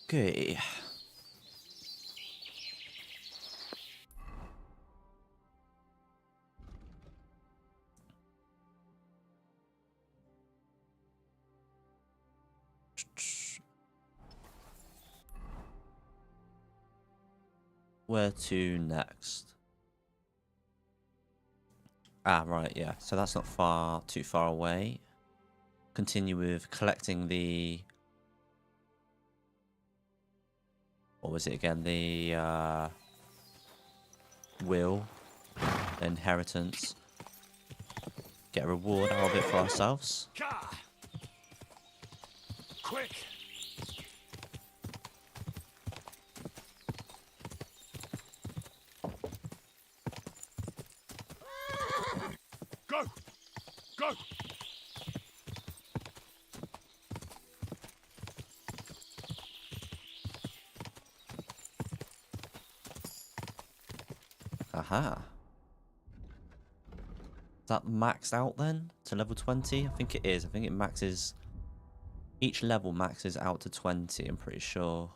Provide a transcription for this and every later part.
Okay. Where to next? Ah, right, yeah. So that's not too far away. Continue with collecting the... What was it again? The will, inheritance. Get a reward out of it for ourselves. Quick! Go! Go! Aha. Is that maxed out then to level 20? I think it is. I think it maxes... Each level maxes out to 20, I'm pretty sure.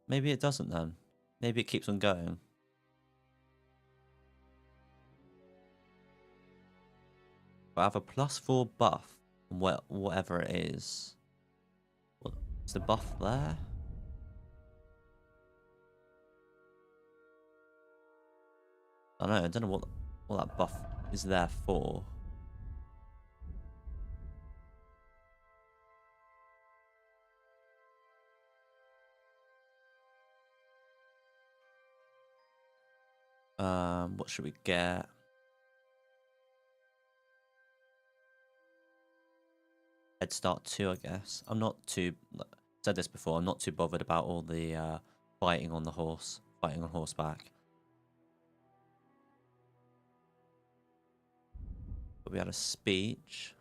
Maybe it doesn't then. Maybe it keeps on going. But I have a +4 buff on whatever it is. Is the buff there? I don't know what that buff is there for. What should we get? Head start 2, I guess. I'm not too... Said this before, I'm not too bothered about all the fighting on horseback. But we had a speech.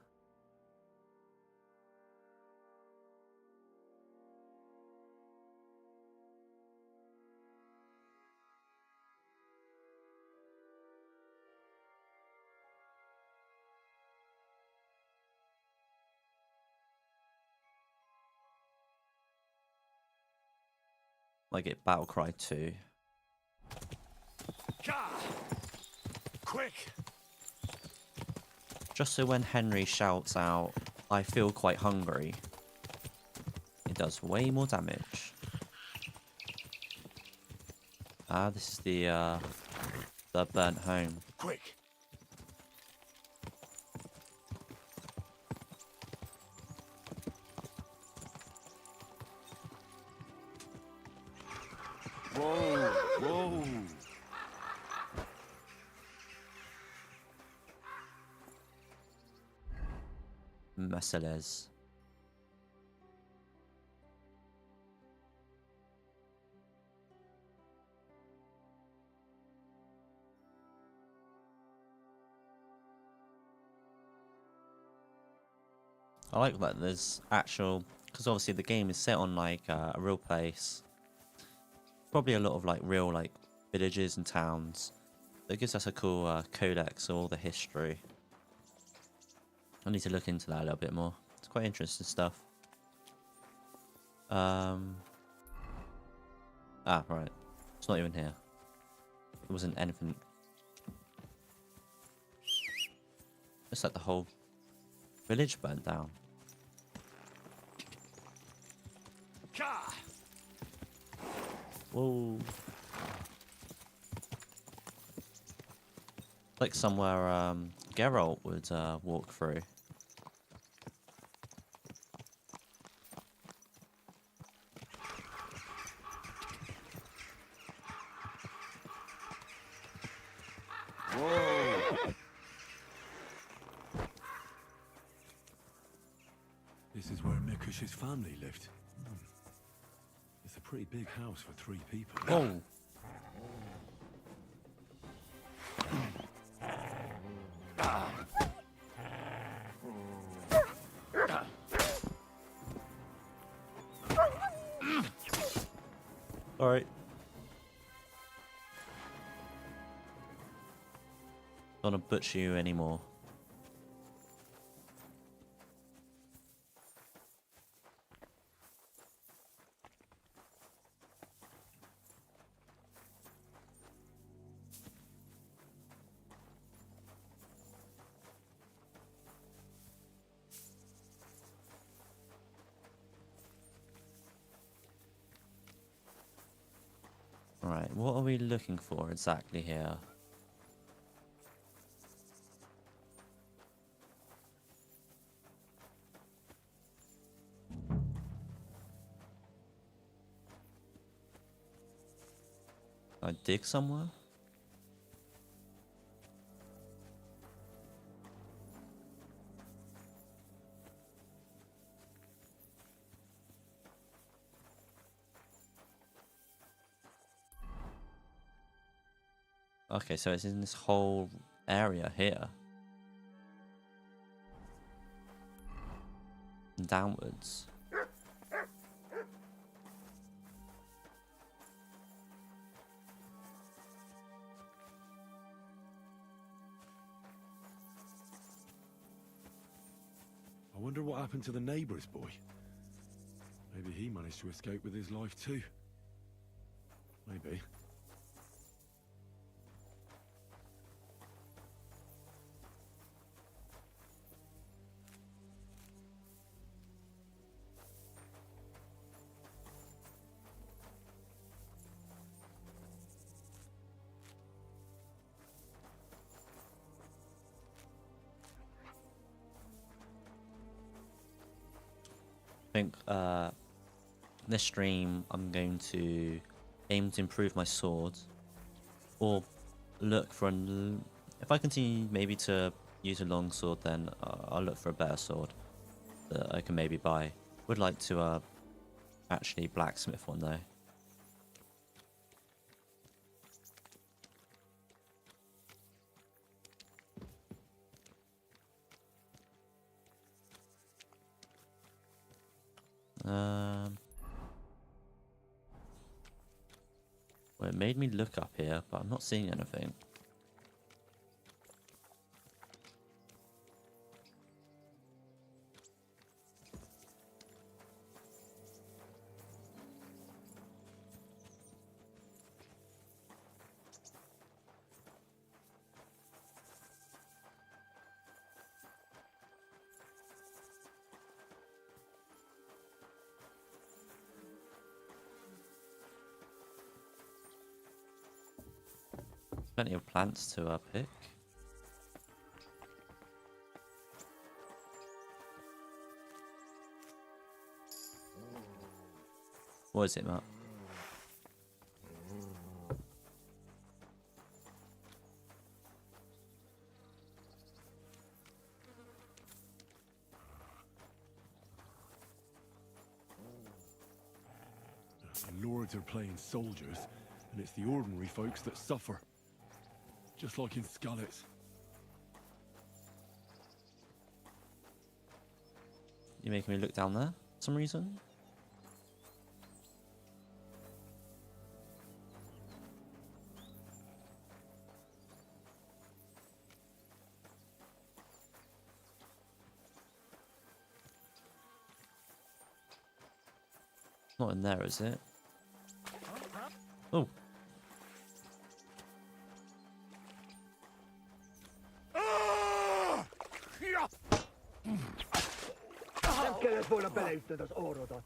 Might get Battle Cry 2. Quick! Just so when Henry shouts out, I feel quite hungry, it does way more damage. Ah, this is the burnt home. Quick! Whoa! Whoa! Merciless. I like that there's actual, because obviously the game is set on like a real place. Probably a lot of like real like villages and towns. It gives us a cool codex of all the history. I need to look into that a little bit more. It's quite interesting stuff. Ah, right. It's not even here. It wasn't anything. It's like the whole village burnt down. Whoa. Like somewhere Geralt would walk through. Whoa! This is where Mikush's family lived. It's a pretty big house for 3 people. Oh. Alright. Don't want to butcher you anymore. Alright, what are we looking for exactly here? I dig somewhere? Okay, so it's in this whole area here. And downwards. I wonder what happened to the neighbour's boy. Maybe he managed to escape with his life too. Maybe. I think this stream I'm going to aim to improve my sword, or look for if I continue maybe to use a long sword, then I'll look for a better sword that I can maybe buy. Would like to actually blacksmith one though. Well, it made me look up here, but I'm not seeing anything. Plenty of plants to pick. What is it, Matt? The lords are playing soldiers, and it's the ordinary folks that suffer. Just like in Scarlet's. You're making me look down there for some reason? Not in there, is it? Oh. Nem kellett volna beleütnöd az orrodat.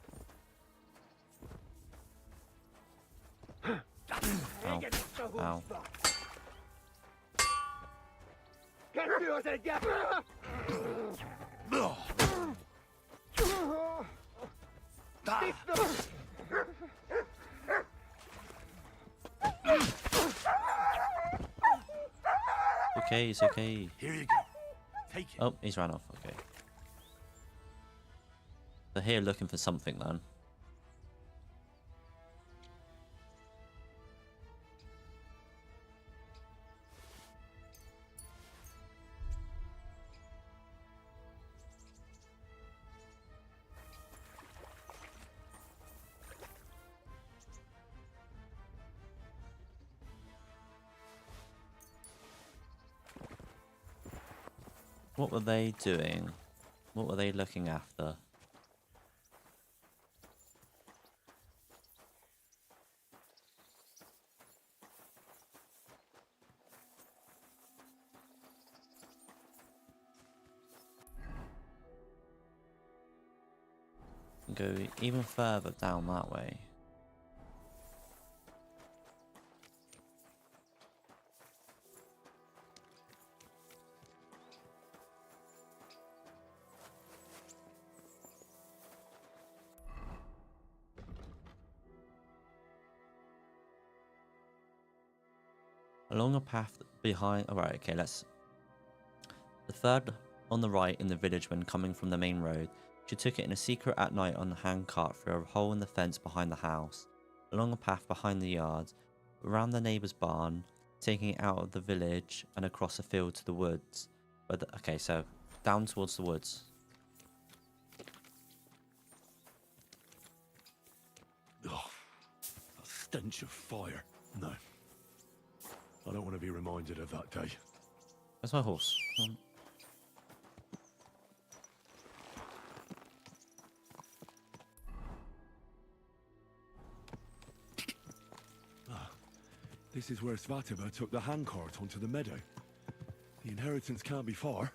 Engedd vissza a húzba! Kettő az egyet! Okay, it's okay. Here you go. Take it. Oh, he's ran off. Okay. They're here looking for something then. What were they doing? What were they looking after? Go even further down that way. Along a path behind. Alright, okay, let's. The third on the right in the village when coming from the main road. She took it in a secret at night on the handcart through a hole in the fence behind the house, along a path behind the yard, around the neighbour's barn, taking it out of the village and across a field to the woods. Okay, so down towards the woods. Oh, a stench of fire. No. I don't want to be reminded of that day. Where's my horse? This is where Svatova took the handcart onto the meadow. The inheritance can't be far.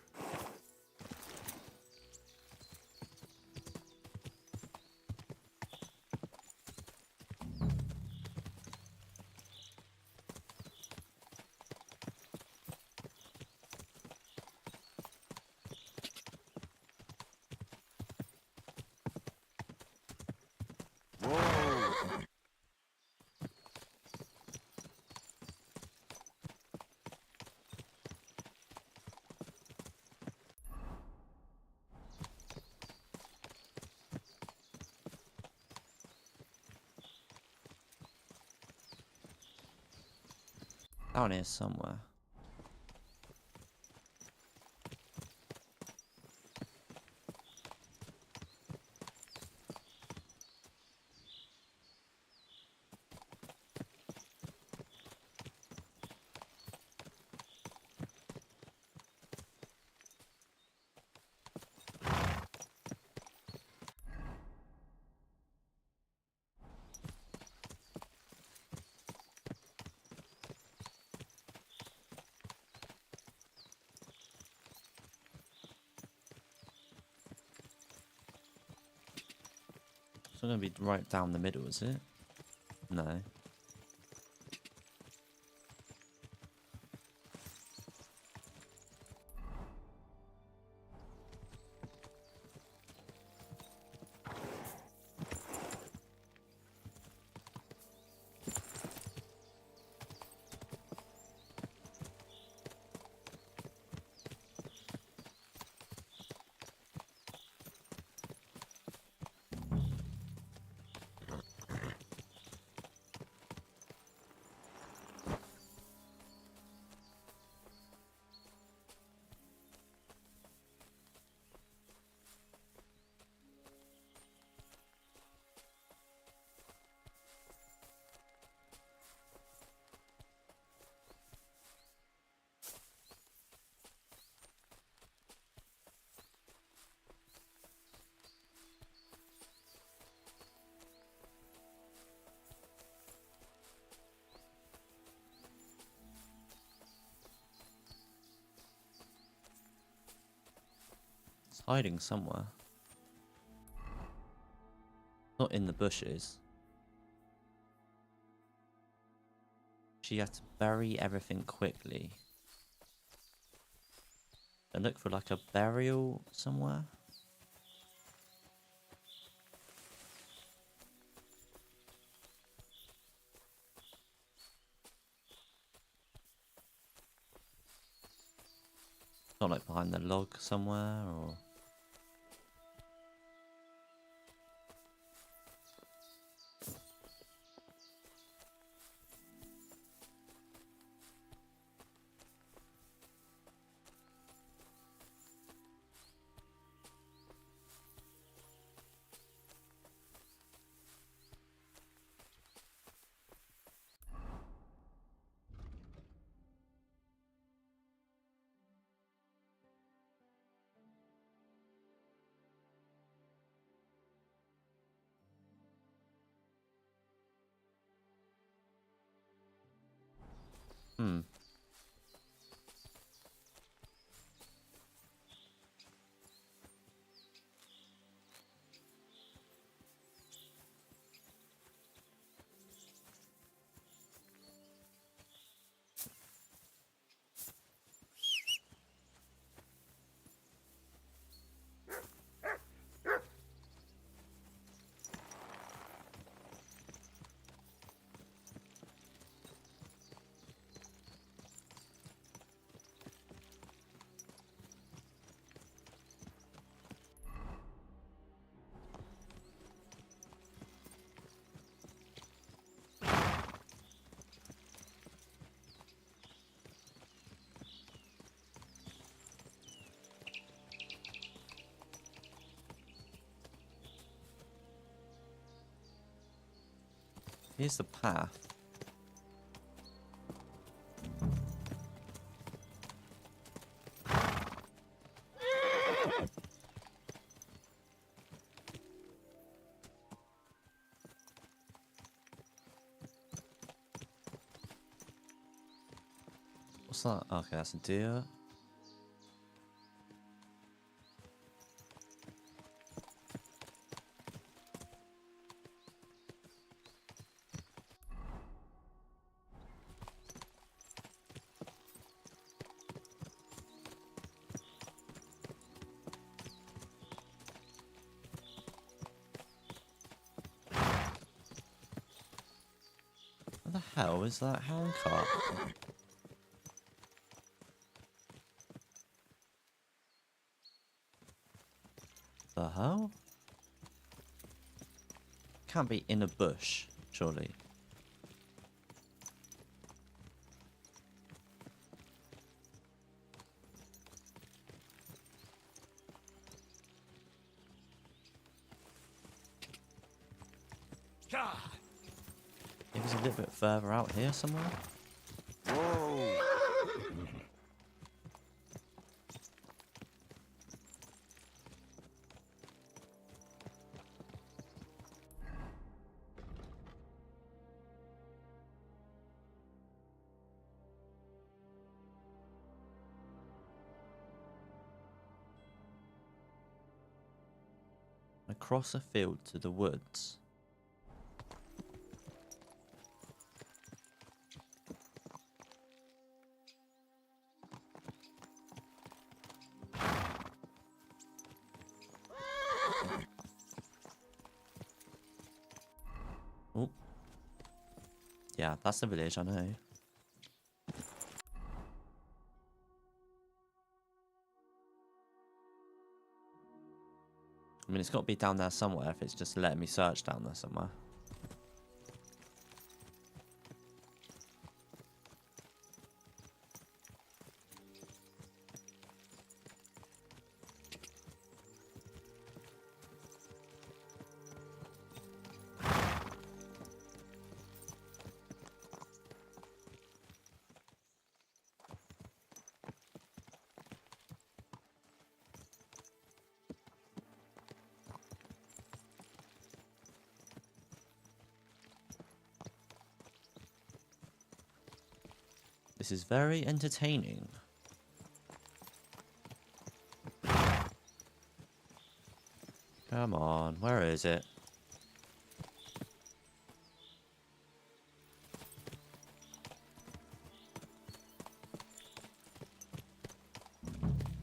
Down here somewhere. It's not going to be right down the middle, is it? No. It's hiding somewhere. Not in the bushes. She had to bury everything quickly. And look for like a burial somewhere. Not like behind the log somewhere or... Hmm. Here's the path. What's that? Okay, that's a deer. What the hell is that hound cart? The hell? Can't be in a bush, surely. God. It was a little bit further out here somewhere. Whoa. Across a field to the woods. Oh. Yeah, that's the village, I know. I mean, it's got to be down there somewhere if it's just letting me search down there somewhere. This is very entertaining. Come on, where is it?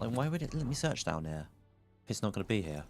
Like, why would it let me search down here? If it's not going to be here.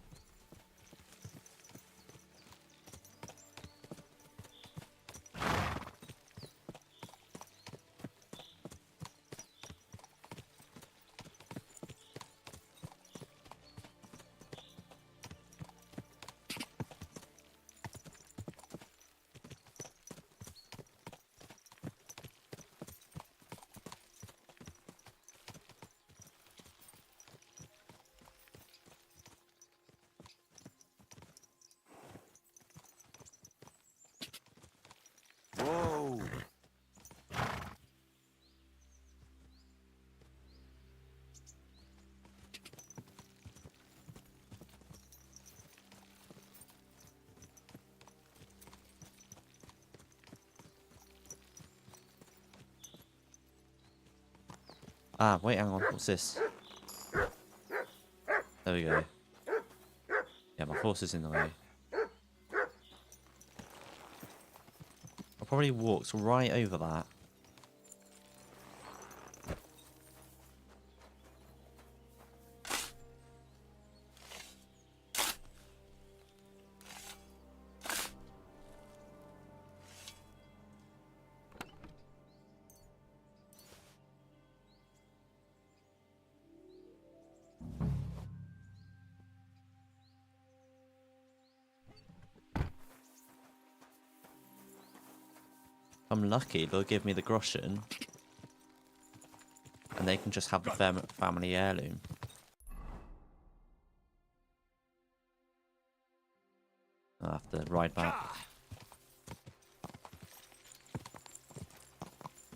Ah, wait, hang on. What's this? There we go. Yeah, my horse is in the way. I probably walked right over that. I'm lucky they'll give me the groschen. And they can just have the family heirloom. I'll have to ride back.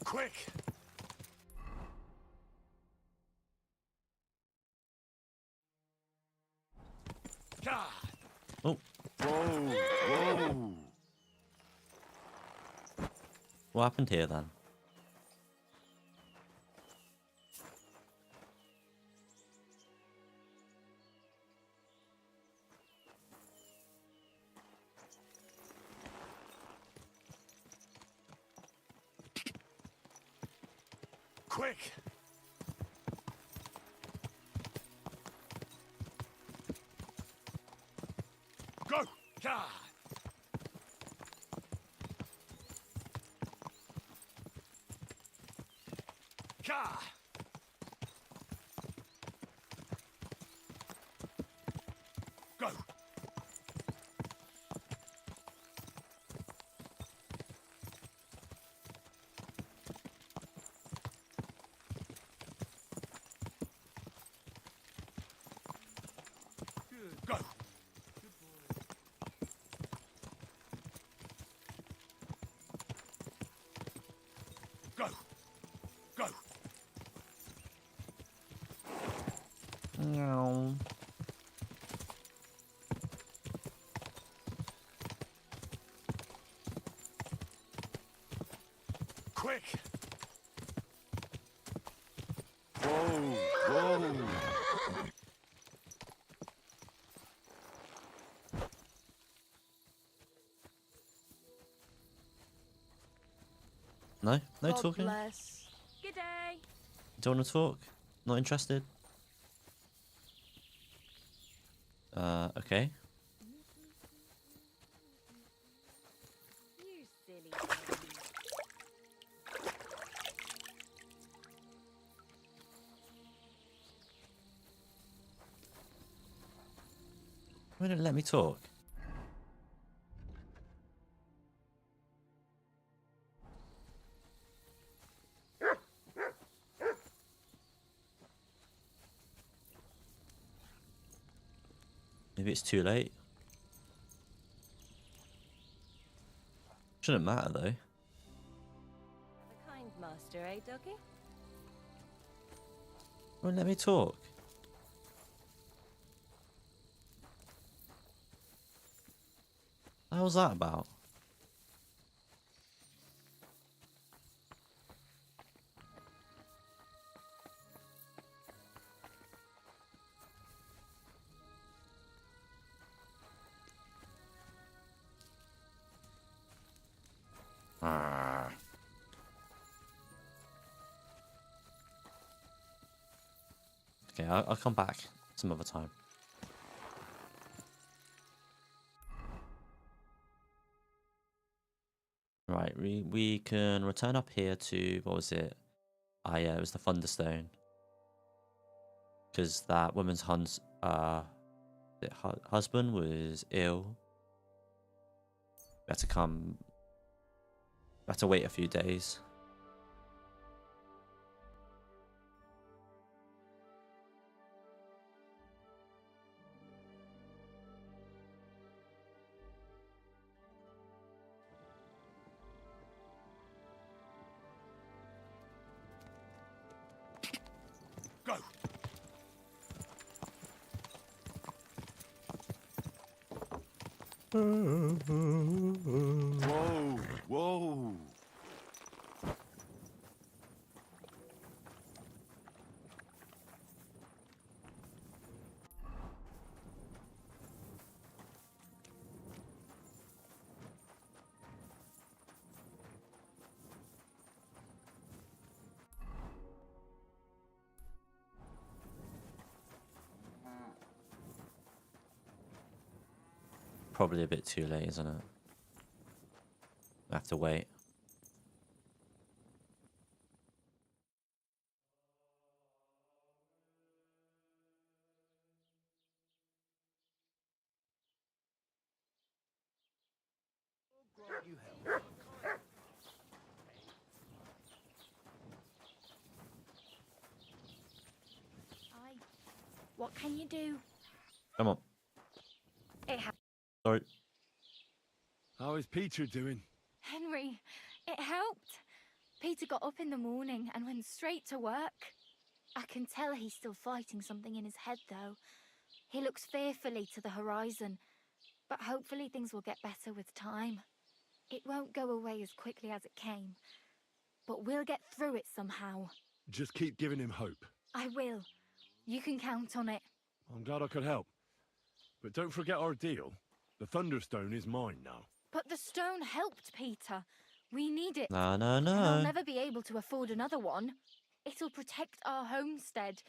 Quick! Oh, Whoa! Whoa! what happened here then? Quick! Go! Ka! Ka! Go! Go! Go! Go! No. Quick! Whoa! Whoa! No? No God talking? bless. Good day. Don't want to talk? Not interested? Okay. You silly baby. Why don't let me talk? Maybe it's too late. Shouldn't matter though. A kind master, eh, doggy? Won't let me talk. How's that about? Ah. Okay, I'll come back some other time. Right, we can return up here to, what was it? Ah, yeah, it was the Thunderstone. Because that woman's husband was ill. We had to come. We had to wait a few days. Go! Whoa! Whoa! probably a bit too late, isn't it? I have to wait. What can you do? Come on. It Sorry. How is Peter doing? Henry, it helped. Peter got up in the morning and went straight to work. I can tell he's still fighting something in his head, though. He looks fearfully to the horizon, but hopefully things will get better with time. It won't go away as quickly as it came, but we'll get through it somehow. Just keep giving him hope. I will. You can count on it. I'm glad I could help. But don't forget our deal. The Thunderstone is mine now. But the stone helped, Peter. We need it. No, no, And I'll no. never be able to afford another one. It'll protect our homestead.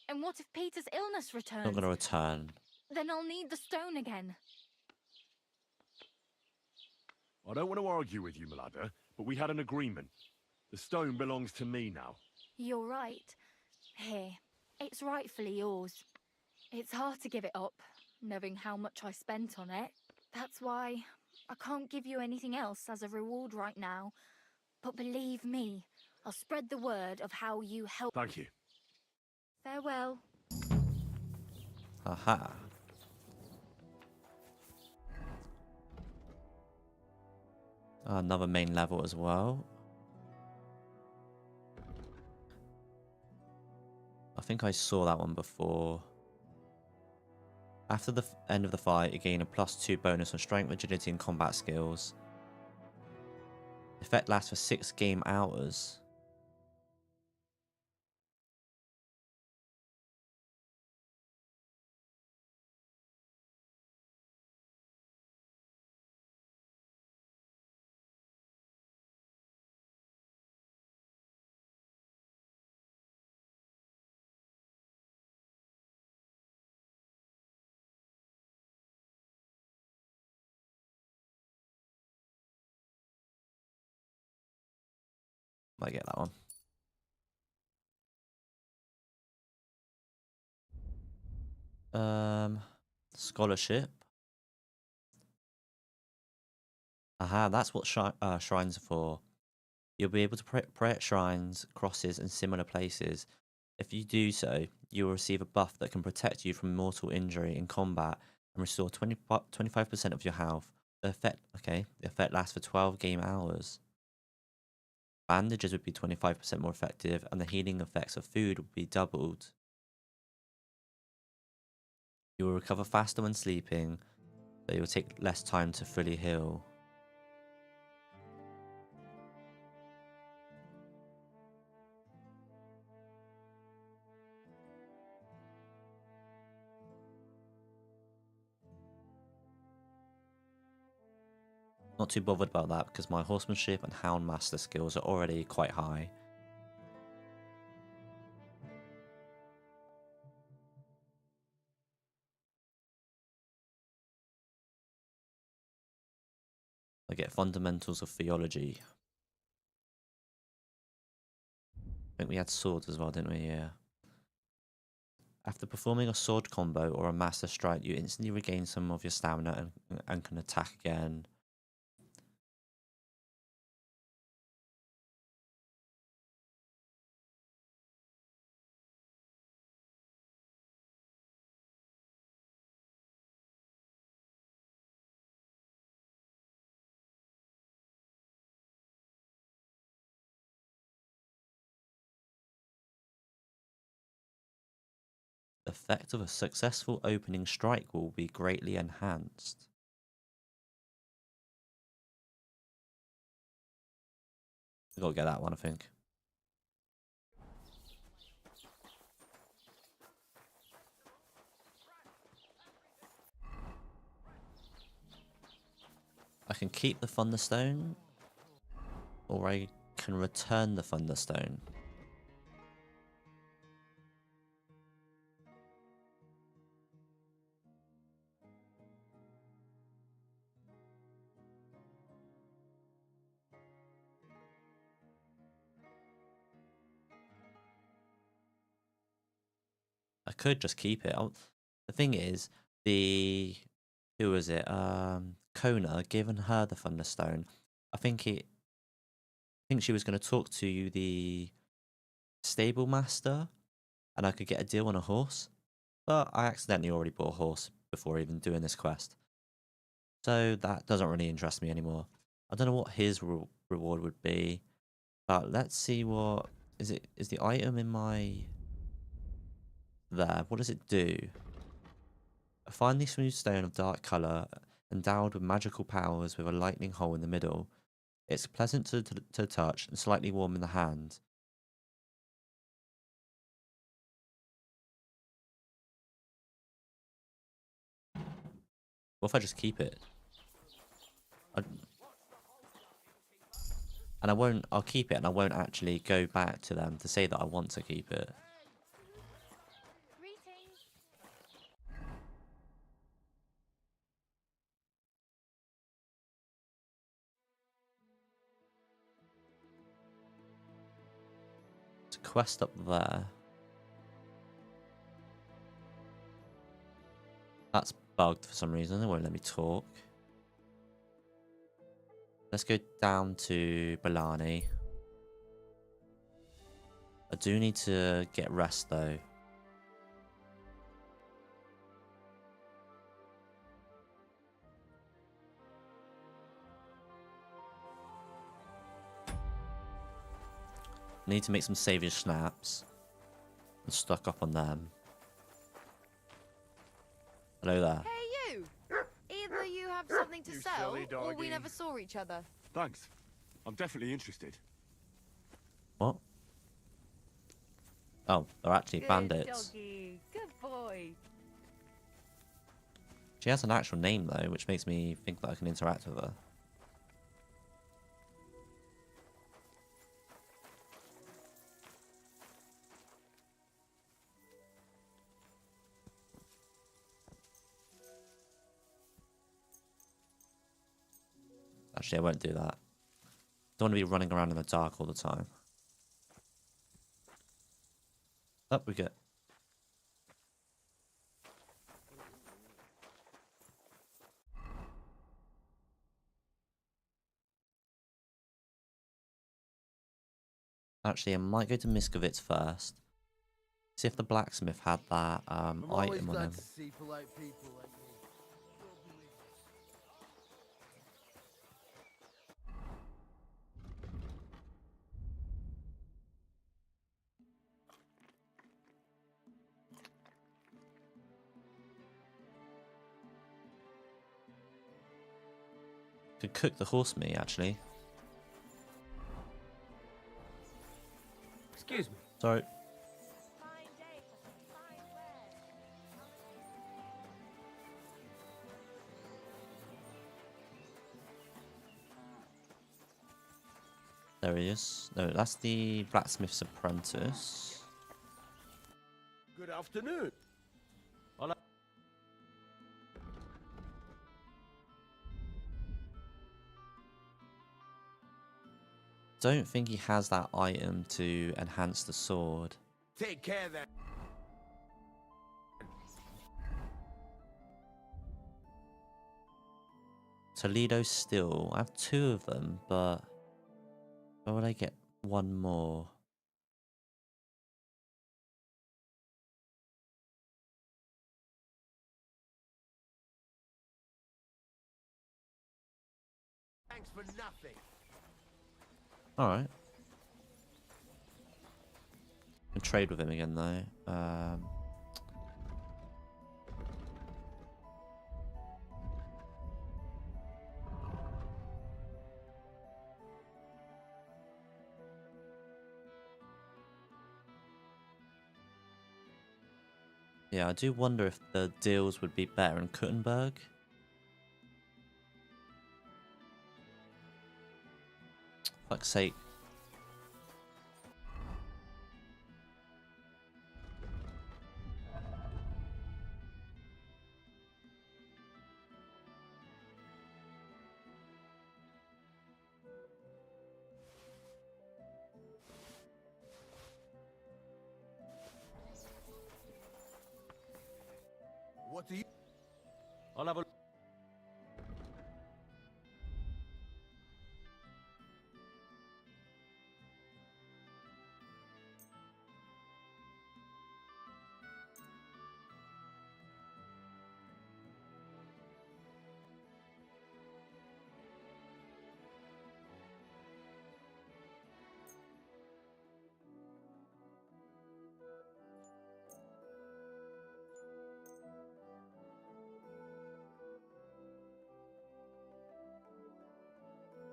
And what if Peter's illness returns? Not gonna return. Then I'll need the stone again. I don't want to argue with you, Malada, but we had an agreement. The stone belongs to me now. You're right. Here, it's rightfully yours. It's hard to give it up, knowing how much I spent on it. That's why I can't give you anything else as a reward right now. But believe me, I'll spread the word of how you help. Thank you. Farewell. Aha. Another main level as well. I think I saw that one before. After the end of the fight, you gain a +2 bonus on strength, agility, and combat skills. The effect lasts for 6 game hours. Might get that one. Scholarship. Aha, that's what shrines are for. You'll be able to pray at shrines, crosses, and similar places. If you do so, you will receive a buff that can protect you from mortal injury in combat and restore 25% of your health. The effect lasts for 12 game hours. Bandages would be 25% more effective, and the healing effects of food would be doubled. You will recover faster when sleeping, but it will take less time to fully heal. Not too bothered about that because my horsemanship and houndmaster skills are already quite high. I get fundamentals of theology. I think we had swords as well, didn't we? Yeah. After performing a sword combo or a master strike, you instantly regain some of your stamina and can attack again. The effect of a successful opening strike will be greatly enhanced. I gotta get that one, I think. I can keep the Thunderstone, or I can return the Thunderstone. I could just keep it. The thing is, who was it? Kona, given her the Thunderstone, I think she was going to talk to the stable master, and I could get a deal on a horse. But I accidentally already bought a horse before even doing this quest, so that doesn't really interest me anymore. I don't know what his reward would be, but let's see what is it. Is the item in my there? What does it do? A finely smooth stone of dark color, endowed with magical powers, with a lightning hole in the middle. It's pleasant to touch and slightly warm in the hand. What if I just keep it? I'll keep it, and I won't actually go back to them to say that I want to keep it. Greetings. It's a quest up there. That's bugged for some reason. It won't let me talk. Let's go down to Balani. I do need to get rest though. Need to make some savage snaps and stock up on them. Hello there. Hey, you! Either you have something to You sell, silly or we doggy. never saw each other. Thanks. I'm definitely interested. What? Oh, they're actually Good bandits. doggy. Good boy. She has an actual name though, which makes me think that I can interact with her. Actually, I won't do that. Don't want to be running around in the dark all the time. Up we get. Actually, I might go to Miskovitz first. See if the blacksmith had that I'm always item on glad him. to see polite people like me. Could cook the horse meat actually. Excuse me. Sorry. Fine day for some fine wares. There he is. No, that's the blacksmith's apprentice. Good afternoon. Don't think he has that item to enhance the sword. Take care then. Toledo Steel. I have 2 of them, but where would I get one more? Thanks for nothing. Alright. Can trade with him again though. Yeah, I do wonder if the deals would be better in Kuttenberg. Fuck's sake. What do you... I'll have a...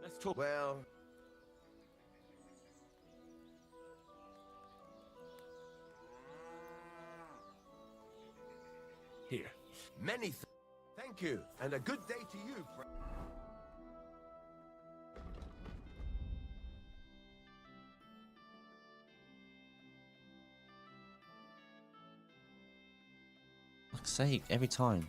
Let's talk. Well... Here. Thank you, and a good day to you, friend. Fuck's sake, every time.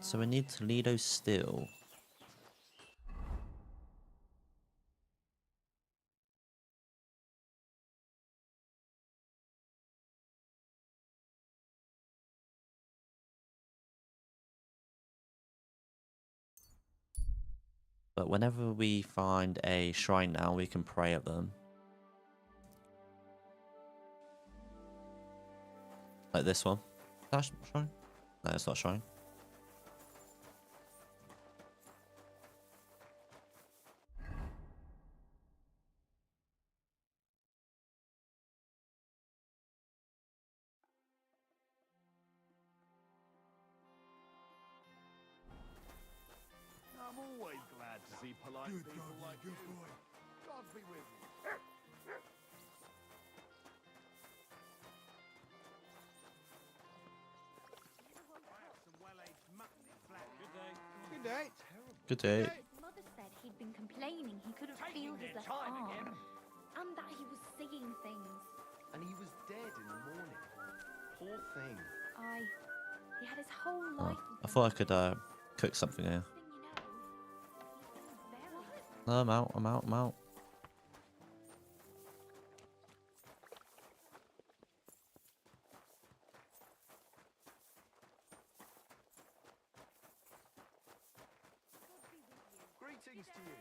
So we need Toledo Steel. But whenever we find a shrine now, we can pray at them. Like this one. Is that a shrine? No, it's not a shrine. I'm always glad to see polite people like you. God be with you. Good day. Good day. Mother said he'd been complaining he couldn't feel his left arm. And that he was seeing things. And he was dead in the morning. Poor thing. He had his whole Oh, life. I thought I could cook something here. No, I'm out. I'm out. I'm out. Greetings to you.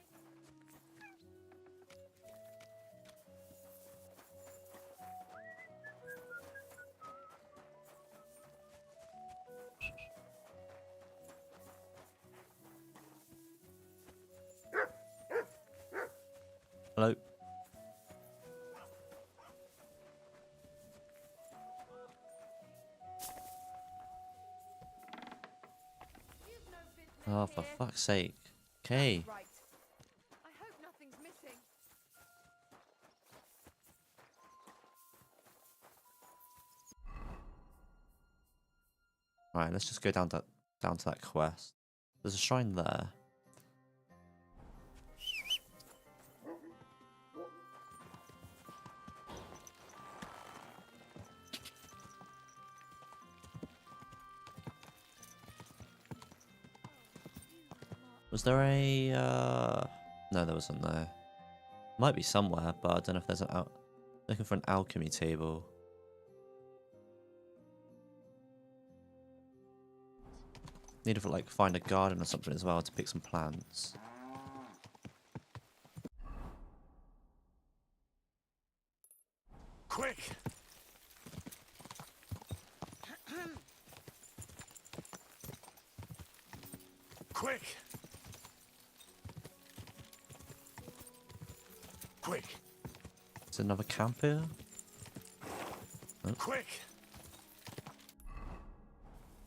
Hello. Oh, for fuck's sake. Okay. Right. I hope nothing's missing. Right, let's just go down to that quest. There's a shrine there. Was there a no, there wasn't there. Might be somewhere, but I don't know if there's an looking for an alchemy table. Need to like find a garden or something as well to pick some plants. Quick! Quick! Quick! Is there another camp here? Quick!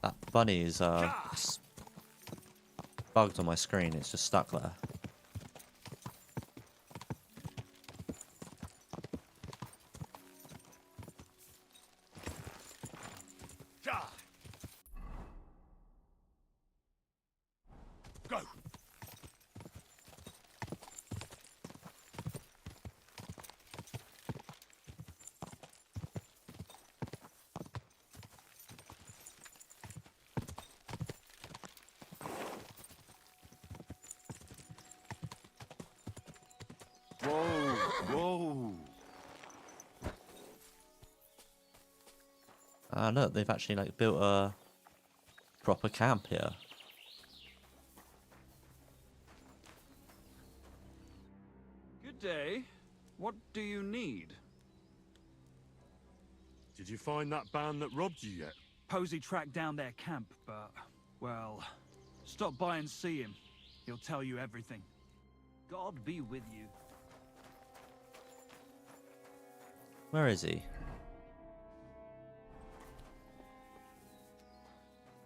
That bunny is it's bugged on my screen. It's just stuck there. Whoa, whoa. Look, they've actually like built a proper camp here. Good day. What do you need? Did you find that band that robbed you yet? Posey tracked down their camp, but, well, stop by and see him. He'll tell you everything. God be with you. Where is he?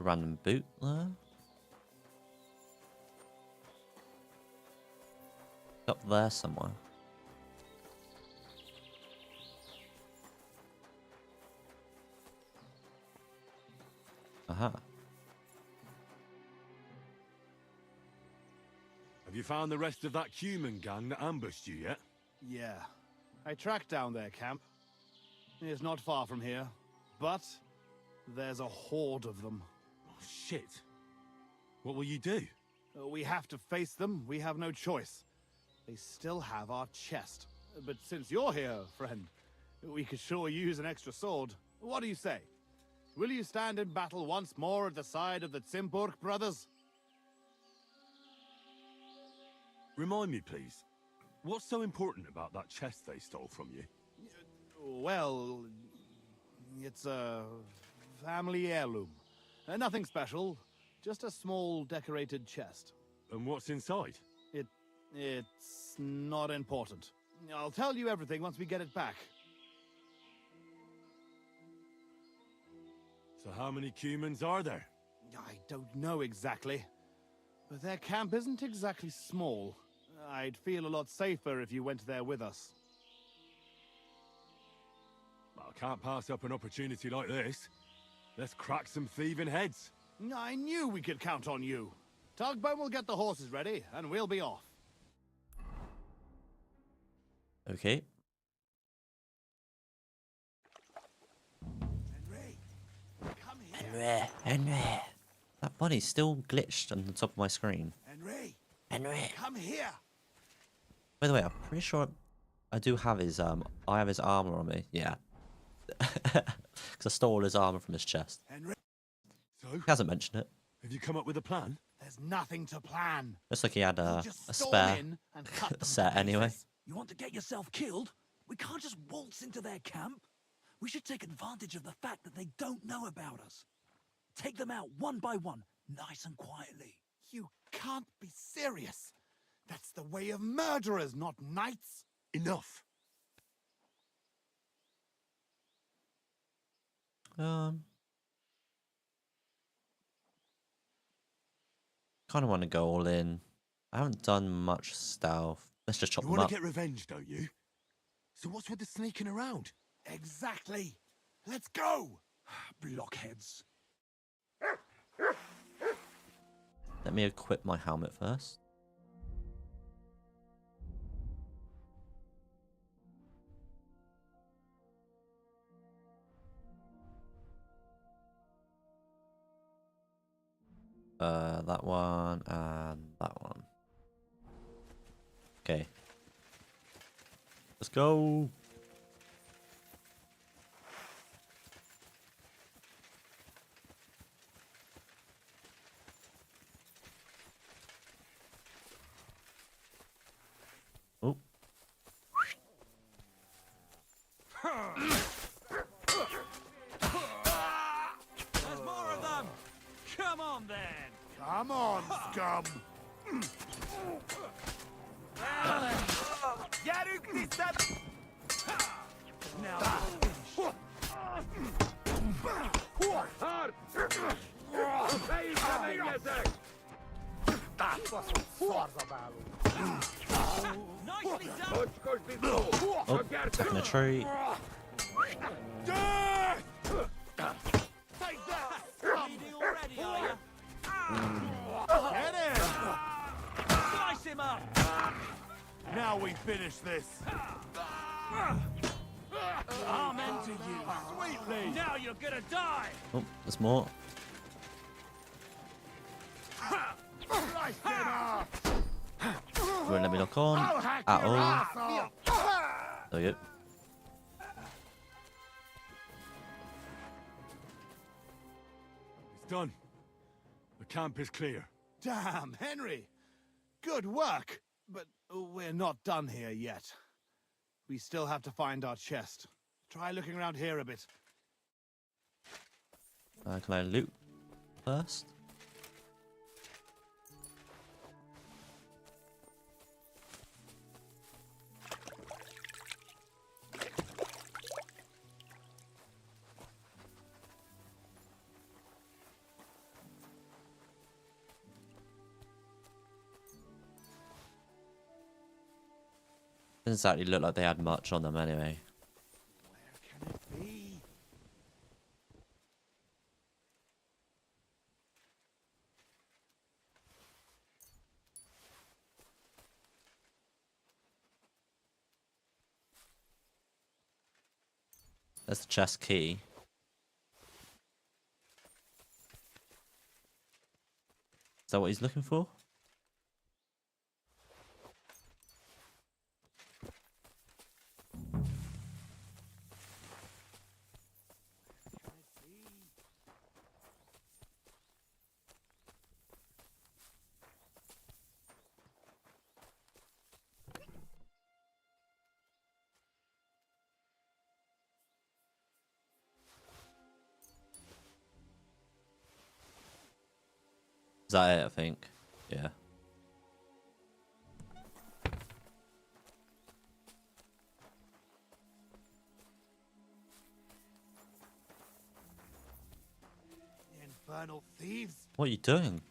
A random boot there? Up there somewhere. Aha. Have you found the rest of that human gang that ambushed you yet? Yeah. I tracked down their camp. It's not far from here, but there's a horde of them. Oh, shit. What will you do? We have to face them. We have no choice. They still have our chest. But since you're here, friend, we could sure use an extra sword. What do you say? Will you stand in battle once more at the side of the Zimburg brothers? Remind me, please. What's so important about that chest they stole from you? Well, it's a family heirloom. Nothing special, just a small decorated chest. And what's inside? It's not important. I'll tell you everything once we get it back. So how many humans are there? I don't know exactly. But their camp isn't exactly small. I'd feel a lot safer if you went there with us. Well, I can't pass up an opportunity like this. Let's crack some thieving heads. I knew we could count on you. Tugboat will get the horses ready, and we'll be off. Okay. Henry. That bunny's still glitched on the top of my screen. Henry. Come here. By the way, I'm pretty sure I do have his I have his armor on me. Yeah. Because I stole his armor from his chest. So, He hasn't mentioned it. have you come up with a plan? There's nothing to plan. Looks like he had a Just spare storm in and cut them to set anyway. pieces. You want to get yourself killed? We can't just waltz into their camp. We should take advantage of the fact that they don't know about us. Take them out one by one, nice and quietly. You can't be serious. That's the way of murderers, not knights. Enough. Kind of want to go all in. I haven't done much stealth. Let's just chop You them want up. to get revenge, don't you? So what's with the sneaking around? Exactly. Let's go. Blockheads. Let me equip my helmet first. That one and that one. Okay. Let's go. Oh. There's more of them! Come on, then! Come on, scum. Now, nicely done! Oh, taking a tree. Bleeding already, are you? Get in. Slice him up! Now we finish this. Amen to you! Sweetly. Now you're gonna die! Oh, there's more. Slice him up. won't let me lock on I'll hack at your all. ass off. There we go. It's done. The camp is clear. Damn, Henry! Good work! But we're not done here yet. We still have to find our chest. Try looking around here a bit. Can I loot first? Doesn't exactly look like they had much on them anyway. Where can it be? That's the chest key. Is that what he's looking for? Is that it, I think? Yeah. Infernal thieves! What are you doing?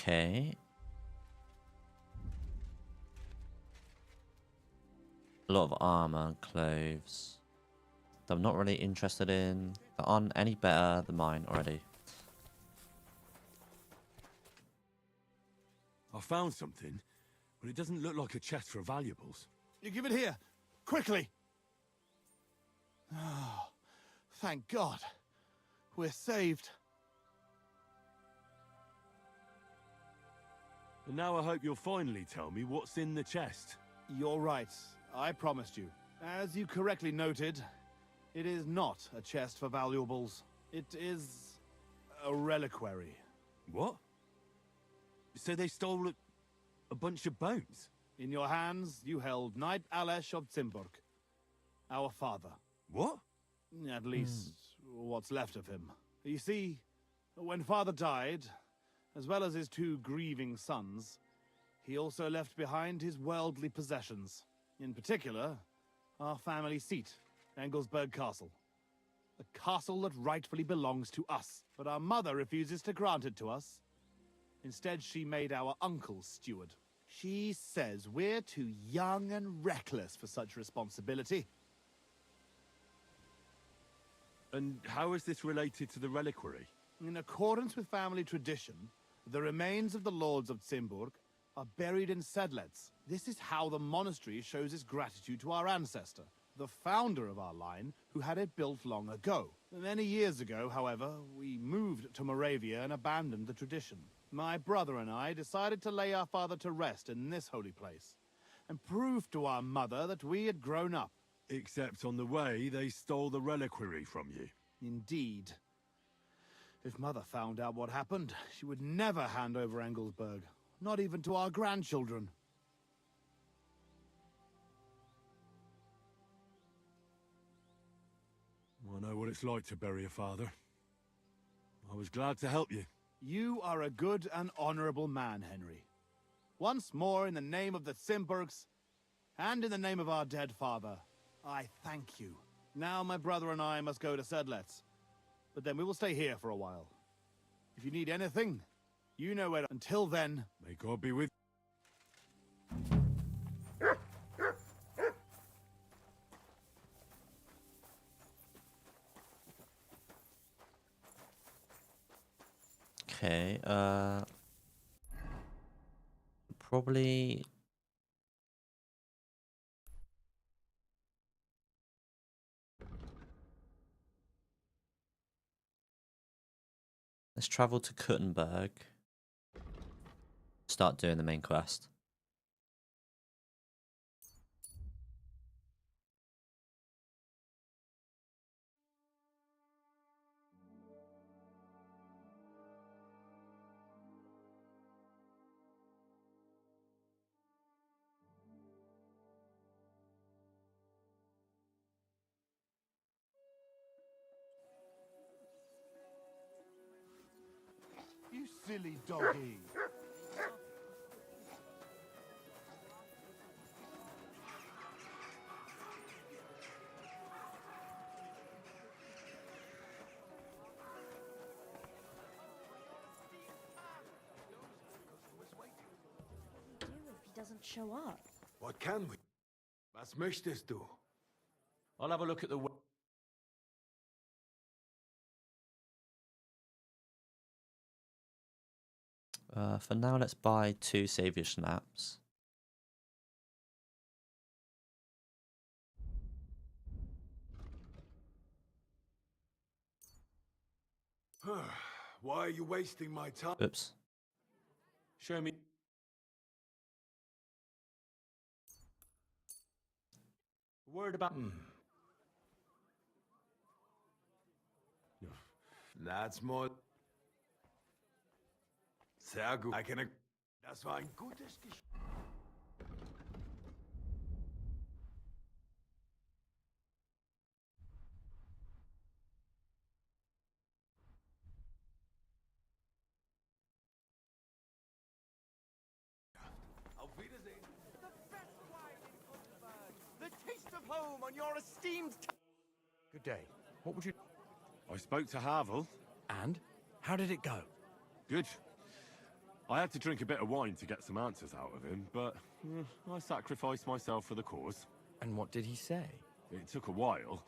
Okay. A lot of armor and clothes that I'm not really interested in. That aren't any better than mine already. I found something, but it doesn't look like a chest for valuables. You give it here! Quickly! Oh, thank God. We're saved. And now I hope you'll finally tell me what's in the chest. You're right. I promised you. As you correctly noted, it is not a chest for valuables. It is a reliquary. What? So they stole a bunch of bones? In your hands, you held Knight Alesh of Zimburg, our father. What? At least, what's left of him. You see, when father died, as well as his two grieving sons, he also left behind his worldly possessions. In particular, our family seat, Engelsberg Castle. A castle that rightfully belongs to us, but our mother refuses to grant it to us. Instead, she made our uncle steward. She says we're too young and reckless for such responsibility. And how is this related to the reliquary? In accordance with family tradition, the remains of the lords of Zimburg are buried in Sedlets. This is how the monastery shows its gratitude to our ancestor, the founder of our line, who had it built long ago. Many years ago, however, we moved to Moravia and abandoned the tradition. My brother and I decided to lay our father to rest in this holy place, and prove to our mother that we had grown up. Except on the way, they stole the reliquary from you. Indeed. If Mother found out what happened, she would never hand over Engelsberg, not even to our grandchildren. I know what it's like to bury a father. I was glad to help you. You are a good and honorable man, Henry. Once more, in the name of the Zimburgs, and in the name of our dead father, I thank you. Now my brother and I must go to Sedlets, but then we will stay here for a while. If you need anything, you know where. Until then, May God be with probably let's travel to Kuttenberg. Start doing the main quest. You silly doggy. Do if he doesn't show up? What can we? Was möchtest du? I'll have a look at the... For now, let's buy 2 savior snaps. Why are you wasting my time? Oops. Show me... Word about... That's more... Sehr gut. Das war ein gutes Gespräch. Auf Wiedersehen. The best wine in Underworld. The taste of home on your esteemed... Good day. What would you... I spoke to Havel. And? How did it go? Good. I had to drink a bit of wine to get some answers out of him, but I sacrificed myself for the cause. And what did he say? It took a while,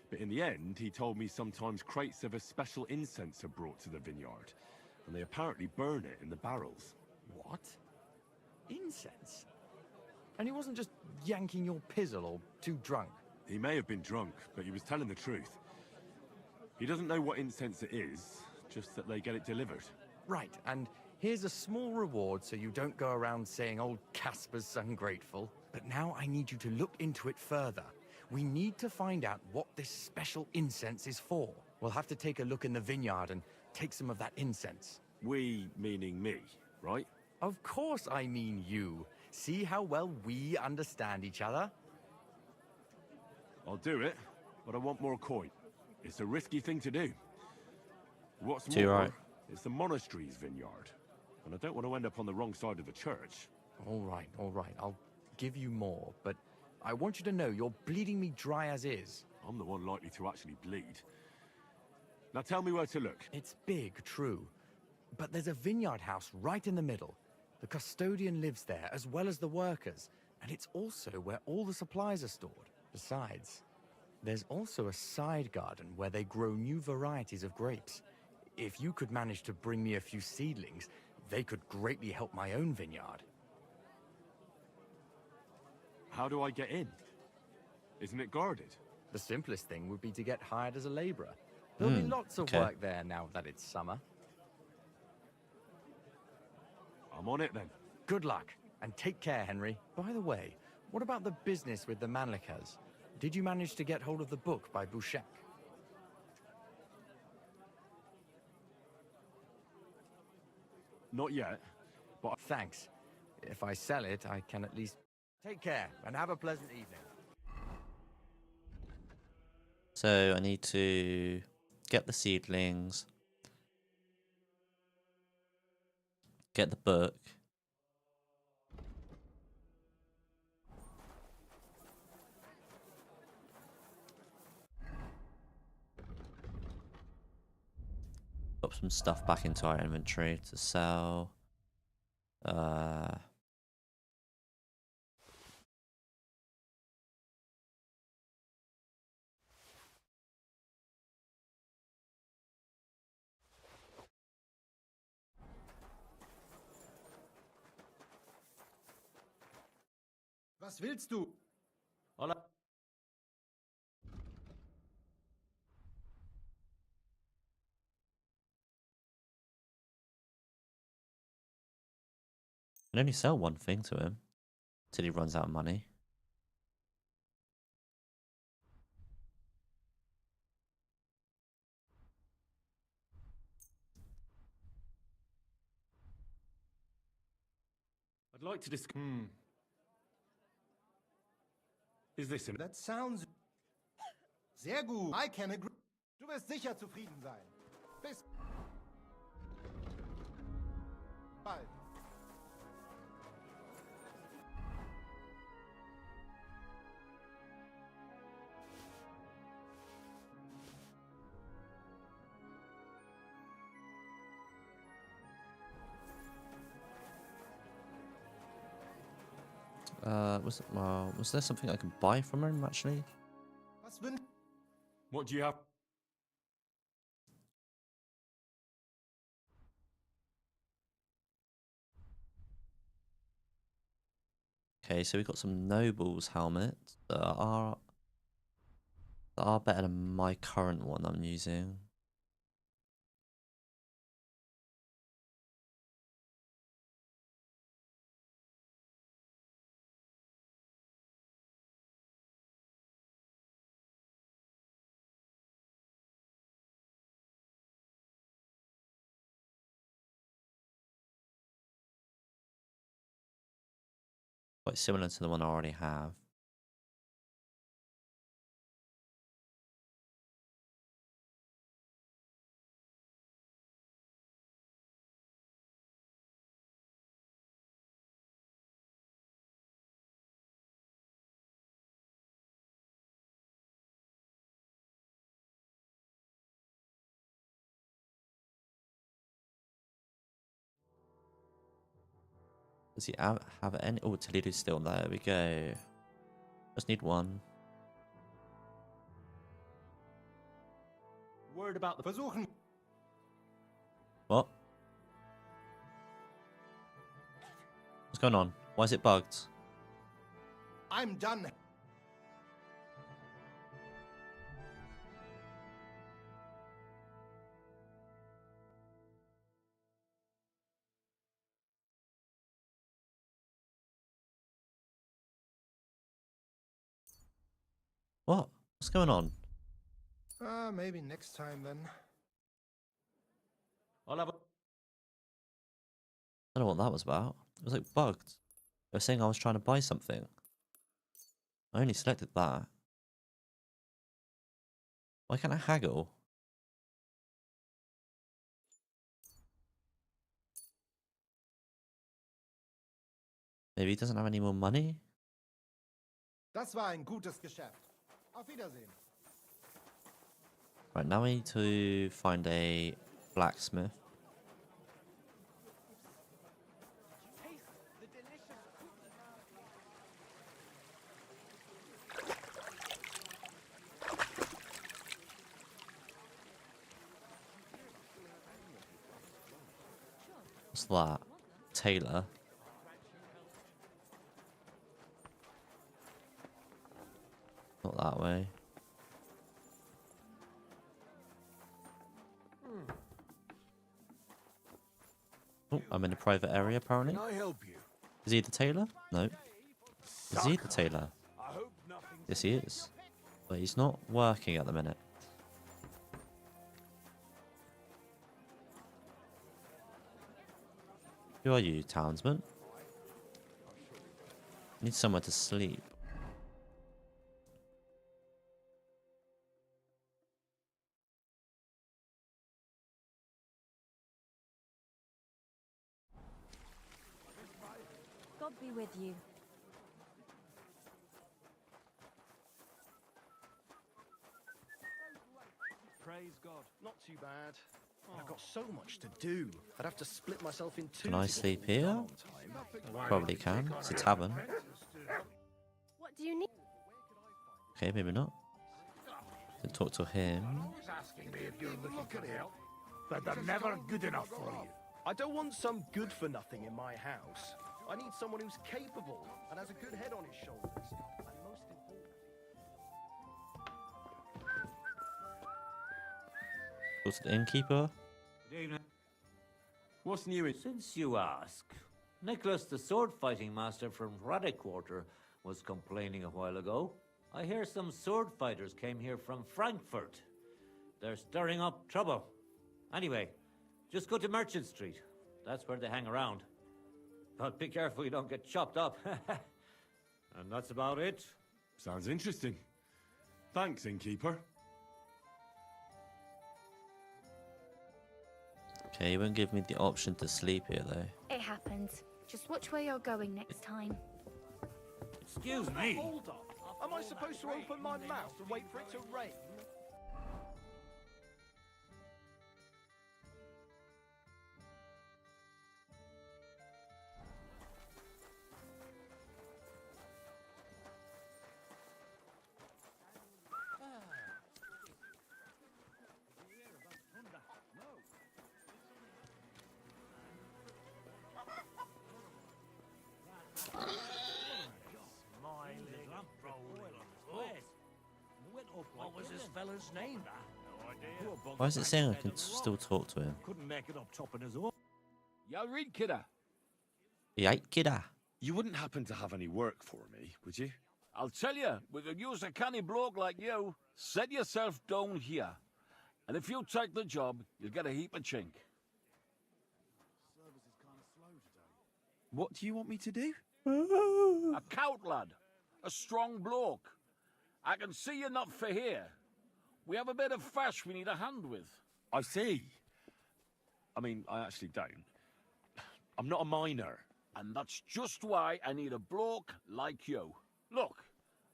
but in the end, he told me sometimes crates of a special incense are brought to the vineyard, and they apparently burn it in the barrels. What? Incense? And he wasn't just yanking your pizzle or too drunk? He may have been drunk, but he was telling the truth. He doesn't know what incense it is, just that they get it delivered. Right, and here's a small reward so you don't go around saying old Casper's ungrateful. But now I need you to look into it further. We need to find out what this special incense is for. We'll have to take a look in the vineyard and take some of that incense. We, meaning me, right? Of course I mean you. See how well we understand each other? I'll do it, but I want more coin. It's a risky thing to do. What's Too more, right. it's the monastery's vineyard, and I don't want to end up on the wrong side of the church. All right. I'll give you more, but I want you to know you're bleeding me dry as is. I'm the one likely to actually bleed. Now tell me where to look. It's big, true. But there's a vineyard house right in the middle. The custodian lives there, as well as the workers. And it's also where all the supplies are stored. Besides, there's also a side garden where they grow new varieties of grapes. If you could manage to bring me a few seedlings, they could greatly help my own vineyard. How do I get in? Isn't it guarded? The simplest thing would be to get hired as a laborer. There'll be lots of okay. work there now that it's summer. I'm on it then. Good luck, and take care, Henry. By the way, what about the business with the Manlikas? Did you manage to get hold of the book by Bouchek? Not yet, but... Thanks. If I sell it, I can at least... Take care, and have a pleasant evening. So I need to get the seedlings, get the book. Put some stuff back into our inventory to sell. Was willst du? Hola. I can only sell one thing to him till he runs out of money. I'd like to discuss. Is this him? That sounds... Sehr gut. I can agree. Du wirst sicher zufrieden sein. Bis bald. Was there something I can buy from him actually? Was wünsch... What do you have? Okay, so we got some nobles helmets that are better than my current one I'm using. Quite similar to the one I already have. Does he have any? Oh, Toledo's still there. There we go. Just need one. Word about the Versuchen. What? What's going on? Why is it bugged? I'm done. What? What's going on? Maybe next time then. I'll have a... I don't know what that was about. It was like bugged. They were saying I was trying to buy something. I only selected that. Why can't I haggle? Maybe he doesn't have any more money? Das war ein gutes Geschäft. Auf Wiedersehen. Right, now we need to find a blacksmith. What's that? Tailor. Not that way. Oh, I'm in a private area apparently. Can I help you? Is he the tailor? No. Is he the tailor? Yes, he is. But he's not working at the minute. Who are you, townsman? Need somewhere to sleep. God be with you. Praise God. Not too bad. I've got so much to do. I'd have to split myself in two. Can I sleep here? Probably can. It's a tavern. What do you need? Okay, maybe not. Can talk to him. Asking me if you're looking for help, but they're never good enough for you. I don't want some good for nothing in my house. I need someone who's capable and has a good head on his shoulders. And most important... Go to the innkeeper. Good evening. What's new in... Since you ask, Nicholas, the sword-fighting master from Radek Quarter, was complaining a while ago. I hear some sword fighters came here from Frankfurt. They're stirring up trouble. Anyway, just go to Merchant Street. That's where they hang around. But be careful you don't get chopped up. And that's about it. Sounds interesting. Thanks, innkeeper. Okay, he won't give me the option to sleep here though. It happens. Just watch where you're going next time. Excuse me. Hold up. Am I supposed to open my mouth and wait for it to rain? What was this fella's name? Why is it saying I can still talk to him? Couldn't make it up top on his own. Yeah, read, kidder. Yike, kidda. You wouldn't happen to have any work for me, would you? I'll tell you, we could use a canny bloke like you. Set yourself down here. And if you take the job, you'll get a heap of chink. What do you want me to do? A cout lad. A strong bloke. I can see you're not for here. We have a bit of fash we need a hand with. I see. I mean, I actually don't. I'm not a miner. And that's just why I need a bloke like you. Look,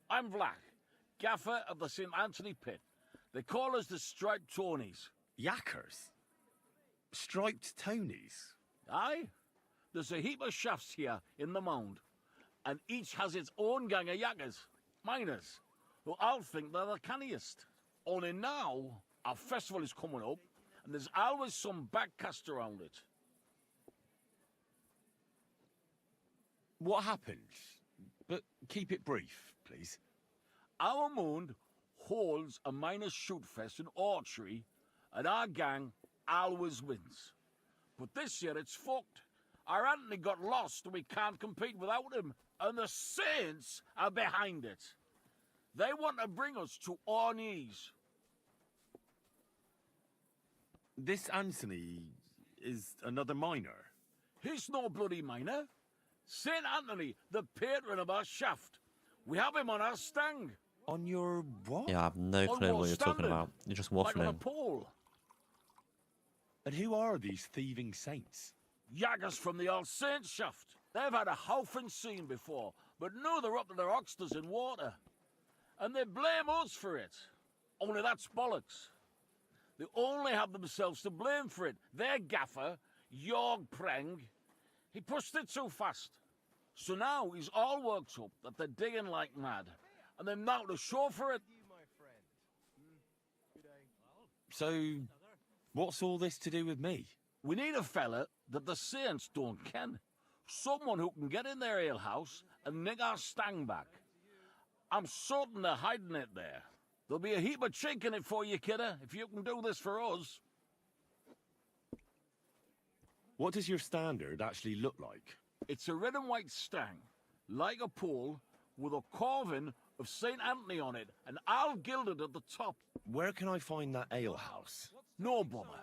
I'm Vlach, gaffer of the St. Anthony Pit. They call us the Striped Tonies. Yakkers? Striped Tonys? Aye. There's a heap of shafts here in the mound, and each has its own gang of yakkers, miners, who all think they're the canniest. Only now, our festival is coming up, and there's always some backcast around it. What happened? But keep it brief, please. Our moon holds a miners' shoot fest in archery, and our gang always wins. But this year it's fucked. Our Anthony got lost and we can't compete without him, and the Saints are behind it. They want to bring us to our knees. This Anthony is another miner. He's no bloody miner. St. Anthony, the patron of our shaft. We have him on our stang. On your what? Yeah, I have no clue what you're talking about. You're just Like on a waffling. pole. And who are these thieving saints? Yaggers from the All Saints shaft. They've had a howfing scene before, but now they're up to their oxters in water. And they blame us for it. Only that's bollocks. They only have themselves to blame for it. Their gaffer, Jorg Preng, he pushed it too fast. So now he's all worked up that they're digging like mad. And they're now to show for it. So, what's all this to do with me? We need a fella that the Saints don't ken. Someone who can get in their alehouse and nick our stang back. I'm certain they're hiding it there. There'll be a heap of chink in it for you, kidder, if you can do this for us. What does your standard actually look like? It's a red and white stang, like a pole, with a carving of St. Anthony on it, and all gilded at the top. Where can I find that alehouse? No bother.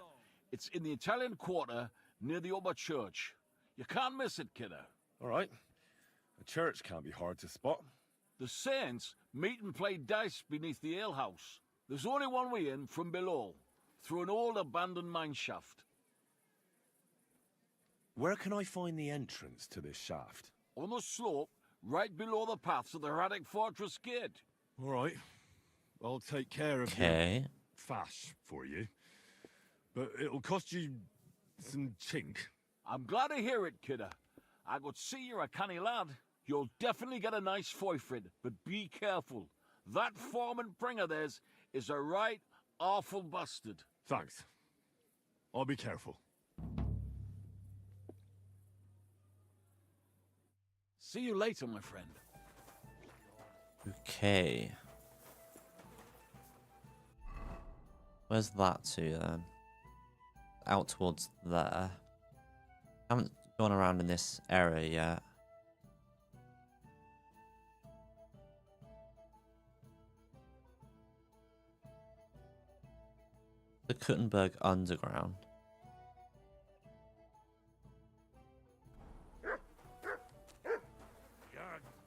It's in the Italian Quarter, near the upper church. You can't miss it, kidder. All right. A church can't be hard to spot. The Saints meet and play dice beneath the alehouse. There's only one way in from below, through an old abandoned mine shaft. Where can I find the entrance to this shaft? On the slope, right below the paths of the Radek Fortress Gate. All right. I'll take care of Okay. your fash for you. But it'll cost you some chink. I'm glad to hear it, kidder. I could see you're a canny lad. You'll definitely get a nice foy for it, but be careful. That foreman pring of theirs is a right awful bastard. Thanks. I'll be careful. See you later, my friend. Okay. Where's that to then? Out towards there. Haven't gone around in this area yet. The Kuttenberg Underground.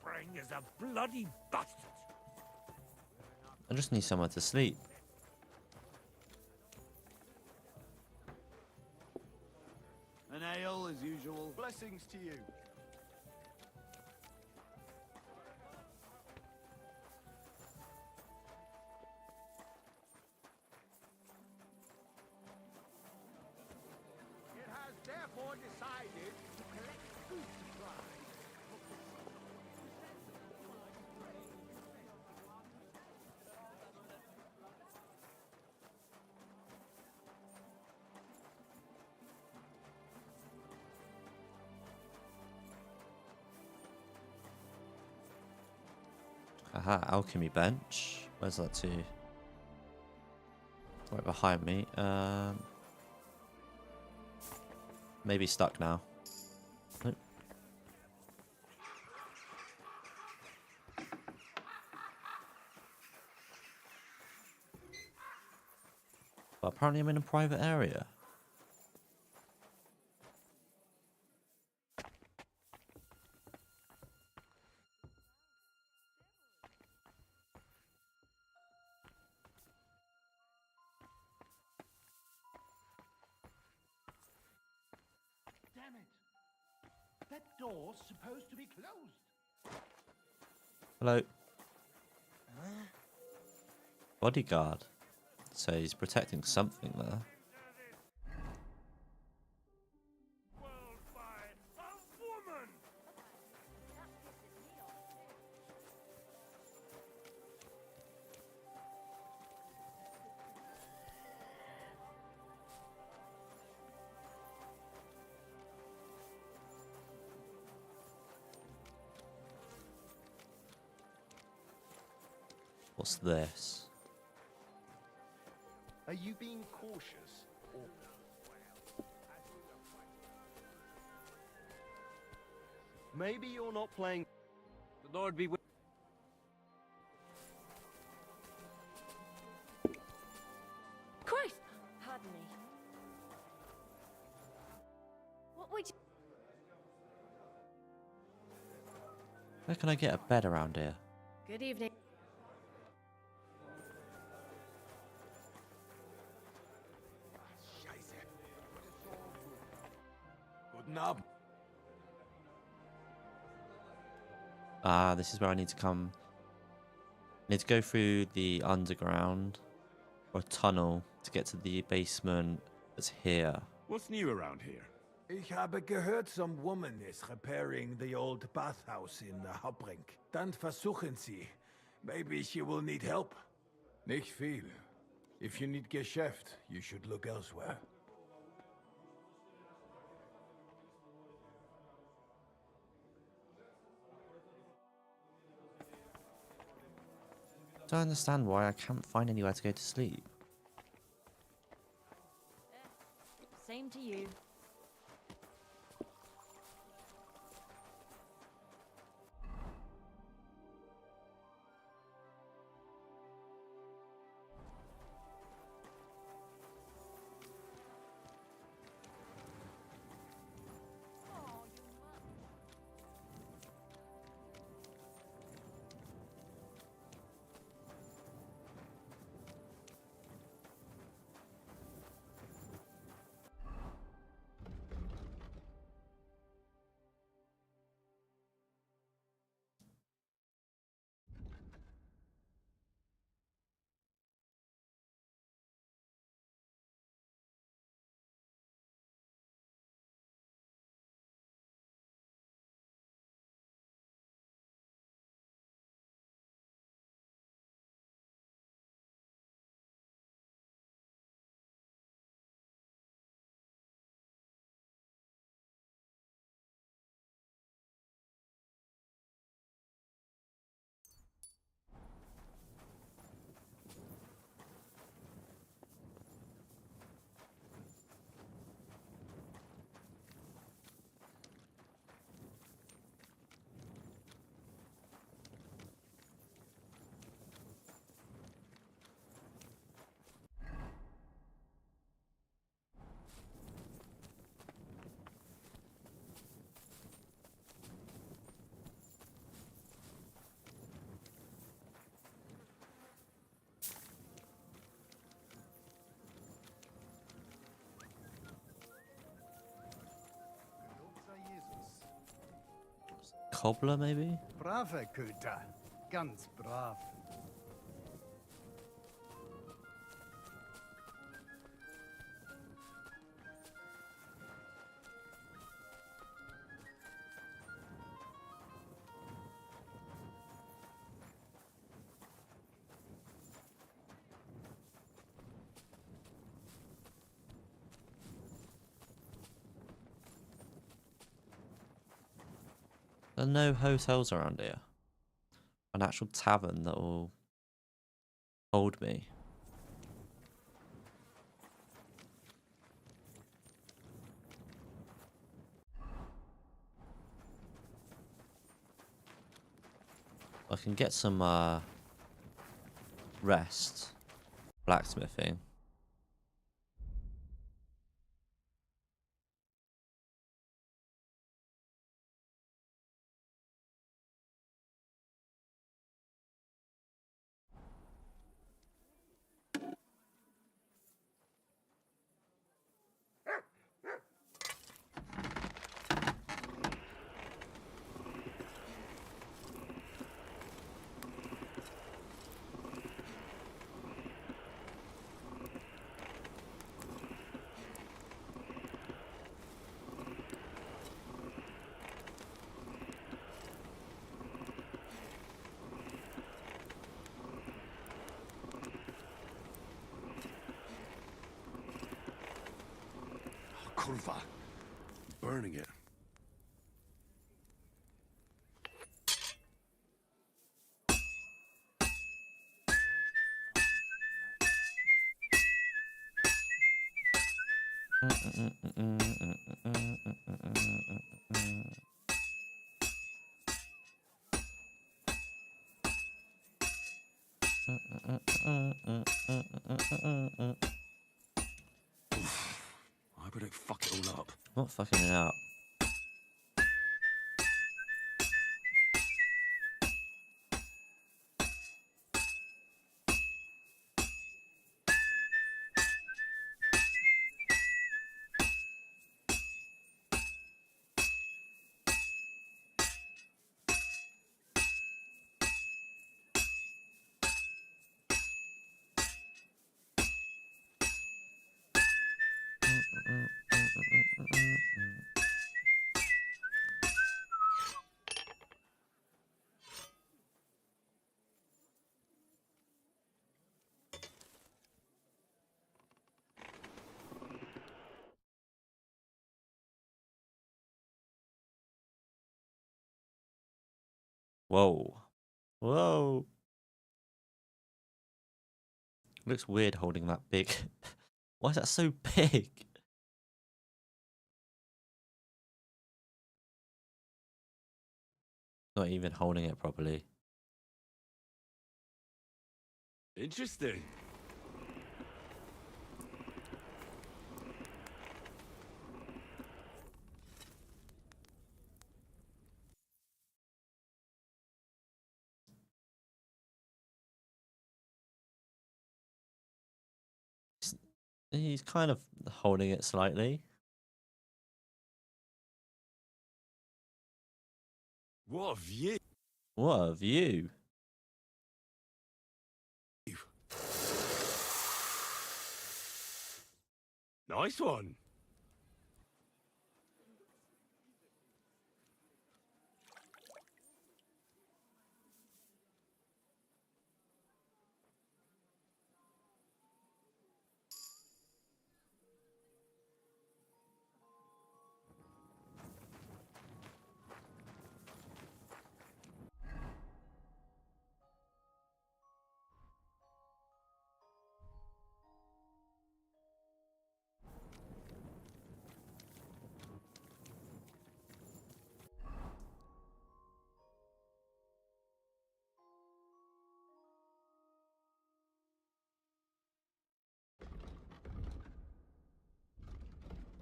Bring is a bloody bastard. I just need somewhere to sleep. An ale as usual. Blessings to you. It has therefore decided to collect food supplies. Aha, alchemy bench. Where's that to? Right behind me. Maybe stuck now. Nope. But apparently I'm in a private area. Damn it! That door's supposed to be closed. Hello. Bodyguard. So he's protecting something there. What's this? Are you being cautious? Or... Maybe you're not playing... The Lord be with... Christ! Pardon me. What would you... Where can I get a bed around here? Good evening. Guten Abend. Ah, this is where I need to come. I need to go through the underground or tunnel to get to the basement that's here. What's new around here? Ich habe gehört, some woman is repairing the old bathhouse in Hauptbrink. Dann versuchen Sie. Maybe she will need help. Nicht viel. If you need Geschäft, you should look elsewhere. Don't understand why I can't find anywhere to go to sleep. Same to you. cobbler, maybe? Brave, Kuta. Ganz brav. There are no hotels around here. An actual tavern that will hold me. I can get some rest. Blacksmithing. Kurva. Burning it. I better fuck it all up. I'm not fucking it up. Whoa. Whoa. Looks weird holding that big. Why is that so big? Not even holding it properly. Interesting. He's kind of holding it slightly. What a view. What a view. Nice one.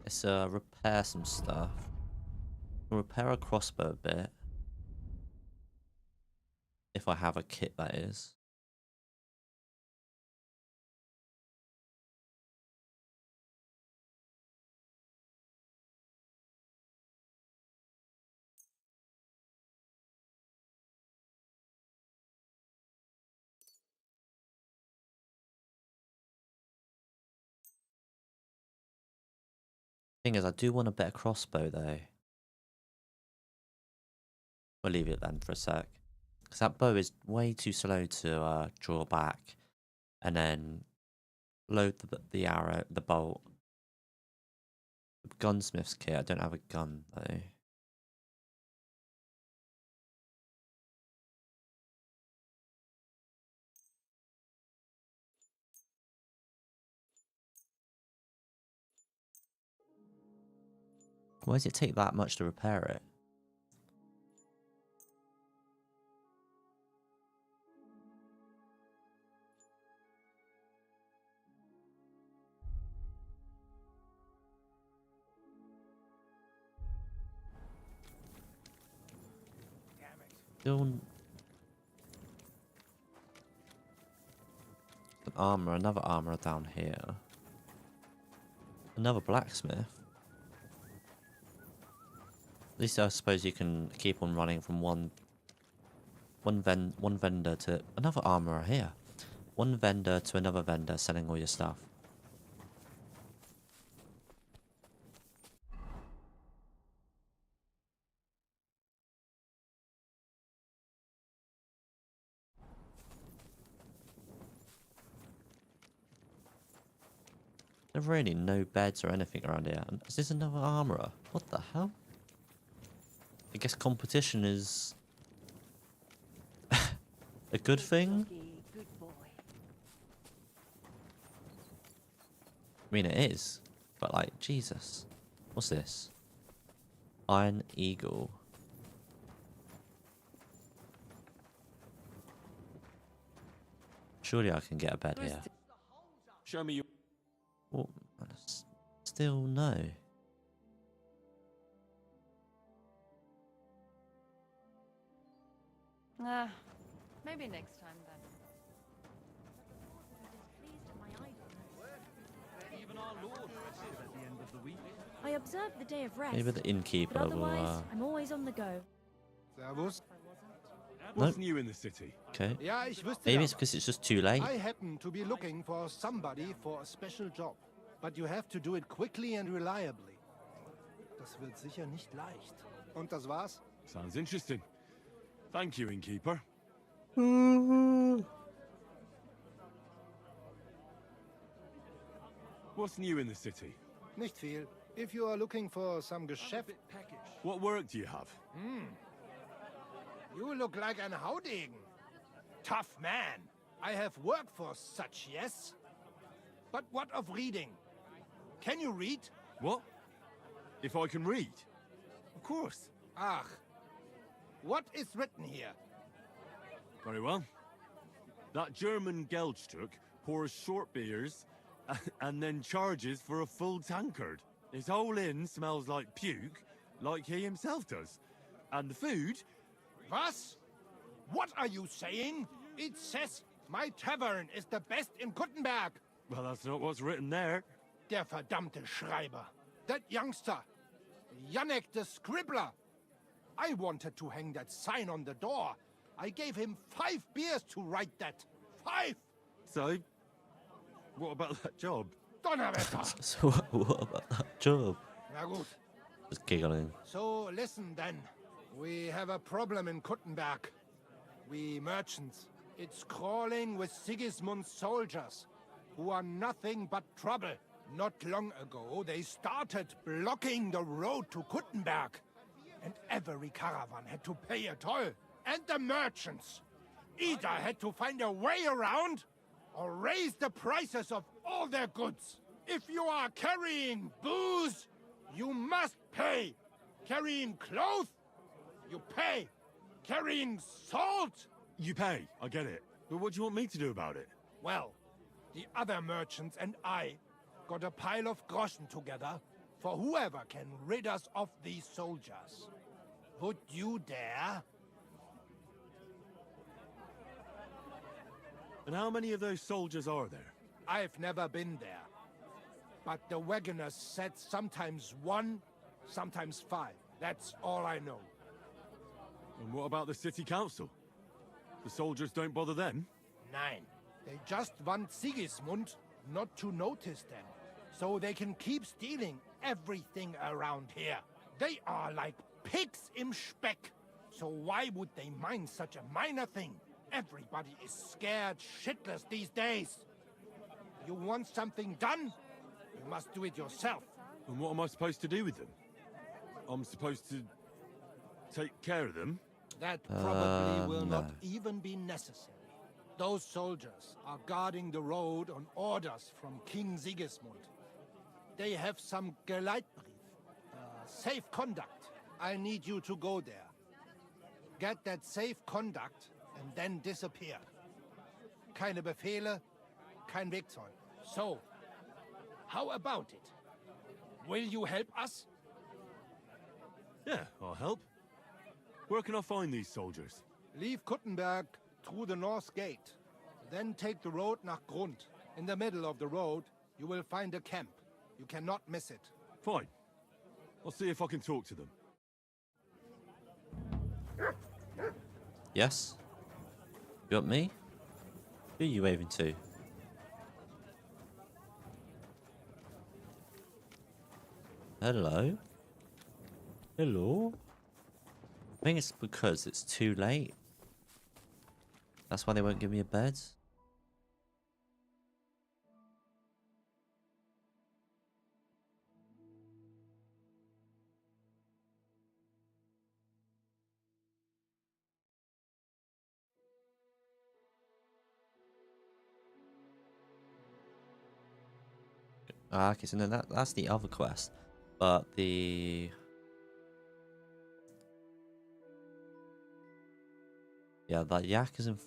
Let's repair some stuff. Repair a crossbow a bit. If I have a kit, that is. Thing is, I do want a better crossbow though. We'll leave it then for a sec. Because that bow is way too slow to draw back. And then load the arrow, the bolt. The gunsmith's kit, I don't have a gun though. Why does it take that much to repair it? Still an armor, another armor down here. Another blacksmith. At least I suppose you can keep on running from one vendor to another armorer here. One vendor to another vendor selling all your stuff. There are really no beds or anything around here. Is this another armorer? What the hell? I guess competition is a good thing? I mean, it is. But like, Jesus. What's this? Iron Eagle. Surely I can get a bed here. Show me your... Well, still no. Maybe next time then. Even our Lord rested at the end of the week. I observed the day of rest. Maybe the innkeeper but will. otherwise, I'm always on the go. Servus. What's new in the city? Okay. Ja, ich wüsste Maybe da it's was. because it's just too late. I happen to be looking for somebody for a special job. But you have to do it quickly and reliably. Das wird sicher nicht leicht. Und das war's? Sounds interesting. Thank you, innkeeper. What's new in the city? Nicht viel. If you are looking for some Geschäft... What work do you have? You look like an Haudegen. Tough man. I have work for such, yes? But what of reading? Can you read? What? If I can read? Of course. Ach. What is written here? Very well. That German Geldstück pours short beers and then charges for a full tankard. His whole inn smells like puke, like he himself does. And the food... Was? What are you saying? It says my tavern is the best in Kuttenberg. Well, that's not what's written there. Der verdammte Schreiber. That youngster. Janek the scribbler. I wanted to hang that sign on the door. I gave him 5 beers to write that. 5! So, what about that job? Donnerwetter! So what about that job? Na gut. Just giggling. So listen then. We have a problem in Kuttenberg. We merchants. It's crawling with Sigismund's soldiers, who are nothing but trouble. Not long ago, they started blocking the road to Kuttenberg. And every caravan had to pay a toll. And the merchants. Either had to find a way around, or raise the prices of all their goods. If you are carrying booze, you must pay. Carrying clothes, you pay. Carrying salt? You pay, I get it. But what do you want me to do about it? Well, the other merchants and I got a pile of groschen together for whoever can rid us of these soldiers. Would you dare? And how many of those soldiers are there? I've never been there. But the wagoners said sometimes 1, sometimes 5. That's all I know. And what about the city council? The soldiers don't bother them? Nein. They just want Sigismund not to notice them. So they can keep stealing everything around here. They are like pigs im Speck. So why would they mind such a minor thing? Everybody is scared shitless these days. You want something done? You must do it yourself. And what am I supposed to do with them? I'm supposed to take care of them? That probably will no. not even be necessary. Those soldiers are guarding the road on orders from King Sigismund. They have some Geleitbrief, safe conduct. I need you to go there. Get that safe conduct and then disappear. Keine Befehle, kein Wegzoll. So, how about it? Will you help us? Yeah, I'll help. Where can I find these soldiers? Leave Kuttenberg through the north gate. Then take the road nach Grund. In the middle of the road, you will find a camp. You cannot miss it. Fine. I'll see if I can talk to them. Yes? You want me? Who are you waving to? Hello? Hello? I think it's because it's too late. That's why they won't give me a bed. Ah, okay, so no, that's the other quest. But the... Yeah, that yak is in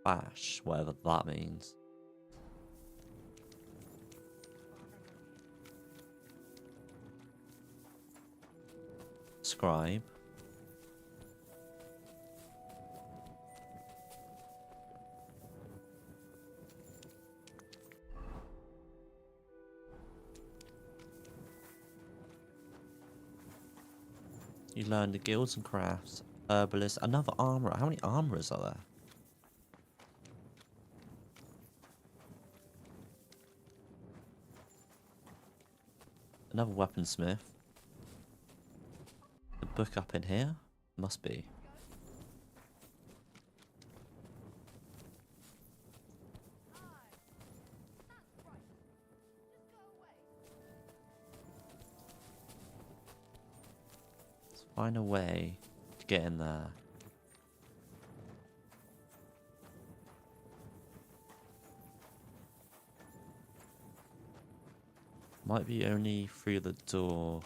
Fash, whatever that means. Scribe. You learn the guilds and crafts. Herbalist. Another armorer. How many armorers are there? Another weaponsmith. The book up in here? Must be. Let's find a way to get in there. Might be only through the door.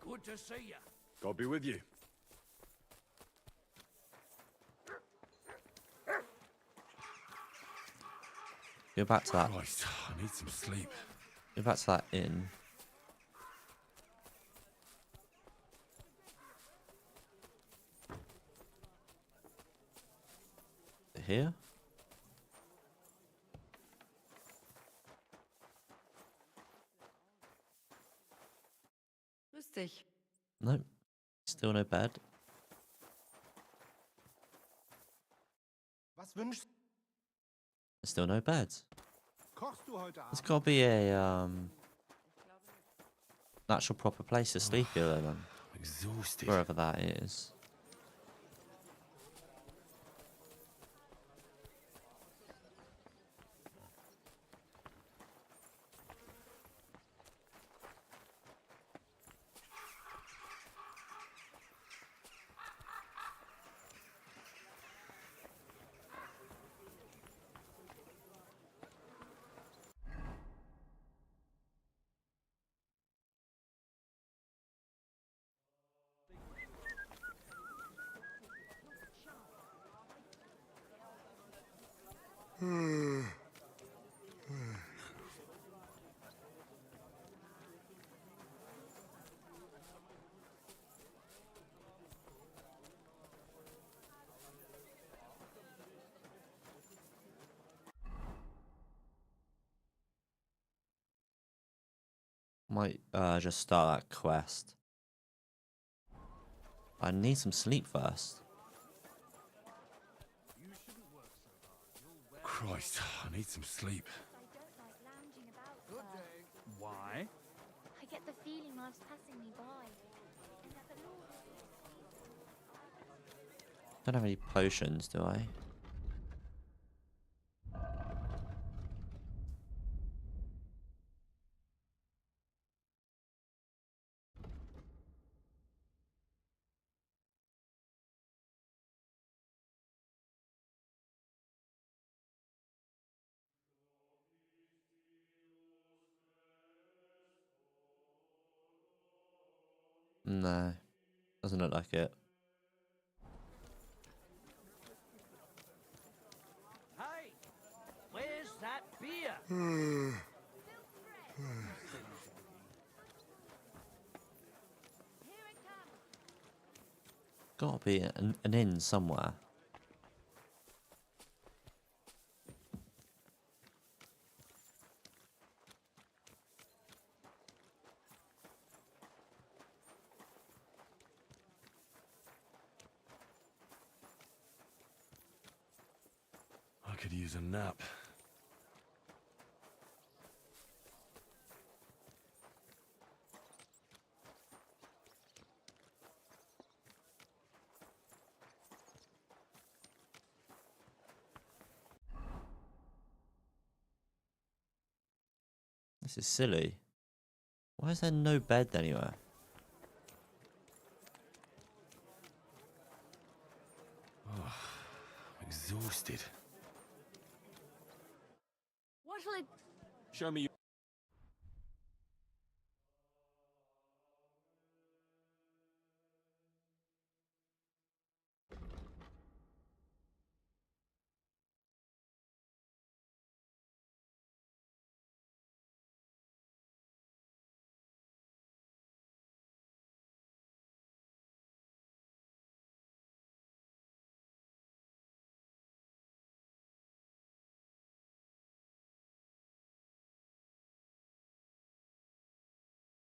Good to see you. God be with you. Go back to that. Christ, I need some sleep. Go back to that inn. Here? Grüß dich. Nope. Still no bed. Was wünschst Still no bed. Kochst du heute There's Abend? gotta be a an actual proper place to sleep here then. Exhausted. Wherever that is. Might just start that quest. I need some sleep first. Christ, I need some sleep. Why? I get the feeling life's passing me by. Don't have any potions, do I? No, doesn't look like it. Hey, where's that beer? Gotta be an inn somewhere. I could use a nap. This is silly. Why is there no bed anywhere? Oh, exhausted. What'll it... Show me.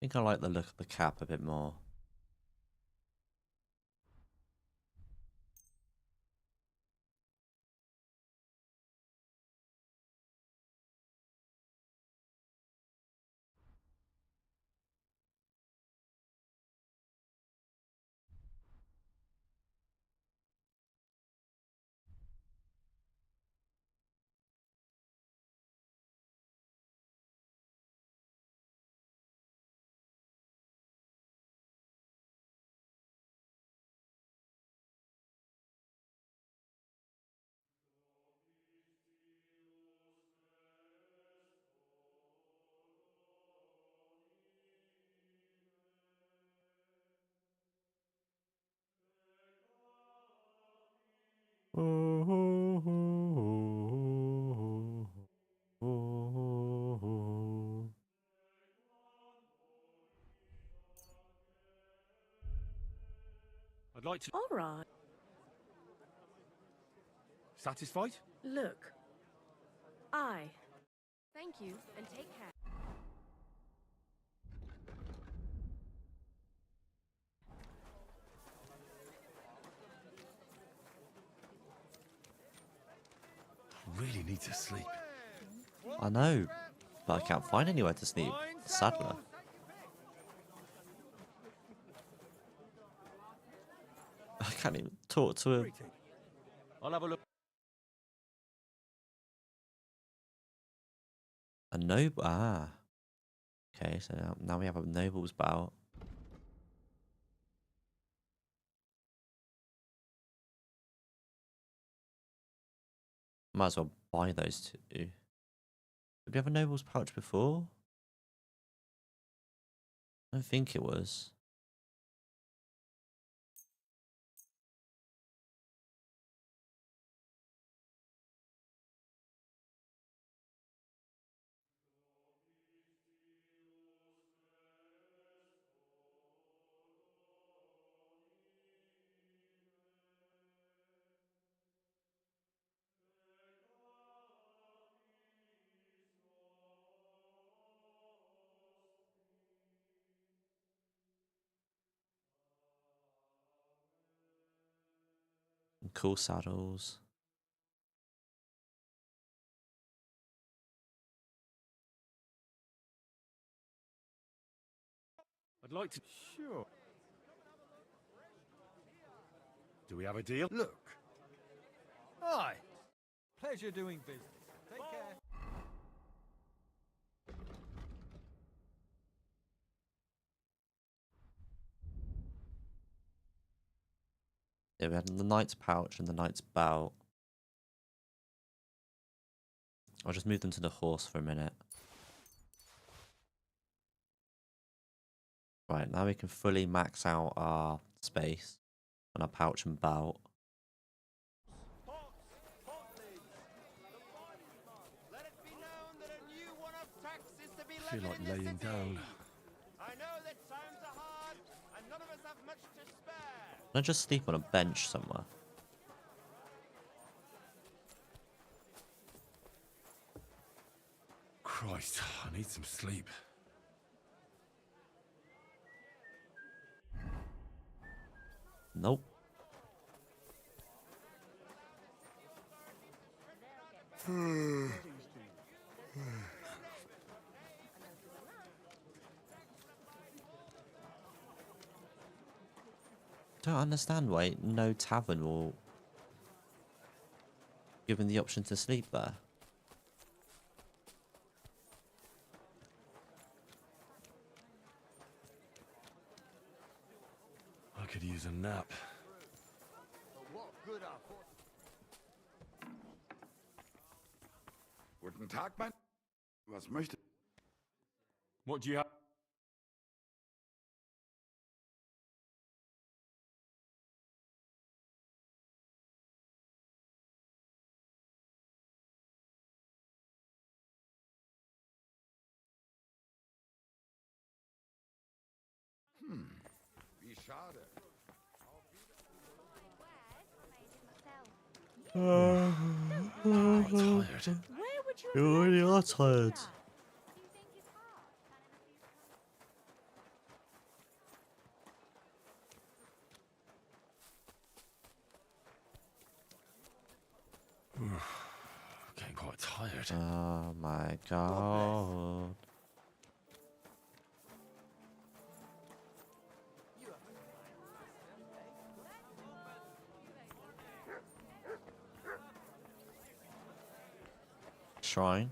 I think I like the look of the cap a bit more. I'd like to. All right. Satisfied? Look. Thank you, and take care. Really need to sleep. I know, but I can't find anywhere to sleep. Sadler. I can't even talk to him. I'll have a look. A noble. Ah. Okay, so now we have a noble's bout. Might as well buy those two. Did we have a noble's pouch before? I don't think it was. Cool saddles. I'd like to... Sure. Do we have a deal? Look. Aye. Pleasure doing business. Take care. Yeah, we had the knight's pouch and the knight's belt. I'll just move them to the horse for a minute. Right, now we can fully max out our space on our pouch and belt. I feel like laying down. I know that times are hard, and none of us have much to spare. Can I just sleep on a bench somewhere? Christ, I need some sleep. Nope. Don't understand why no tavern will give him the option to sleep there. I could use a nap. Guten Tag, mein... Was möchte... What do you have? Wie schade. Tired. Where would you You already are tired. Getting quite tired. Oh my god. Shrine.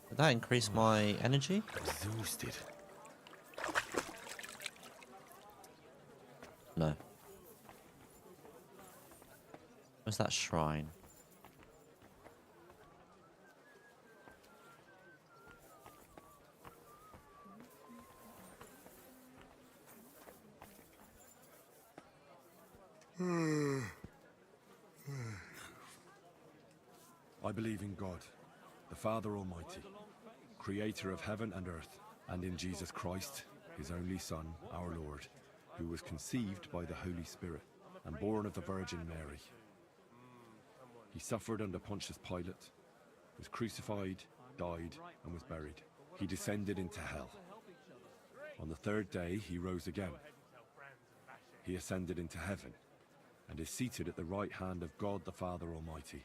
Did that increase my energy? Exhausted. No. Where's that shrine? I believe in God, the Father Almighty, creator of heaven and earth, and in Jesus Christ, his only Son, our Lord, who was conceived by the Holy Spirit and born of the Virgin Mary. He suffered under Pontius Pilate, was crucified, died, and was buried. He descended into hell. On the third day, he rose again. He ascended into heaven and is seated at the right hand of God the Father Almighty.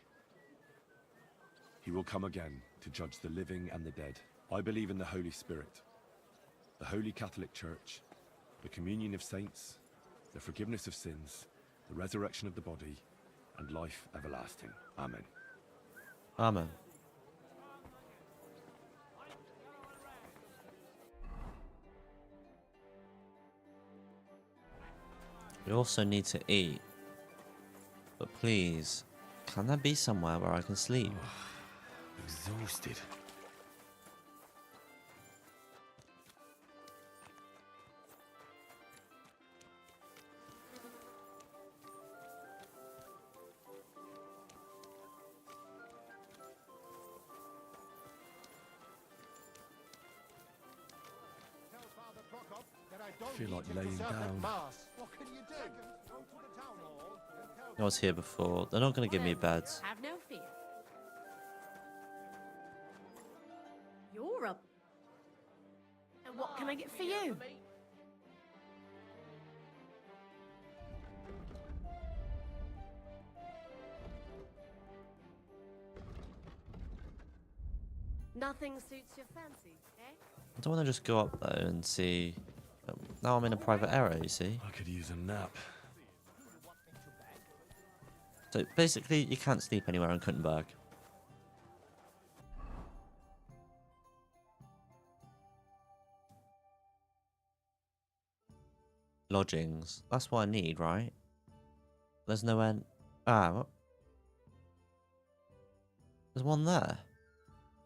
He will come again to judge the living and the dead. I believe in the Holy Spirit, the Holy Catholic Church, the communion of saints, the forgiveness of sins, the resurrection of the body, and life everlasting. Amen. Amen. We also need to eat. But please, can there be somewhere where I can sleep? Exhausted. I feel like laying down. What can you do? Go to the town hall and tell I was here before. They're not going to give me beds. Have no fear. You're up. What can I get for you? Nothing suits your fancy, eh? I don't want to just go up though and see. Now I'm in a private area, you see. I could use a nap. So basically, you can't sleep anywhere in Kuttenberg. Lodgings. That's what I need, right? There's no end. Ah, what? There's one there.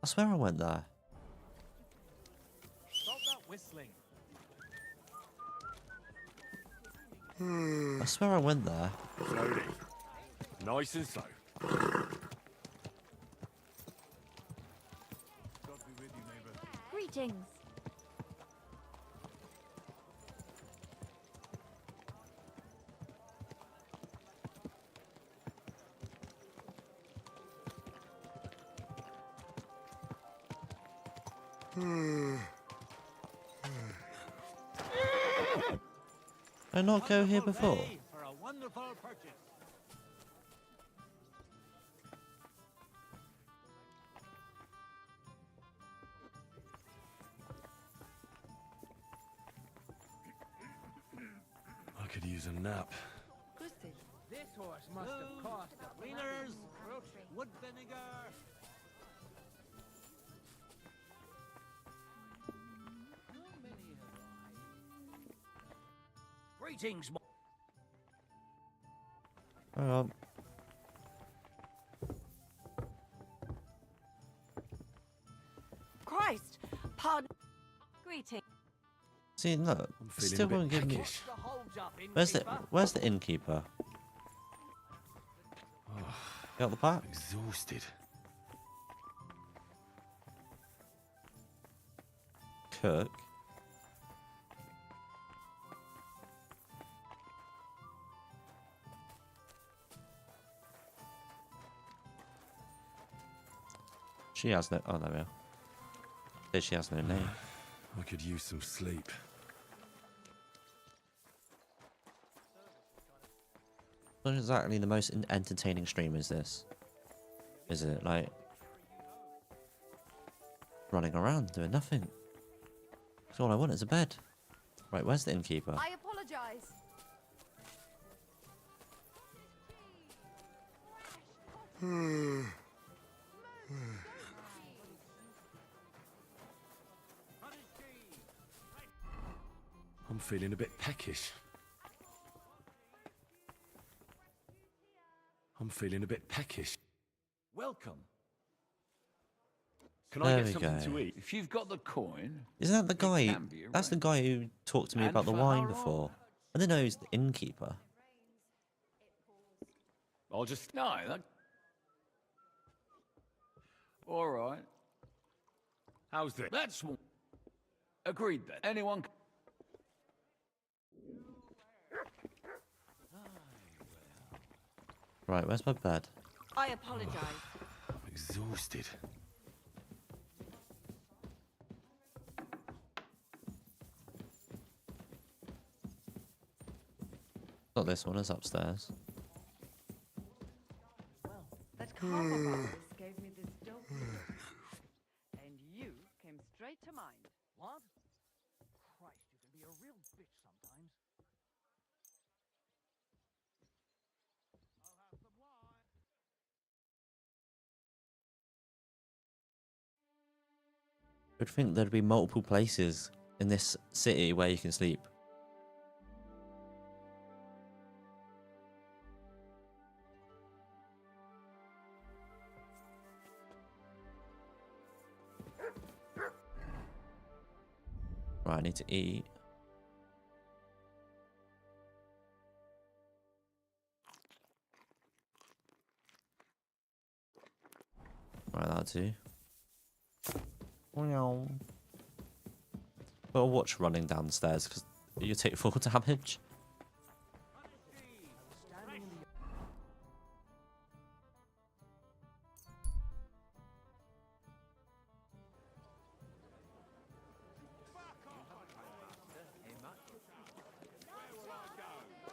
I swear I went there. Stop that whistling. I swear I went there. Slowly. Nice and slow. God be with you, neighbor. Greetings. Did I not go here before? For a wonderful purchase. I could use a nap. This horse must have cost a Wieners, wood vinegar. Greetings, Hang on. Christ! Pardon. Greetings. See, look, I'm it feeling still a bit won't give me. peckish. Where's the innkeeper? Got the back? Exhausted. Cook. She has no. Oh, there we are. There she has no name. I could use some sleep. Not exactly the most entertaining stream, is this? Is it? Like running around doing nothing. That's all I want is a bed. Right, where's the innkeeper? I apologize. I'm feeling a bit peckish. I'm feeling a bit peckish. Welcome. Can There I get we something go. to eat? If you've got the coin, Isn't that the guy? can be That's the guy who talked to me And about the for wine how before. I didn't know he was the innkeeper. I'll just no. That... All right. How's this? That's agreed then. Anyone? Right, where's my bed? I apologize. I'm exhausted. Not this one, it's upstairs. Well, that carver boss gave me this dope. And you came straight to mind. What? Christ, you can be a real bitch sometimes. I'll have some wine. You'd think there'd be multiple places in this city where you can sleep. Right, I need to eat. Right, that too. But I'll watch running downstairs because you take full damage.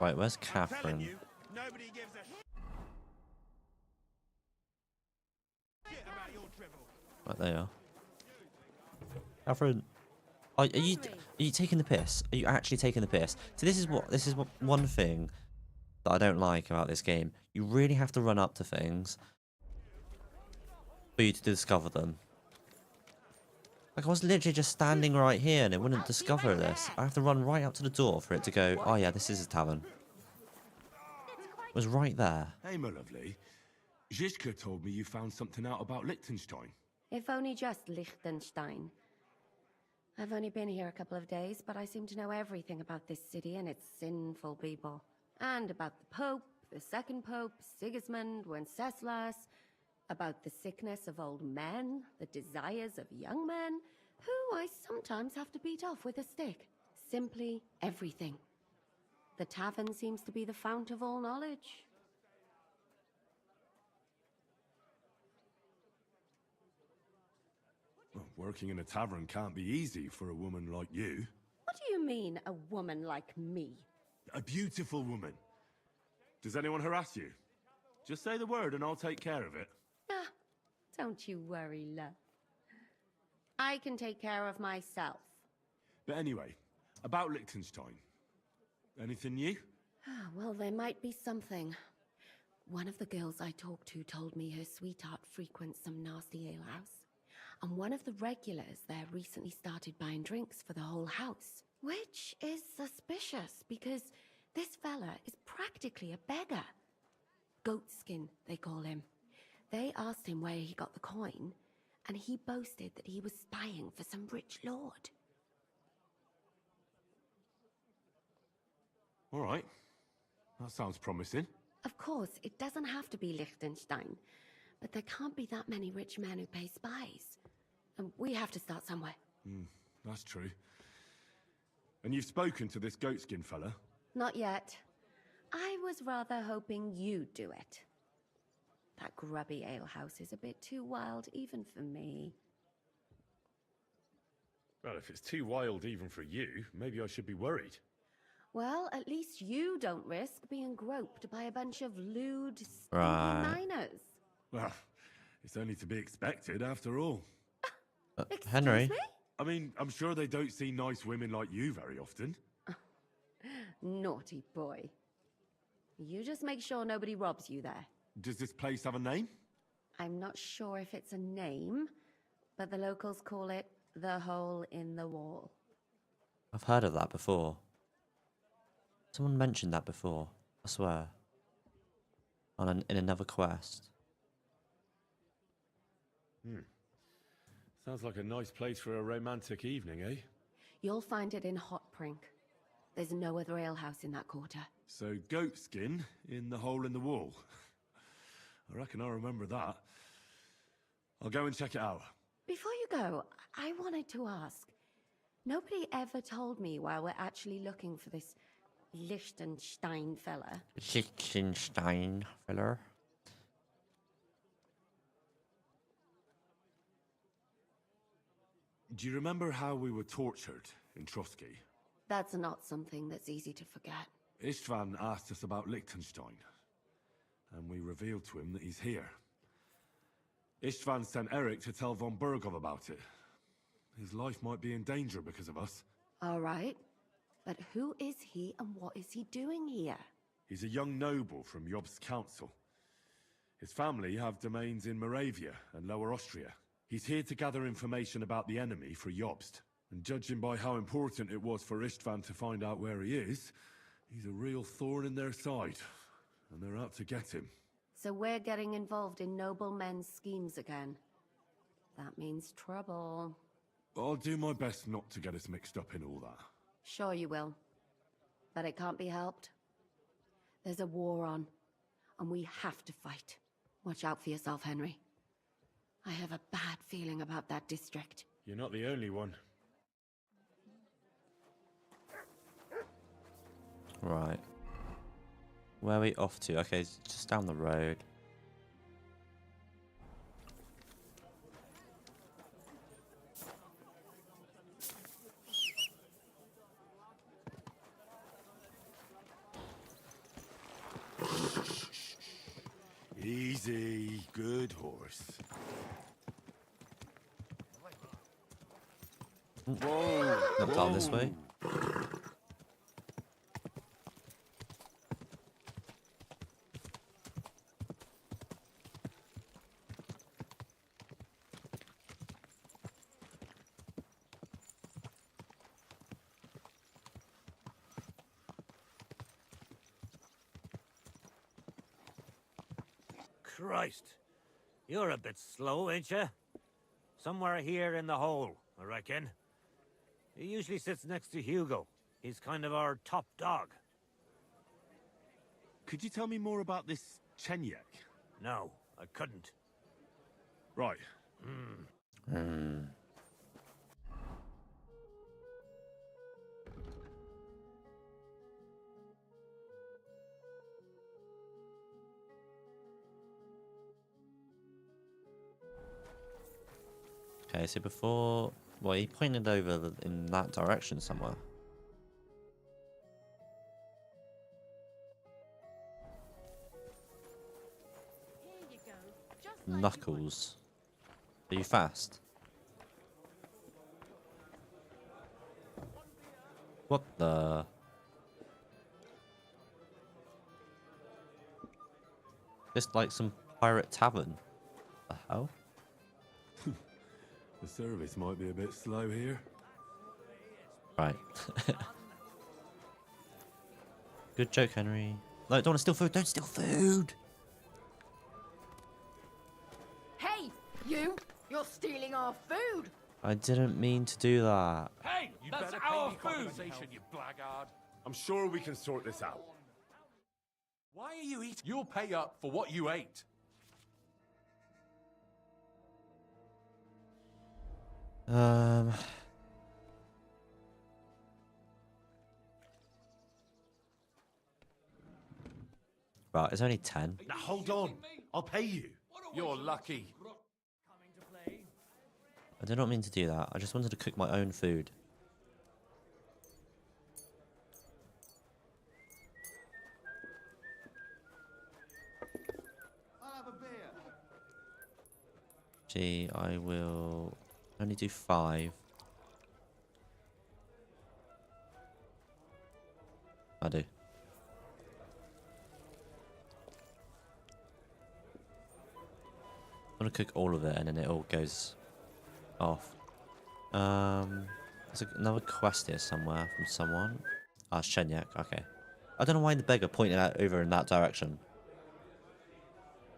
Right, where's Catherine? Nobody gives a shit about your drivel. Right, there you are. Catherine, are you taking the piss? Are you actually taking the piss? So this is what one thing that I don't like about this game. You really have to run up to things for you to discover them. Like, I was literally just standing right here and it wouldn't discover this. I have to run right up to the door for it to go, oh yeah, this is a tavern. It was right there. Hey, my lovely. Zizka told me you found something out about Liechtenstein. If only just Liechtenstein. I've only been here a couple of days, but I seem to know everything about this city and its sinful people. And about the Pope, the second Pope, Sigismund, Wenceslas, about the sickness of old men, the desires of young men, who I sometimes have to beat off with a stick. Simply everything. The tavern seems to be the fount of all knowledge. Well, working in a tavern can't be easy for a woman like you. What do you mean, a woman like me? A beautiful woman. Does anyone harass you? Just say the word and I'll take care of it. Ah, don't you worry, love. I can take care of myself. But anyway, about Liechtenstein. Anything new? Well, there might be something. One of the girls I talked to told me her sweetheart frequents some nasty alehouse. And one of the regulars there recently started buying drinks for the whole house. Which is suspicious, because this fella is practically a beggar. Goatskin, they call him. They asked him where he got the coin, and he boasted that he was spying for some rich lord. All right. That sounds promising. Of course, it doesn't have to be Liechtenstein, but there can't be that many rich men who pay spies. And we have to start somewhere. That's true. And you've spoken to this goatskin fella? Not yet. I was rather hoping you'd do it. That grubby alehouse is a bit too wild even for me. Well, if it's too wild even for you, maybe I should be worried. Well, at least you don't risk being groped by a bunch of lewd, stinky miners. Well, it's only to be expected after all. Henry? Me? I mean, I'm sure they don't see nice women like you very often. Naughty boy. You just make sure nobody robs you there. Does this place have a name? I'm not sure if it's a name, but the locals call it the Hole in the Wall. I've heard of that before. Someone mentioned that before, I swear. In another quest. Sounds like a nice place for a romantic evening, eh? You'll find it in Hotprink. There's no other alehouse in that quarter. So, goatskin in the hole in the wall. I reckon I'll remember that. I'll go and check it out. Before you go, I wanted to ask. Nobody ever told me why we're actually looking for this Liechtenstein fella. Liechtenstein fella? Do you remember how we were tortured in Trotsky? That's not something that's easy to forget. Istvan asked us about Liechtenstein, and we revealed to him that he's here. Istvan sent Eric to tell von Burgov about it. His life might be in danger because of us. All right. But who is he and what is he doing here? He's a young noble from Jobst's council. His family have domains in Moravia and Lower Austria. He's here to gather information about the enemy for Jobst. And judging by how important it was for Istvan to find out where he is, he's a real thorn in their side. And they're out to get him. So we're getting involved in noble men's schemes again. That means trouble. I'll do my best not to get us mixed up in all that. Sure you will. But it can't be helped. There's a war on, and we have to fight. Watch out for yourself, Henry. I have a bad feeling about that district. You're not the only one. Right. Where are we off to? Okay, it's just down the road. Easy, good horse. Whoa! Not down this way. Christ, you're a bit slow, ain't you? Somewhere here in the hole, I reckon. He usually sits next to Hugo. He's kind of our top dog. Could you tell me more about this Chenyek? No, I couldn't. Right. Okay, so before... Well, he pointed over in that direction somewhere. Here you go. Just like Knuckles. Are you fast? What the... Just like some pirate tavern. The hell? The service might be a bit slow here. Right. Good joke, Henry. No, don't want to steal food. Don't steal food. Hey, you! You're stealing our food! I didn't mean to do that. Hey, You that's better our pay me food! compensation, you blackguard. I'm sure we can sort this out. Why are you eating? You'll pay up for what you ate. Right, it's only 10. Now hold on. I'll pay you. You're lucky. I did not mean to do that. I just wanted to cook my own food. I'll have a beer. Gee, I will only do 5. I do. I'm gonna cook all of it and then it all goes off. There's another quest here somewhere from someone. Ah, it's Chenyek, okay. I don't know why the beggar pointed out over in that direction.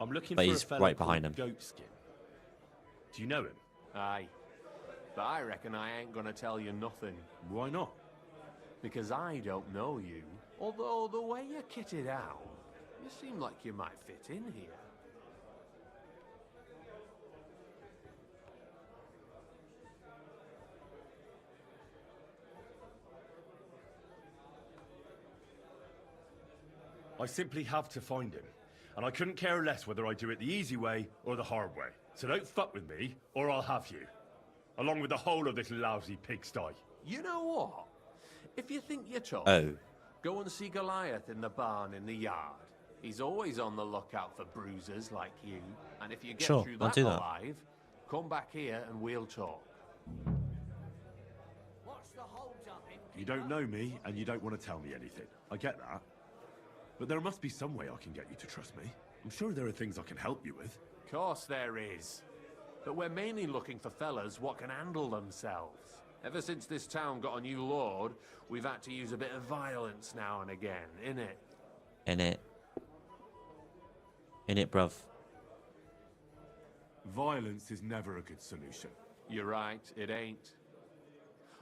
I'm looking But for he's a fella right behind called him. Goatskin. Do you know him? Aye. But I reckon I ain't gonna tell you nothing. Why not? Because I don't know you. Although the way you're kitted out, you seem like you might fit in here. I simply have to find him. And I couldn't care less whether I do it the easy way or the hard way. So don't fuck with me, or I'll have you. Along with the whole of this lousy pigsty. You know what? If you think you're tough, go and see Goliath in the barn in the yard. He's always on the lookout for bruisers like you. And if you get Sure, through I'll that do that. alive, come back here and we'll talk. You don't know me, and you don't want to tell me anything. I get that. But there must be some way I can get you to trust me. I'm sure there are things I can help you with. Course there is. But we're mainly looking for fellas what can handle themselves. Ever since this town got a new lord, we've had to use a bit of violence now and again, innit? In it, bruv. Violence is never a good solution. You're right, it ain't.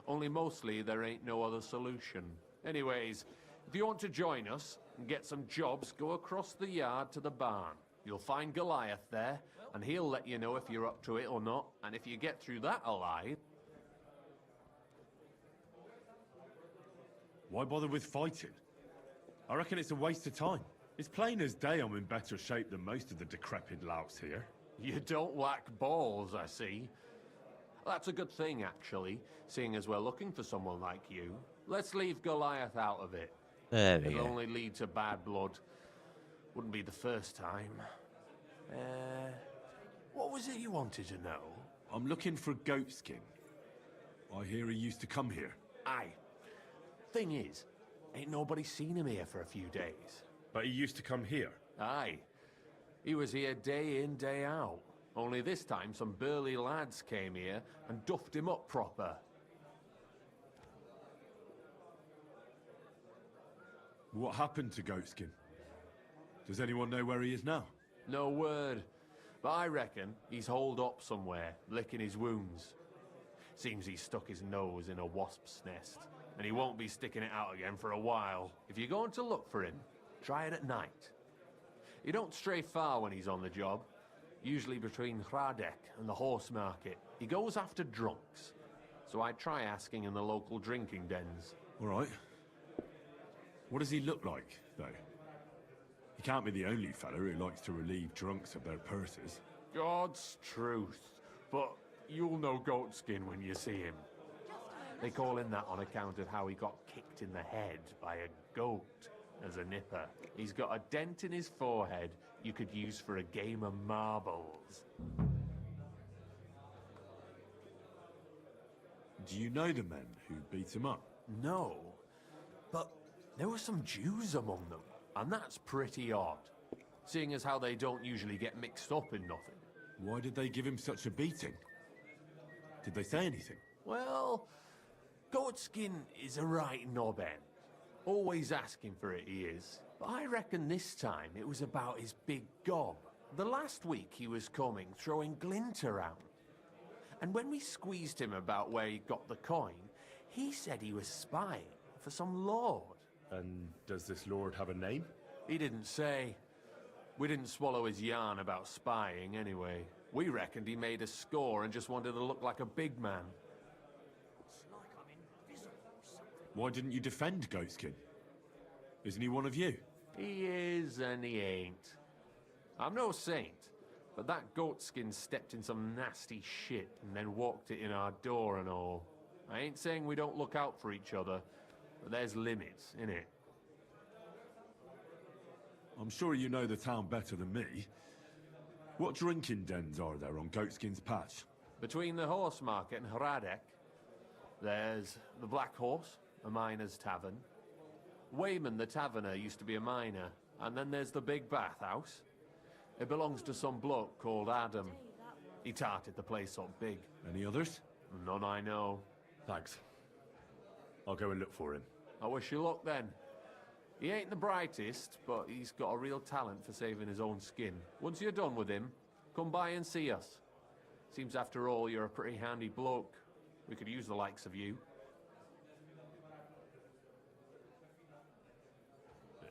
Only mostly there ain't no other solution. Anyways, if you want to join us and get some jobs, go across the yard to the barn. You'll find Goliath there, and he'll let you know if you're up to it or not. And if you get through that alive... Why bother with fighting? I reckon it's a waste of time. It's plain as day I'm in better shape than most of the decrepit louts here. You don't whack balls, I see. That's a good thing, actually, seeing as we're looking for someone like you. Let's leave Goliath out of it. There we It'll go. only lead to bad blood. Wouldn't be the first time. What was it you wanted to know? I'm looking for Goatskin. I hear he used to come here. Aye. Thing is, ain't nobody seen him here for a few days. But he used to come here. Aye. He was here day in, day out. Only this time some burly lads came here and duffed him up proper. What happened to Goatskin? Does anyone know where he is now? No word. But I reckon he's holed up somewhere, licking his wounds. Seems he's stuck his nose in a wasp's nest, and he won't be sticking it out again for a while. If you're going to look for him, try it at night. You don't stray far when he's on the job. Usually between Hradec and the horse market. He goes after drunks. So I try asking in the local drinking dens. All right. What does he look like, though? He can't be the only fella who likes to relieve drunks of their purses. God's truth. But you'll know Goatskin when you see him. They call him that on account of how he got kicked in the head by a goat as a nipper. He's got a dent in his forehead you could use for a game of marbles. Do you know the men who beat him up? No, but there were some Jews among them, and that's pretty odd, seeing as how they don't usually get mixed up in nothing. Why did they give him such a beating? Did they say anything? Well, Goatskin is a right knob end. Always asking for it, he is. But I reckon this time it was about his big gob. The last week he was coming, throwing glint around. And when we squeezed him about where he got the coin, he said he was spying for some lord. And does this lord have a name? He didn't say. We didn't swallow his yarn about spying anyway. We reckoned he made a score and just wanted to look like a big man. Why didn't you defend Goatskin? Isn't he one of you? He is and he ain't. I'm no saint, but that Goatskin stepped in some nasty shit and then walked it in our door and all. I ain't saying we don't look out for each other, but there's limits, innit? I'm sure you know the town better than me. What drinking dens are there on Goatskin's patch? Between the horse market and Hradec, there's the Black Horse, a miner's tavern. Wayman the taverner used to be a miner, and then there's the big bathhouse. It belongs to some bloke called Adam. He tarted the place up big. Any others? None I know. Thanks. I'll go and look for him. I wish you luck then. He ain't the brightest, but he's got a real talent for saving his own skin. Once you're done with him, come by and see us. Seems after all you're a pretty handy bloke. We could use the likes of you.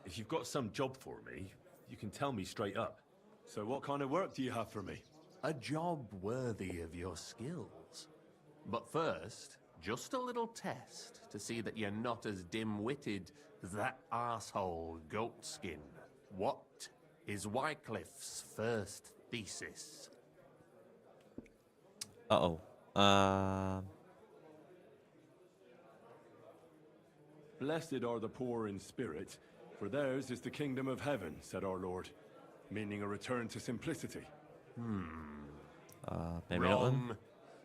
If you've got some job for me, you can tell me straight up. So what kind of work do you have for me? A job worthy of your skills. But first, just a little test to see that you're not as dim-witted as that arsehole Goatskin. What is Wycliffe's first thesis? Uh-oh. Blessed are the poor in spirit, for theirs is the kingdom of heaven, said our Lord, meaning a return to simplicity. Maybe not Wrong. then.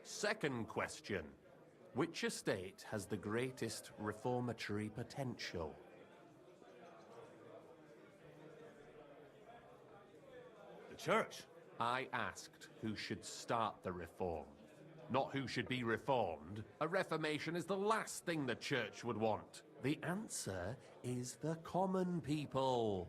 Second question. Which estate has the greatest reformatory potential? The church. I asked who should start the reform, not who should be reformed. A reformation is the last thing the church would want. The answer is the common people.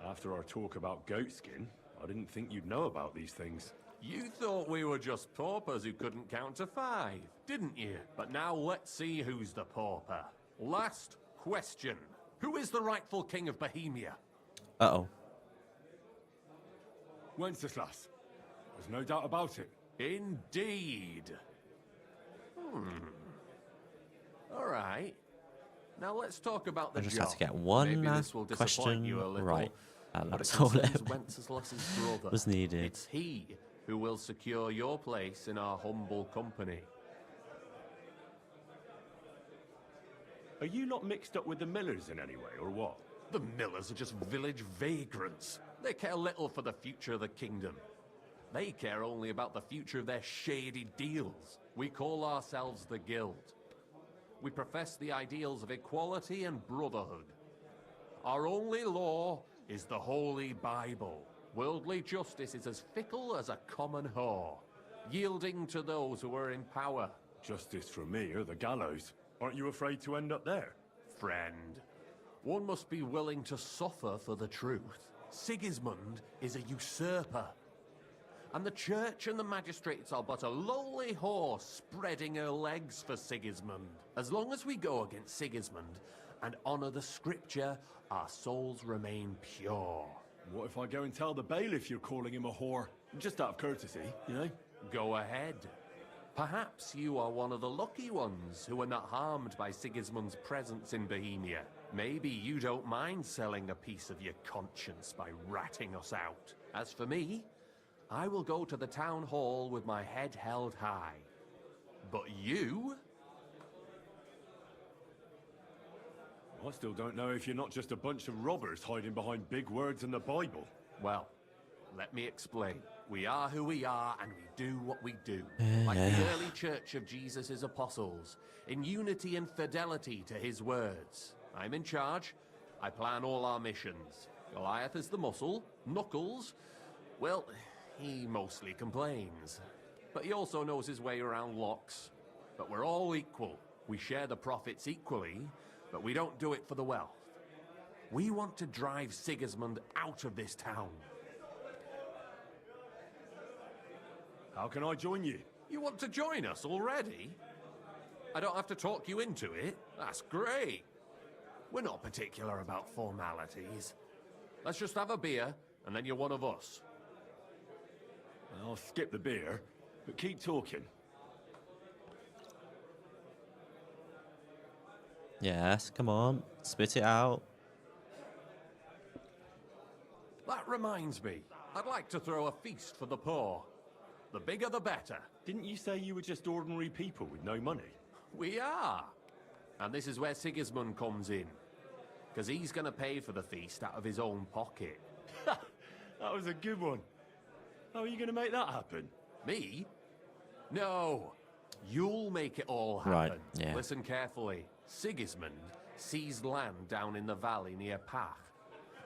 After our talk about Goatskin, I didn't think you'd know about these things. You thought we were just paupers who couldn't count to 5, didn't you? But now let's see who's the pauper. Last question. Who is the rightful king of Bohemia? Uh-oh. Wenceslas. There's no doubt about it. Indeed. All right. Now let's talk about the I just job. had to get one Maybe this will disappoint question you a little, right. but That's it all concerns it Wenceslas's brother. was needed. It's he who will secure your place in our humble company. Are you not mixed up with the millers in any way, or what? The millers are just village vagrants. They care little for the future of the kingdom. They care only about the future of their shady deals. We call ourselves the Guild. We profess the ideals of equality and brotherhood. Our only law is the Holy Bible. Worldly justice is as fickle as a common whore, yielding to those who are in power. Justice for me or the gallows? Aren't you afraid to end up there? Friend, one must be willing to suffer for the truth. Sigismund is a usurper. And the church and the magistrates are but a lowly horse spreading her legs for Sigismund. As long as we go against Sigismund and honour the scripture, our souls remain pure. What if I go and tell the bailiff you're calling him a whore? Just out of courtesy, you know? Go ahead. Perhaps you are one of the lucky ones who are not harmed by Sigismund's presence in Bohemia. Maybe you don't mind selling a piece of your conscience by ratting us out. As for me, I will go to the town hall with my head held high. But you? I still don't know if you're not just a bunch of robbers hiding behind big words in the Bible. Well, let me explain. We are who we are, and we do what we do. Like the early church of Jesus' apostles, in unity and fidelity to his words. I'm in charge. I plan all our missions. Goliath is the muscle. Knuckles, well, he mostly complains. But he also knows his way around locks. But we're all equal. We share the profits equally, but we don't do it for the wealth. We want to drive Sigismund out of this town. How can I join you? You want to join us already? I don't have to talk you into it. That's great. We're not particular about formalities. Let's just have a beer, and then you're one of us. I'll skip the beer, but keep talking. Yes, come on. Spit it out. That reminds me. I'd like to throw a feast for the poor. The bigger the better. Didn't you say you were just ordinary people with no money? We are. And this is where Sigismund comes in. Because he's going to pay for the feast out of his own pocket. That was a good one. How are you going to make that happen? Me? No. You'll make it all happen. Right, yeah. Listen carefully. Sigismund seized land down in the valley near Pach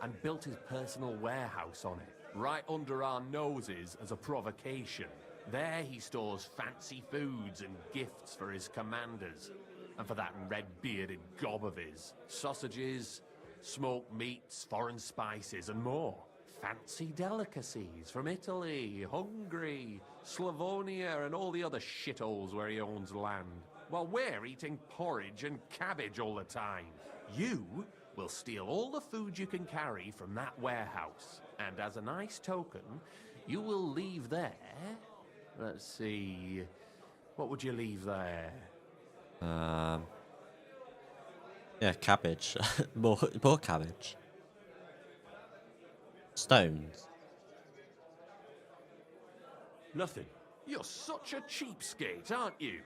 and built his personal warehouse on it, right under our noses as a provocation. There he stores fancy foods and gifts for his commanders, and for that red-bearded gob of his. Sausages, smoked meats, foreign spices, and more. Fancy delicacies from Italy, Hungary, Slavonia, and all the other shitholes where he owns land. While we're eating porridge and cabbage all the time. You will steal all the food you can carry from that warehouse. And as a nice token, you will leave there... Let's see... What would you leave there? Yeah, cabbage. more cabbage. Stones. Nothing. You're such a cheapskate, aren't you?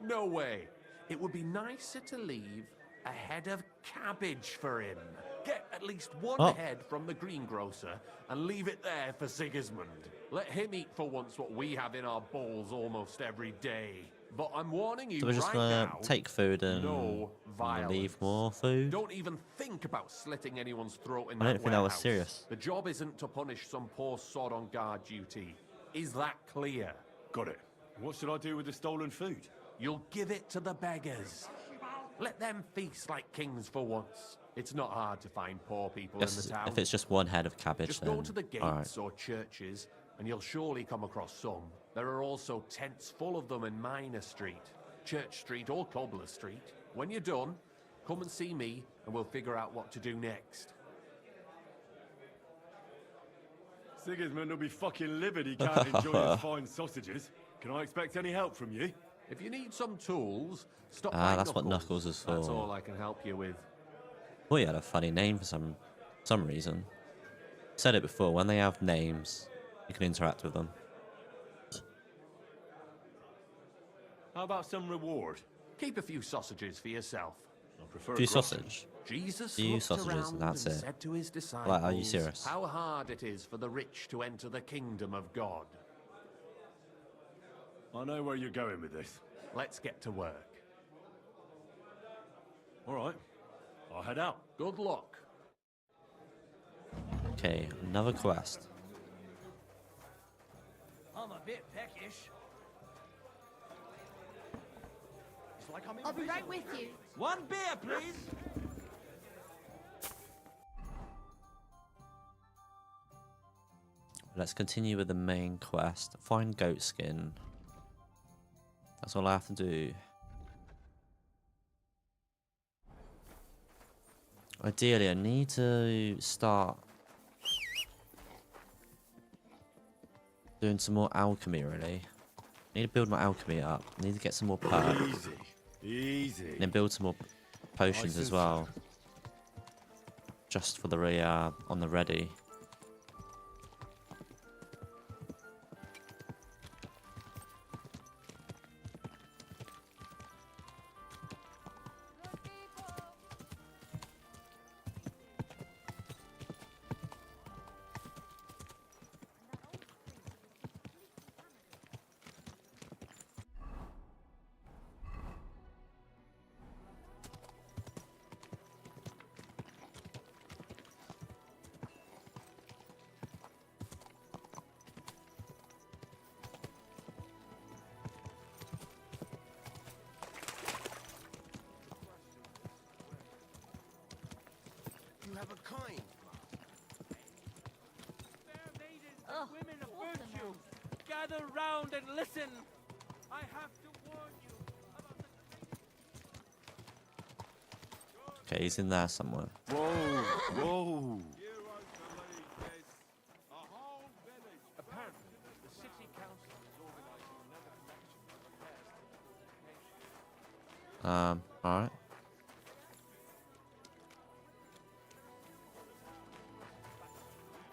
No way. It would be nicer to leave a head of cabbage for him. Get at least one head from the greengrocer and leave it there for Sigismund. Let him eat for once what we have in our bowls almost every day. But I'm warning you So we're just right gonna now, take food and no violence. leave more food? Don't even think about slitting anyone's throat in I that don't think that was warehouse. serious. The job isn't to punish some poor sod on guard duty. Is that clear? Got it. What should I do with the stolen food? You'll give it to the beggars. Let them feast like kings for once. It's not hard to find poor people in the town. If it's just one head of cabbage, Just then go to the gates alright. or churches, and you'll surely come across some. There are also tents full of them in Minor Street, Church Street or Cobbler Street. When you're done, come and see me, and we'll figure out what to do next. Sigismund will be fucking livid he can't enjoy his fine sausages. Can I expect any help from you? If you need some tools, stop by That's what Knuckles is for. That's all I can help you with. Well, he had a funny name for some reason. Said it before. When they have names, you can interact with them. How about some reward? Keep a few sausages for yourself. prefer Few groceries. sausage. Jesus Few looked sausages around and that's and it. said to his disciples, Like, are you serious? how hard it is for the rich to enter the kingdom of God. I know where you're going with this. Let's get to work. All right. I'll head out. Good luck. Okay, another quest. I'm a bit peckish. It's like I'm I'll be right with you. One beer, please. Let's continue with the main quest. Find goat skin. That's all I have to do. Ideally, I need to start doing some more alchemy, really. I need to build my alchemy up. I need to get some more perks. Easy. And then build some more potions as well. Just for the on the ready. You have a kind. Oh, Women of what the virtue, mess. gather round and listen. I have to warn you about the... Okay, he's in there somewhere. Whoa, whoa. Apparently, the city council is organizing another collection of repairs to the location. Alright.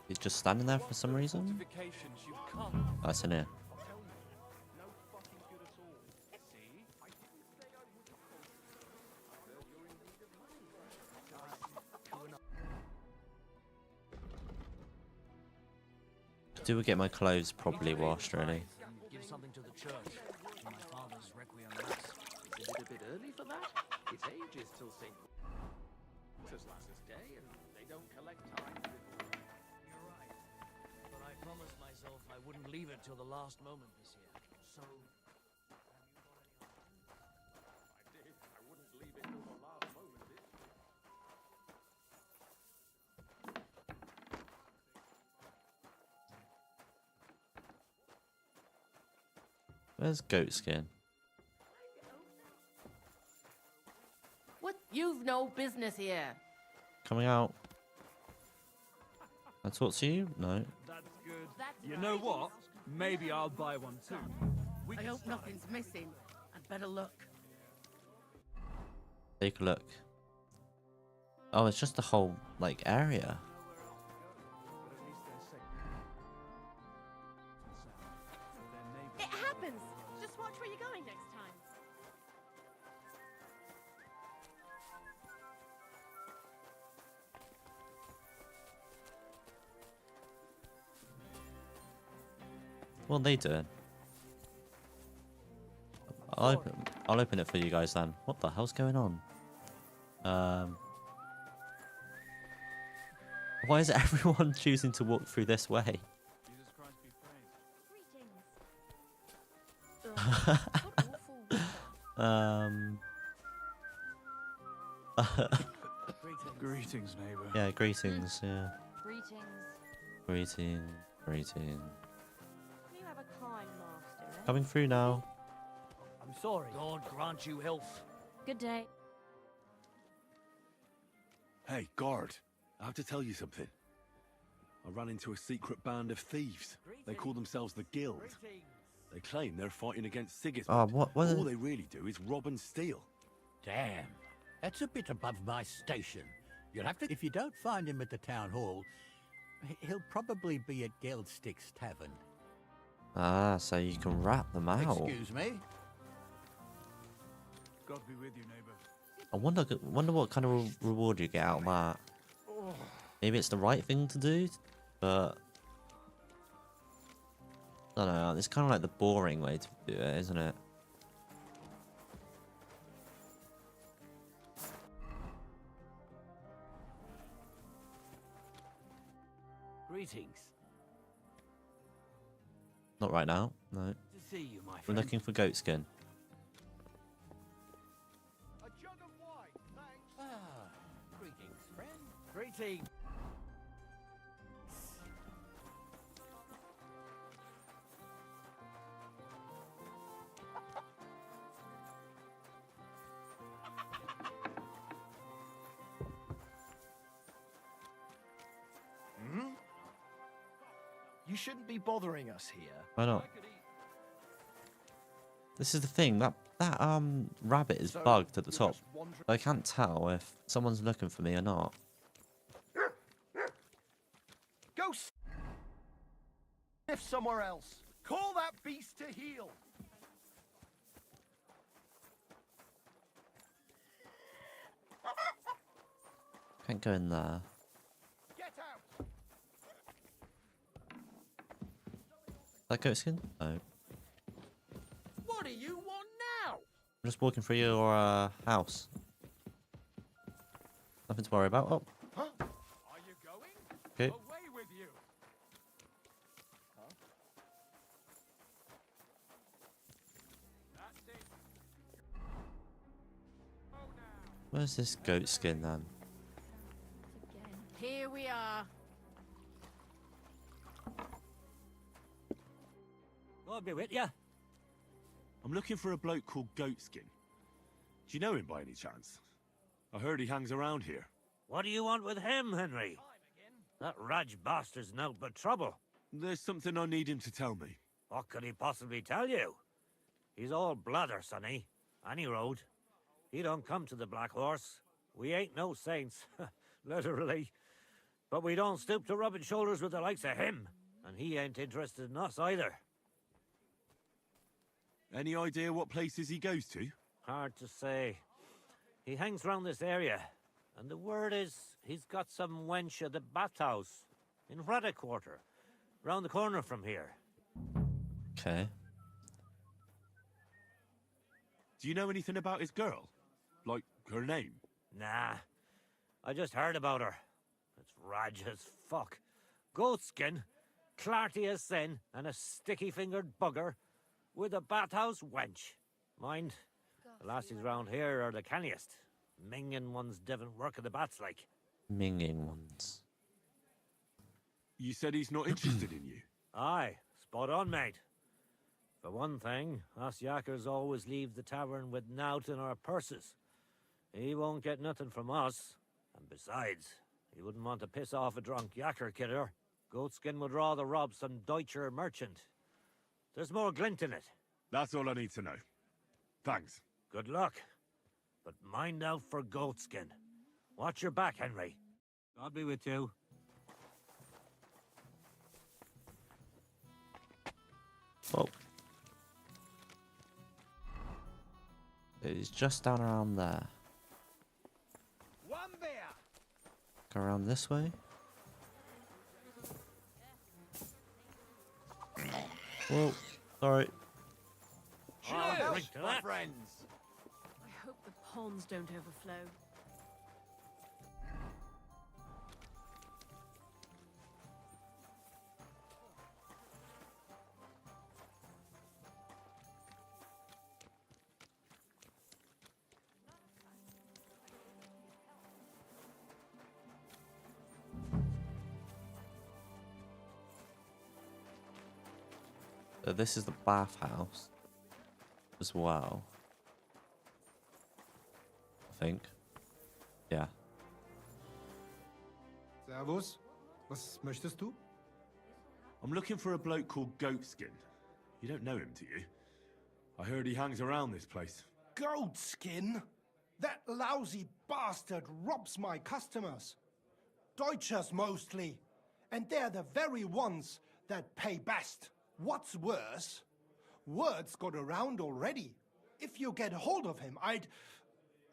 He's just standing there for some reason. Fortifications you've come. Oh, it's in here. No fucking good at all. See? I didn't say I wouldn't. You're in need of money. Do we get my clothes properly washed, really? Give something to the church. For my father's requiem mass. It's a bit early for that. It's ages till St. Peter's last day, and they don't collect time before. You're right. But I promised myself I wouldn't leave it till the last moment this year. So, I did. I wouldn't leave it till the last moment this year. Where's goat skin? What? You've no business here. Coming out. I talk to you? No. That's good. You know what? Maybe I'll buy one too. I hope nothing's missing. I'd better look. Take a look. Oh, it's just the whole, like, area. It happens. Just watch where you're going next time. What are they doing? I'll open it for you guys then. What the hell's going on? Why is everyone choosing to walk through this way? Jesus Christ be praised. Greetings, neighbor. Yeah, greetings, yeah. Greetings. Greeting, greeting. You have a kind master, eh? Coming through now. I'm sorry. God grant you health. Good day. Hey, guard. I have to tell you something. I ran into a secret band of thieves. They call themselves the Guild. They claim they're fighting against Sigismund. Oh, what All they really do is rob and steal. Damn. That's a bit above my station. You'll have to... If you don't find him at the town hall, he'll probably be at Geldstick's tavern. Ah, so you can rat them out. Excuse me? God be with you, neighbor. Good I wonder what kind of reward you get out of that. Maybe it's the right thing to do, but I don't know. It's kind of like the boring way to do it, isn't it? Greetings. Not right now. No. To see you, my We're friend. looking for goat skin. Greetings, friend. Greetings. Hmm? You shouldn't be bothering us here. Why not? This is the thing. That rabbit is So, bugged at the you're top. just wandering- I can't tell if someone's looking for me or not. Go sniff somewhere else. Call that beast to heel. Can't go in there. Get out. That goat skin? No. What do you want now? I'm just walking through your house. Nothing to worry about. Oh, Huh? Are you going? okay. Away with you. Huh? That's it. Where's this goat skin then? Here we are. God be with ya. I'm looking for a bloke called Goatskin. Do you know him by any chance? I heard he hangs around here. What do you want with him, Henry? That Raj bastard's no but trouble. There's something I need him to tell me. What could he possibly tell you? He's all blather, sonny. Any road. He don't come to the Black Horse. We ain't no saints, literally. But we don't stoop to rubbing shoulders with the likes of him. And he ain't interested in us either. Any idea what places he goes to? Hard to say. He hangs round this area. And the word is he's got some wench at the bathhouse in Rudder Quarter, round the corner from here. Okay. Do you know anything about his girl? Like, her name? Nah. I just heard about her. It's Raj as fuck. Goatskin, clarty as sin, and a sticky-fingered bugger with a bathhouse wench. Mind, the lassies round here are the canniest. Minging ones devon work at the bats like. Minging ones. You said he's not interested in you. Aye, spot on, mate. For one thing, us yakkers always leave the tavern with nowt in our purses. He won't get nothing from us. And besides, he wouldn't want to piss off a drunk yakker kidder. Goatskin would rather rob some Deutscher merchant. There's more glint in it. That's all I need to know. Thanks. Good luck. But mind out for Goatskin. Watch your back, Henry. God be with you. Oh. It's just down around there. One bear. Go around this way. Whoa. Alright. Cheers, my friends. I hope the ponds don't overflow. So this is the bathhouse as well. I think. Yeah. Servus. Was möchtest du? I'm looking for a bloke called Goatskin. You don't know him, do you? I heard he hangs around this place. Goatskin? That lousy bastard robs my customers. Deutschers mostly. And they're the very ones that pay best. What's worse, word's got around already. If you get hold of him,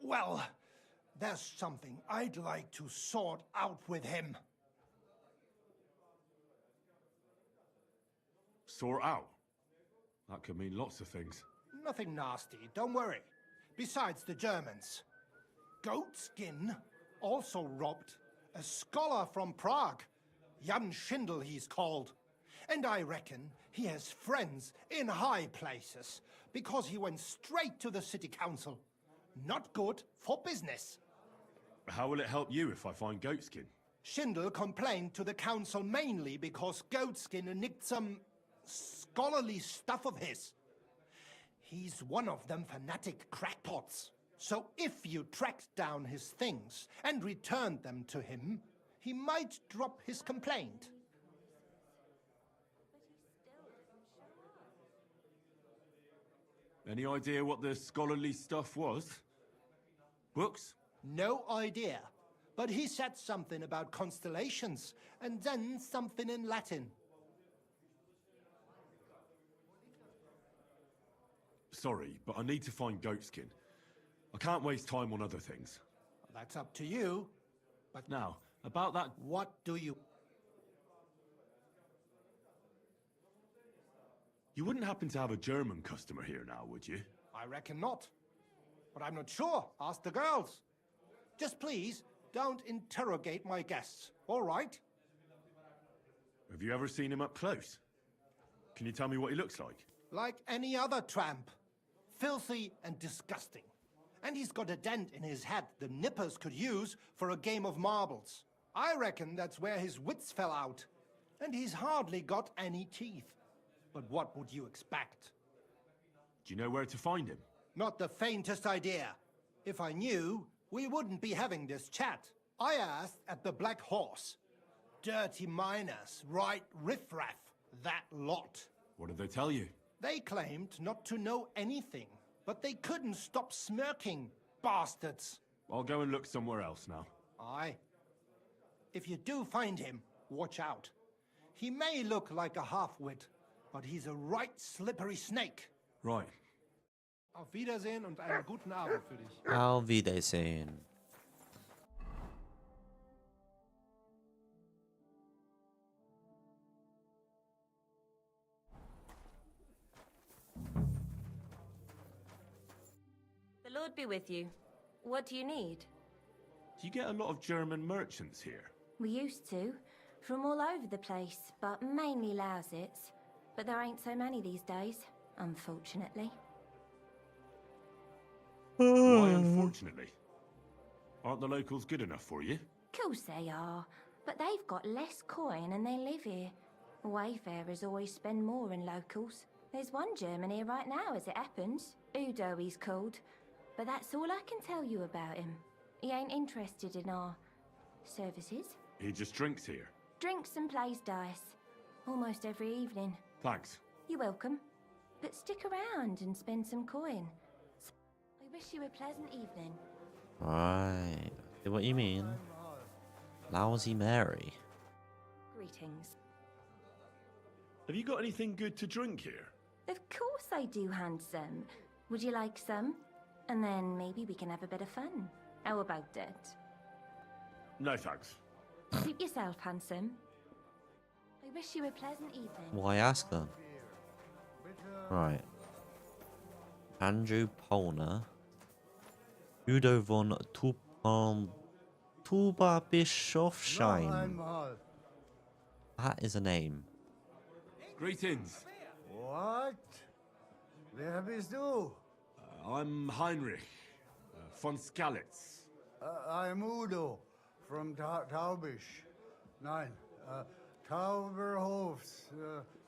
well, There's something I'd like to sort out with him. Sort out? That could mean lots of things. Nothing nasty, don't worry. Besides the Germans. Goatskin also robbed a scholar from Prague. Jan Schindel he's called. And I reckon he has friends in high places, because he went straight to the city council. Not good for business. How will it help you if I find Goatskin? Schindel complained to the council mainly because Goatskin nicked some scholarly stuff of his. He's one of them fanatic crackpots. So if you tracked down his things and returned them to him, he might drop his complaint. Any idea what the scholarly stuff was? Books? No idea. But he said something about constellations, and then something in Latin. Sorry, but I need to find Goatskin. I can't waste time on other things. That's up to you. But now, about that... What do you... You wouldn't happen to have a German customer here now, would you? I reckon not. But I'm not sure. Ask the girls. Just please, don't interrogate my guests, all right? Have you ever seen him up close? Can you tell me what he looks like? Like any other tramp. Filthy and disgusting. And he's got a dent in his head the nippers could use for a game of marbles. I reckon that's where his wits fell out. And he's hardly got any teeth. But what would you expect? Do you know where to find him? Not the faintest idea. If I knew, we wouldn't be having this chat. I asked at the Black Horse. Dirty miners, right riffraff, that lot. What did they tell you? They claimed not to know anything, but they couldn't stop smirking, bastards. I'll go and look somewhere else now. Aye. If you do find him, watch out. He may look like a half-wit, but he's a right slippery snake. Right. Auf Wiedersehen und einen guten Abend für dich. Auf Wiedersehen. The Lord be with you. What do you need? Do you get a lot of German merchants here? We used to. From all over the place, but mainly Lausitz. But there ain't so many these days, unfortunately. Why unfortunately? Aren't the locals good enough for you? Course they are, but they've got less coin and they live here. Wayfarers always spend more than locals. There's one German here right now as it happens. Udo he's called. But that's all I can tell you about him. He ain't interested in our services. He just drinks here. Drinks and plays dice. Almost every evening. Thanks. You're welcome. But stick around and spend some coin. I wish you a pleasant evening. Right. See what you mean? Lousy Mary. Greetings. Have you got anything good to drink here? Of course I do, handsome. Would you like some? And then maybe we can have a bit of fun. How about that? No thanks. Suit yourself, handsome. I wish you a pleasant evening. Why ask them? Right. Andrew Polner. Udo von Tuberbischofsheim. That is a name. Greetings. What? Wer bist du? I'm Heinrich von Skalitz. I'm Udo from Taubisch. Nein, Tauberhofs,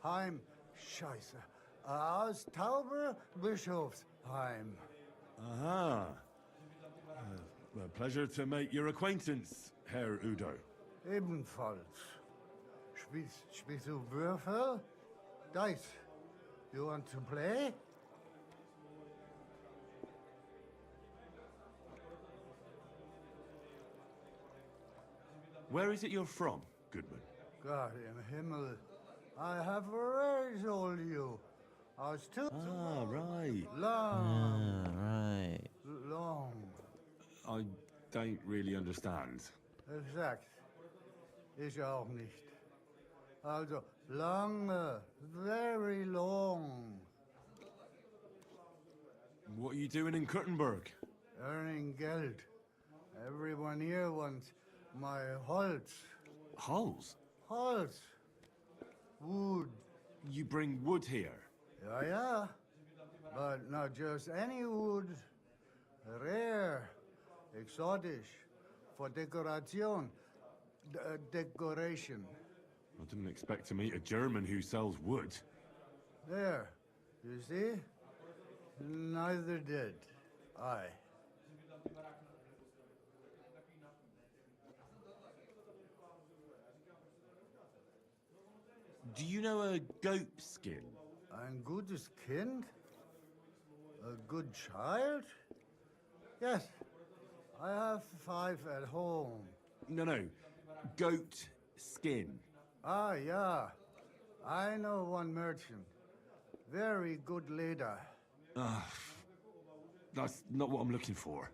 Heim. Scheiße. Aus Tauberbischofsheim. Aha. A pleasure to make your acquaintance, Herr Udo. Ebenfalls. Spielst du Würfel? Dice. You want to play? Where is it you're from, Goodman? God im Himmel. I have already told you. I was too right. long. Right. Long. I don't really understand. Exakt. Ich auch nicht. Also, lange, very long. What are you doing in Kuttenberg? Earning Geld. Everyone here wants my Holz. Hulls? Holz. Wood. You bring wood here? Ja, ja. But not just any wood. Rare. Exotic. For decoration. Decoration. I didn't expect to meet a German who sells wood. There. You see? Neither did I. Do you know a goat skin? Ein gutes Kind? A good child? Yes. I have 5 at home. No. Goat skin. Ah, yeah. I know one merchant. Very good leader. That's not what I'm looking for.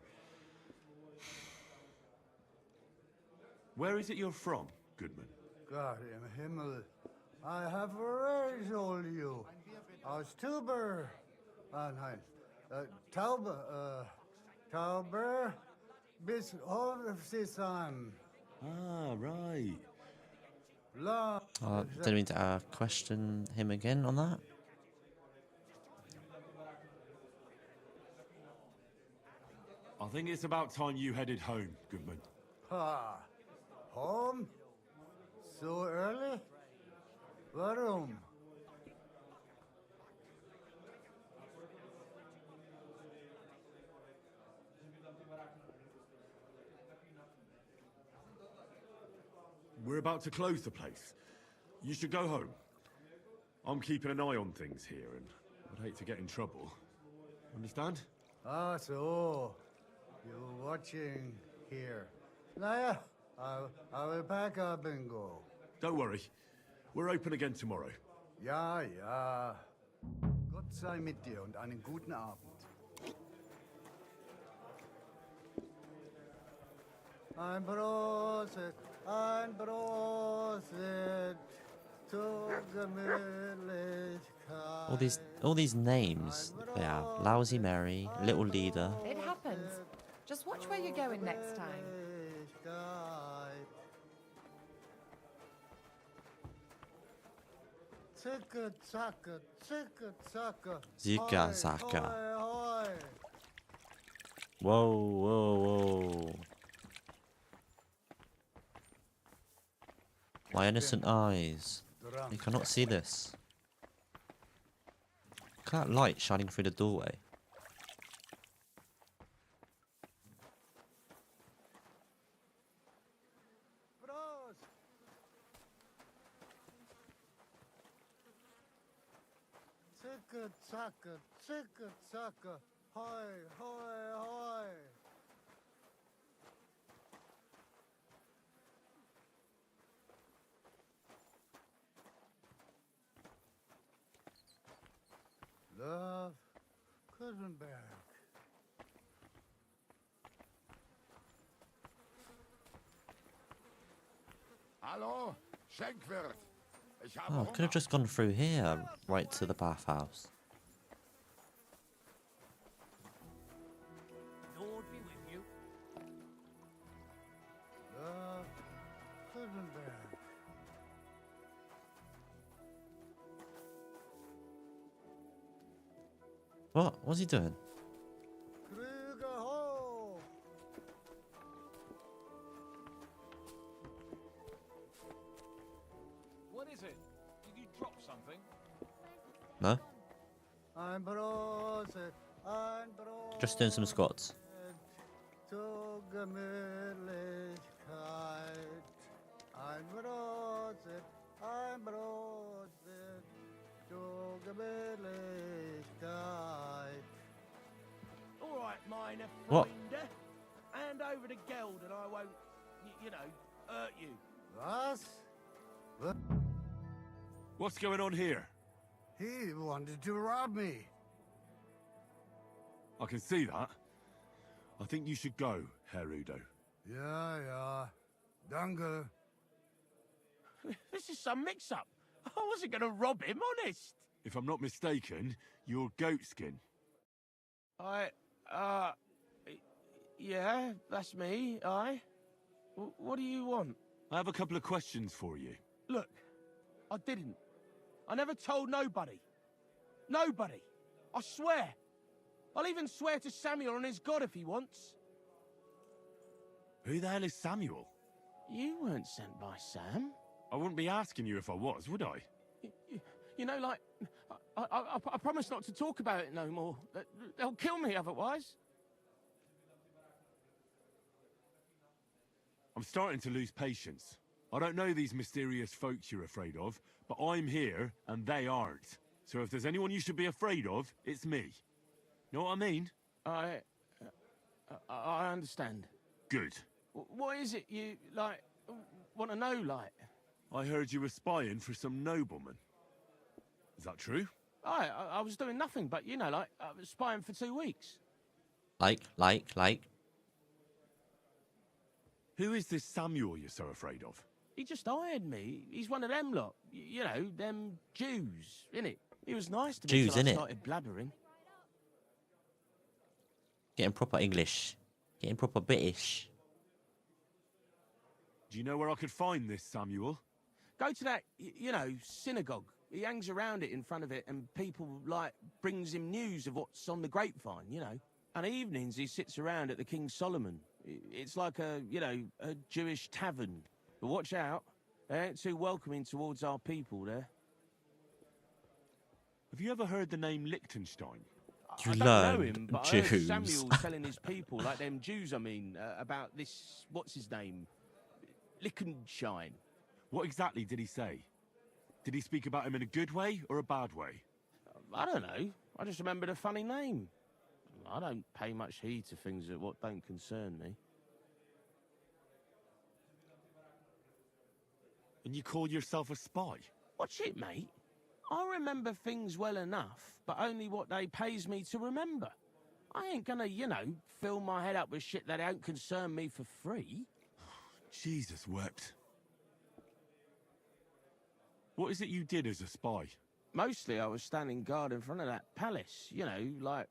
Where is it you're from, Goodman? God im Himmel. I have already told you. Aus Tuber. Nein. Tauber bis Hofsissan. Ah, right. Didn't mean to question him again on that. I think it's about time you headed home, Goodman. Ha. Home? So early? Warum? We're about to close the place. You should go home. I'm keeping an eye on things here, and I'd hate to get in trouble. Understand? Ah, so. You're watching here. Naja, I will pack up and go. Don't worry. We're open again tomorrow. Ja, ja. Gott sei mit dir und einen guten Abend. Ein Prosit zur Gemütlichkeit. All these names they have. Lousy Mary, Little Leader. It happens. Just watch where you're going next time. Zicke, zacke, zicke, zacke. Zika Zaka. Whoa. My innocent eyes. You cannot see this. Look at that light shining through the doorway. Zicke, zacke, zicke, zacke. Hoi, hoi, hoi. Love, Kuttenberg. Hallo, Schenkwirt. Ich habe Oh, I could have just gone through here, right to the bathhouse. Lord be with you. Love, Kuttenberg. What? What's he doing? Krüger hoch. What is it? Did you drop something? No? Ein Prosit, ein Prosit. Just doing some squats. Zur Gemütlichkeit. Ein Prosit, zur Gemütlichkeit. All right, minor What? Freunde. Hand over the geld and I won't, you know, hurt you. Was? What's going on here? He wanted to rob me. I can see that. I think you should go, Herr Udo. Yeah. Danke. This is some mix-up. I wasn't going to rob him, honest. If I'm not mistaken, you're Goatskin. Yeah, that's me, What do you want? I have a couple of questions for you. Look, I didn't. I never told nobody. Nobody. I swear. I'll even swear to Samuel and his God if he wants. Who the hell is Samuel? You weren't sent by Sam. I wouldn't be asking you if I was, would I? You know, like, I promise not to talk about it no more. They'll kill me otherwise. I'm starting to lose patience. I don't know these mysterious folks you're afraid of, but I'm here and they aren't. So if there's anyone you should be afraid of, it's me. Know what I mean? I understand. Good. What is it you, like, want to know, like? I heard you were spying for some nobleman. Is that true? I was doing nothing but, you know, like, I was spying for 2 weeks. Like. Who is this Samuel you're so afraid of? He just hired me. He's one of them lot. You know, them Jews, innit? He was nice to me Jews, till I innit? started blabbering. Getting proper English. Getting proper British. Do you know where I could find this Samuel? Go to that, you know, synagogue. He hangs around it in front of it and people, like, brings him news of what's on the grapevine, you know. And evenings he sits around at the King Solomon. It's like a, you know, a Jewish tavern. But watch out, they ain't too welcoming towards our people there. Have you ever heard the name Liechtenstein? You I don't know him, but I heard Jews. Samuel telling his people, like them Jews, I mean, about this, what's his name? Liechtenstein. What exactly did he say? Did he speak about him in a good way or a bad way? I don't know. I just remembered a funny name. I don't pay much heed to things that what don't concern me. And you call yourself a spy? Watch it, mate. I remember things well enough, but only what they pays me to remember. I ain't gonna, you know, fill my head up with shit that don't concern me for free. Jesus wept. What is it you did as a spy? Mostly I was standing guard in front of that palace, you know, like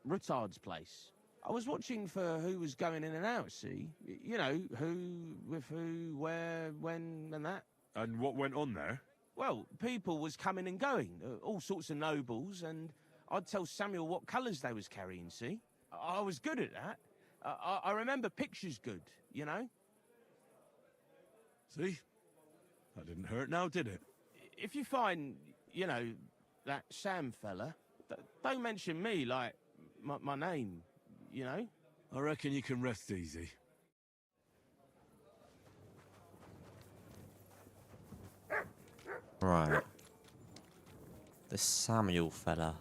Rutard's place. I was watching for who was going in and out, see? You know, who, with who, where, when, and that. And what went on there? Well, people was coming and going, all sorts of nobles, and I'd tell Samuel what colours they was carrying, see? I was good at that. I remember pictures good, you know? See? That didn't hurt now, did it? If you find, you know, that Sam fella, don't mention me, like, my name, you know? I reckon you can rest easy. Right. This Samuel fella.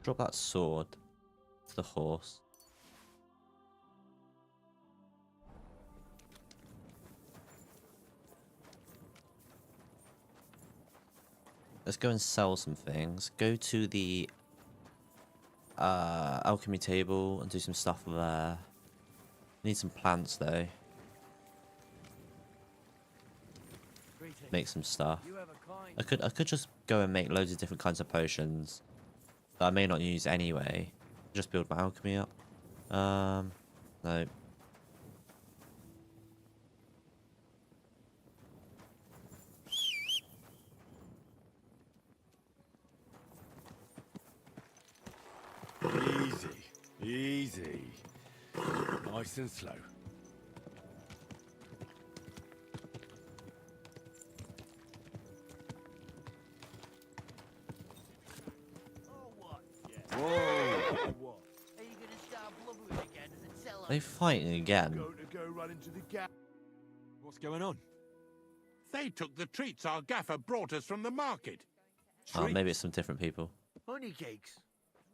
Drop that sword to the horse. Let's go and sell some things. Go to the alchemy table and do some stuff there. Need some plants though. Make some stuff. I could just go and make loads of different kinds of potions that I may not use anyway. Just build my alchemy up. No. Easy. Nice and slow. Whoa! Are you gonna start blubbering again? Does it sell? Are they fighting again? Go run into the gap. What's going on? They took the treats our gaffer brought us from the market. Oh, maybe it's some different people. Honey cakes.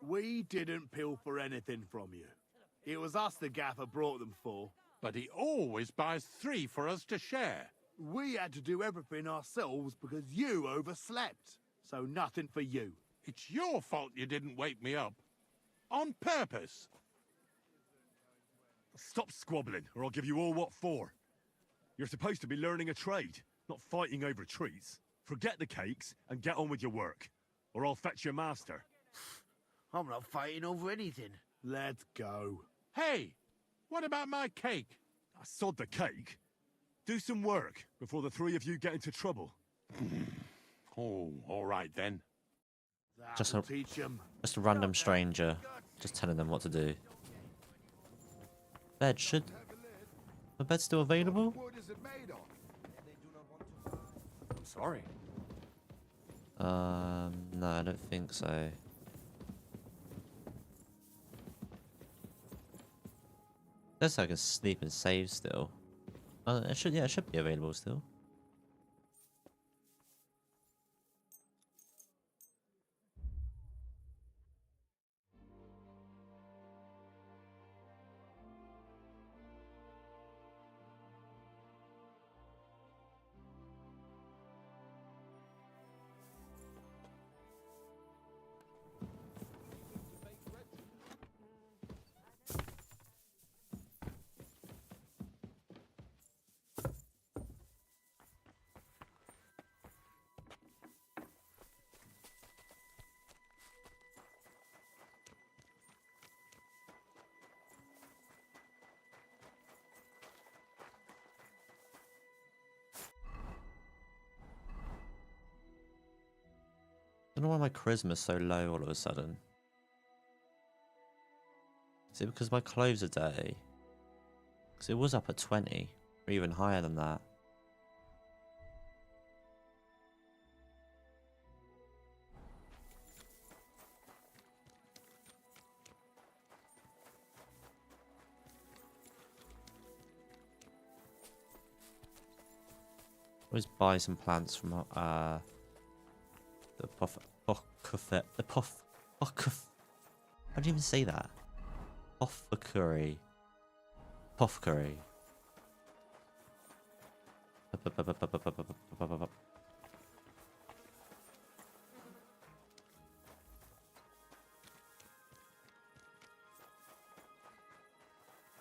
We didn't pilfer anything from you. It was us the gaffer brought them for. But he always buys 3 for us to share. We had to do everything ourselves because you overslept. So nothing for you. It's your fault you didn't wake me up. On purpose. Stop squabbling, or I'll give you all what for. You're supposed to be learning a trade, not fighting over treats. Forget the cakes and get on with your work, or I'll fetch your master. I'm not fighting over anything. Let's go. Hey, what about my cake? I sod the cake. Do some work before the 3 of you get into trouble. Oh, all right then. Just That'll teach 'em. just a random stranger, just telling them what to do. Bed should... The bed's still available? I'm sorry. No, I don't think so. Looks like I can sleep and save still. It should, yeah, it should be available still. I don't know why my charisma's so low all of a sudden. Is it because my clothes are dirty? Because it was up at 20, or even higher than that. Always buy some plants from the how do you even say that? Apothecary. Apothecary.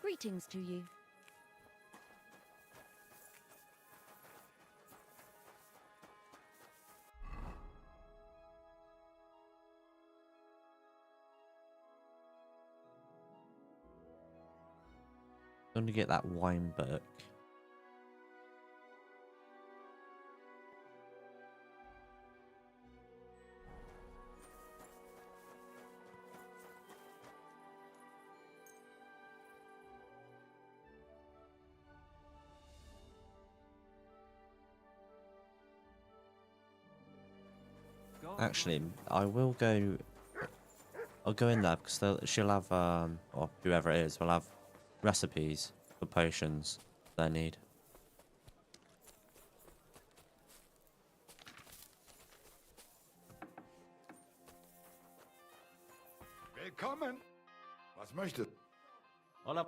Greetings to you. Going to get that wine book. Actually, I will go. I'll go in there because she'll have, or whoever it is, will have recipes for potions they need. Willkommen. Was möchtest? Hola.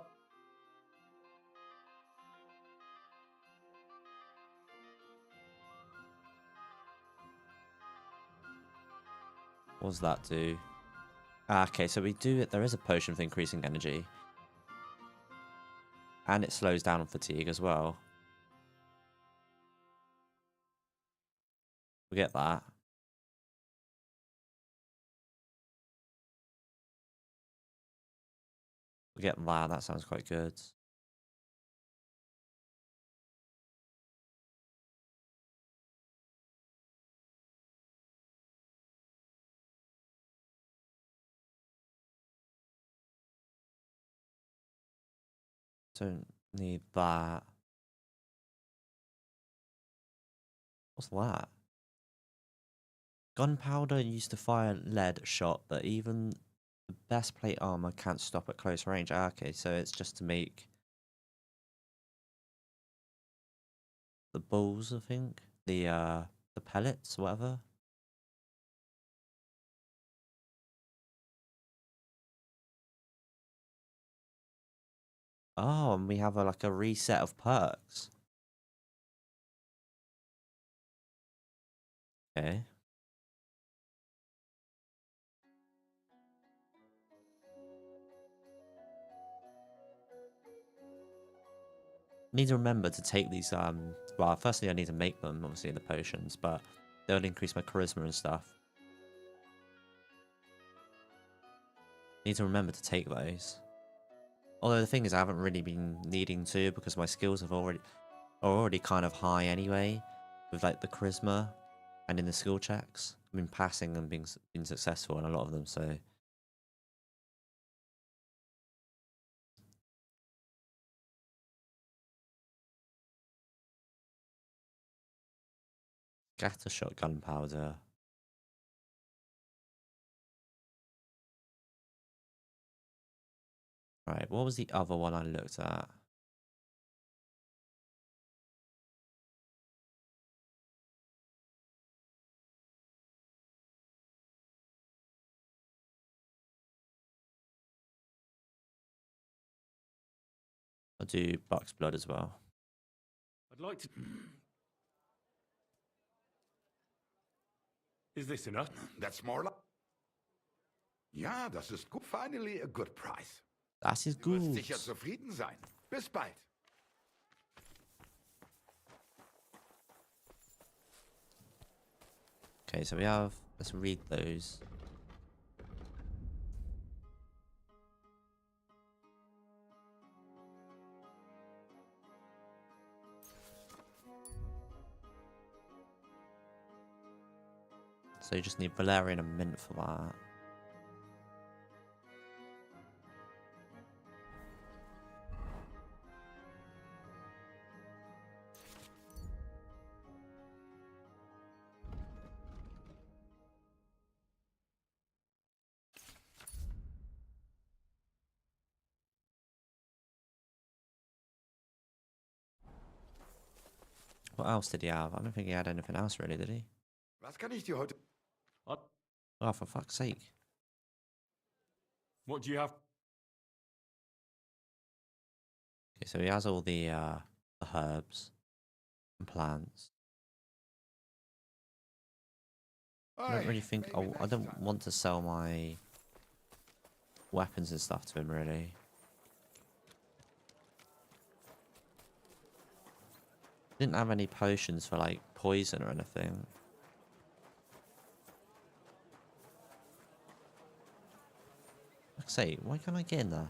What does that do? Ah, okay, so we do it. There is a potion for increasing energy. And it slows down on fatigue as well. We get that. We get that. That sounds quite good. Don't need that. What's that? Gunpowder used to fire lead shot, but even the best plate armor can't stop at close range. Ah, okay, so it's just to make the balls, I think. The pellets, whatever. Oh, and we have like a reset of perks. Okay. Need to remember to take these, well, firstly I need to make them, obviously, the potions, but they'll increase my charisma and stuff. Need to remember to take those. Although the thing is, I haven't really been needing to, because my skills are already kind of high anyway, with like the charisma and in the skill checks. I've been passing and being successful in a lot of them, so. Scattershot gunpowder. Right, what was the other one I looked at? I'll do Buck's Blood as well. I'd like to... Is this enough? That's more like... Ja, das ist gut. Finally a good price. Das ist Du wirst gut. sicher zufrieden sein. Bis bald. Okay, so we have... Let's read those. So you just need Valerian and Mint for that. What else did he have? I don't think he had anything else really, did he? Was kann ich dir heute... Oh, for fuck's sake. What do you have? Okay, so he has all the herbs and plants. I don't really think... Oh, I don't want to sell my weapons and stuff to him, really. Didn't have any potions for, like, poison or anything. Like I say, why can't I get in there?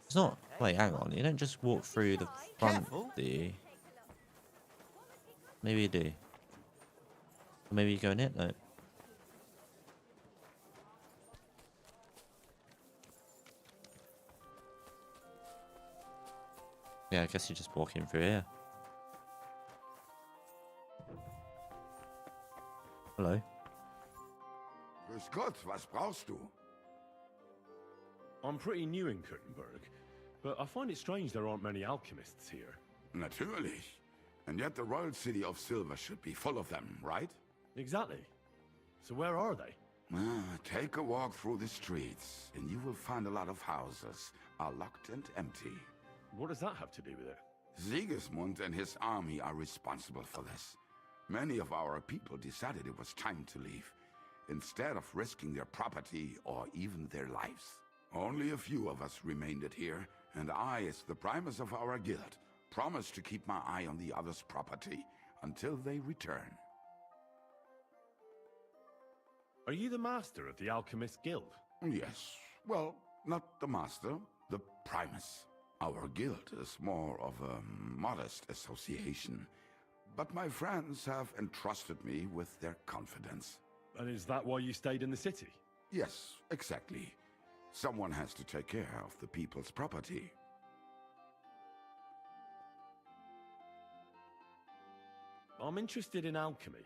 It's not... Wait, hang on. You don't just walk through the front, do you? Maybe you do. Or maybe you go in it? No. Yeah, I guess you're just walking through here. Hello. Grüß Gott, was brauchst du? I'm pretty new in Kuttenberg, but I find it strange there aren't many alchemists here. Natürlich. And yet the royal city of Silver should be full of them, right? Exactly. So where are they? Take a walk through the streets, and you will find a lot of houses are locked and empty. What does that have to do with it? Sigismund and his army are responsible for this. Many of our people decided it was time to leave, instead of risking their property or even their lives. Only a few of us remained here, and I, as the primus of our guild, promised to keep my eye on the others' property until they return. Are you the master of the Alchemist Guild? Yes. Well, not the master, the primus. Our guild is more of a modest association, but my friends have entrusted me with their confidence. And is that why you stayed in the city? Yes, exactly. Someone has to take care of the people's property. I'm interested in alchemy,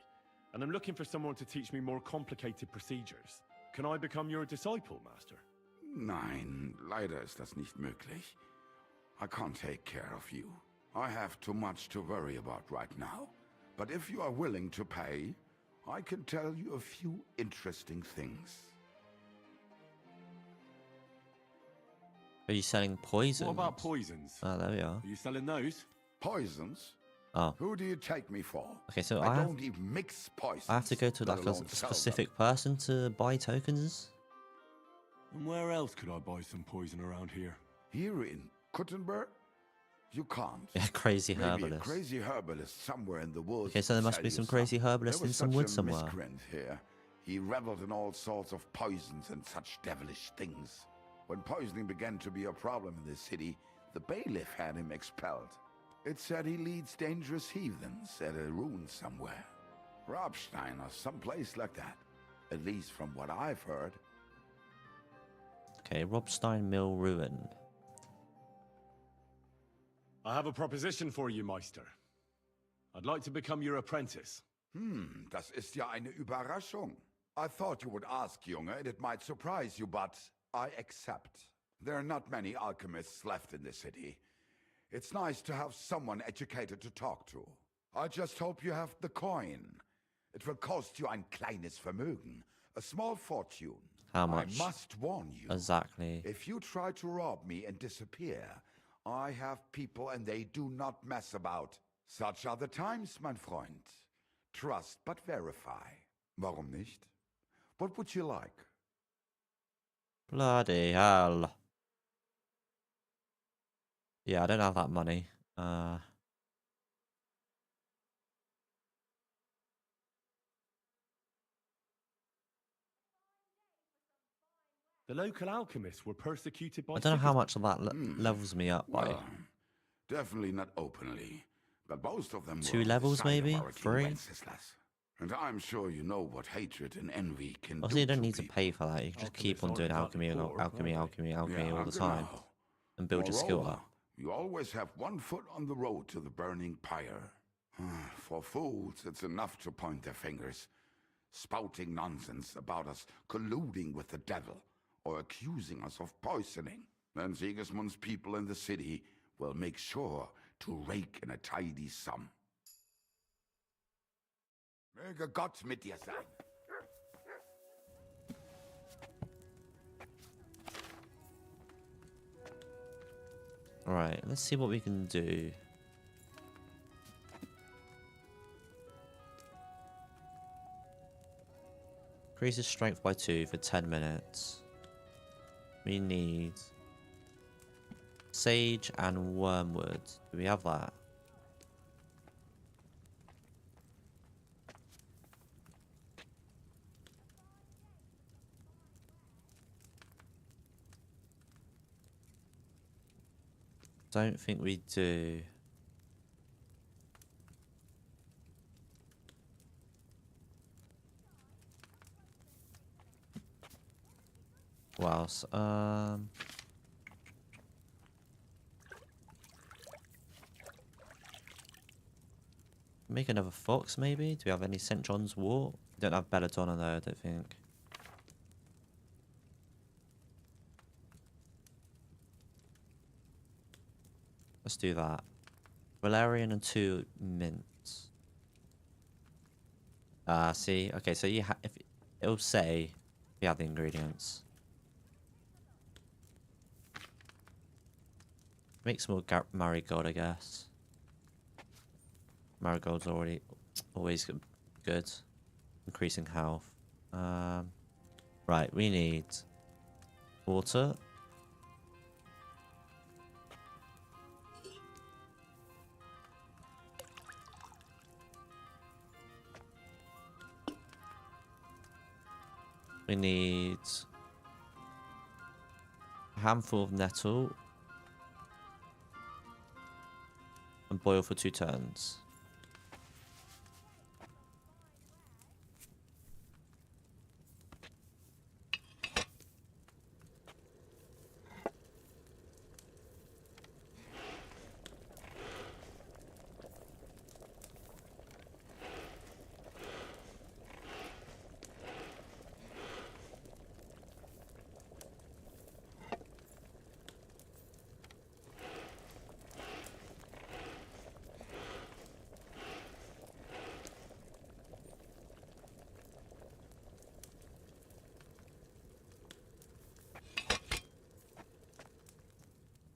and I'm looking for someone to teach me more complicated procedures. Can I become your disciple, Master? Nein, leider ist das nicht möglich. I can't take care of you. I have too much to worry about right now. But if you are willing to pay, I can tell you a few interesting things. Are you selling poison? What about poisons? Oh, there we are. Are you selling those? Poisons? Oh. Who do you take me for? Okay, so I don't even mix poisons. I have to go to let like a alone sell them. specific person to buy tokens? And where else could I buy some poison around here? Here in Kuttenberg? You can't. Yeah, crazy Maybe herbalist. a crazy herbalist somewhere in the woods. Okay, so there will must sell be you some crazy herbalist There in was some such woods a somewhere. miscreant here. He reveled in all sorts of poisons and such devilish things. When poisoning began to be a problem in the city, the bailiff had him expelled. It said he leads dangerous heathens at a ruin somewhere. Robstein or someplace like that. At least from what I've heard. Okay, Robstein Mill Ruin. I have a proposition for you, Meister. I'd like to become your apprentice. Das ist ja eine Überraschung. I thought you would ask, Junge, and it might surprise you, but I accept. There are not many alchemists left in the city. It's nice to have someone educated to talk to. I just hope you have the coin. It will cost you ein kleines Vermögen, a small fortune. How much? I must warn you. Exactly. If you try to rob me and disappear, I have people and they do not mess about. Such are the times, mein Freund. Trust but verify. Warum nicht? What would you like? Bloody hell. Yeah, I don't have that money. The local alchemists were persecuted by I don't know how Sigismund. much of that levels me up by. Well, definitely not openly. But most of them 2 were on the levels, side of maybe? our King 3? Wenceslas. And I'm sure you know what hatred and envy can Obviously, you do don't to need to people. pay for that. You can just keep on doing alchemy and alchemy all the time. genau. And build your skill Moreover, up. you always have one foot on the road to the burning pyre. For fools, it's enough to point their fingers, spouting nonsense about us colluding with the devil or accusing us of poisoning. Then Sigismund's people in the city will make sure to rake in a tidy sum. Möge Gott mit dir sein. Alright, let's see what we can do. Increases strength by 2 for 10 minutes. We need sage and wormwood. Do we have that? Don't think we do. What else? Make another fox, maybe? Do we have any St. John's wort? We don't have belladonna, though, I don't think. Let's do that. Valerian and 2 mints. See? Okay, so you if it'll say you have the ingredients. Make some more marigold, I guess. Marigold's always good. Increasing health. Right, we need water. We need a handful of nettle and boil for 2 turns.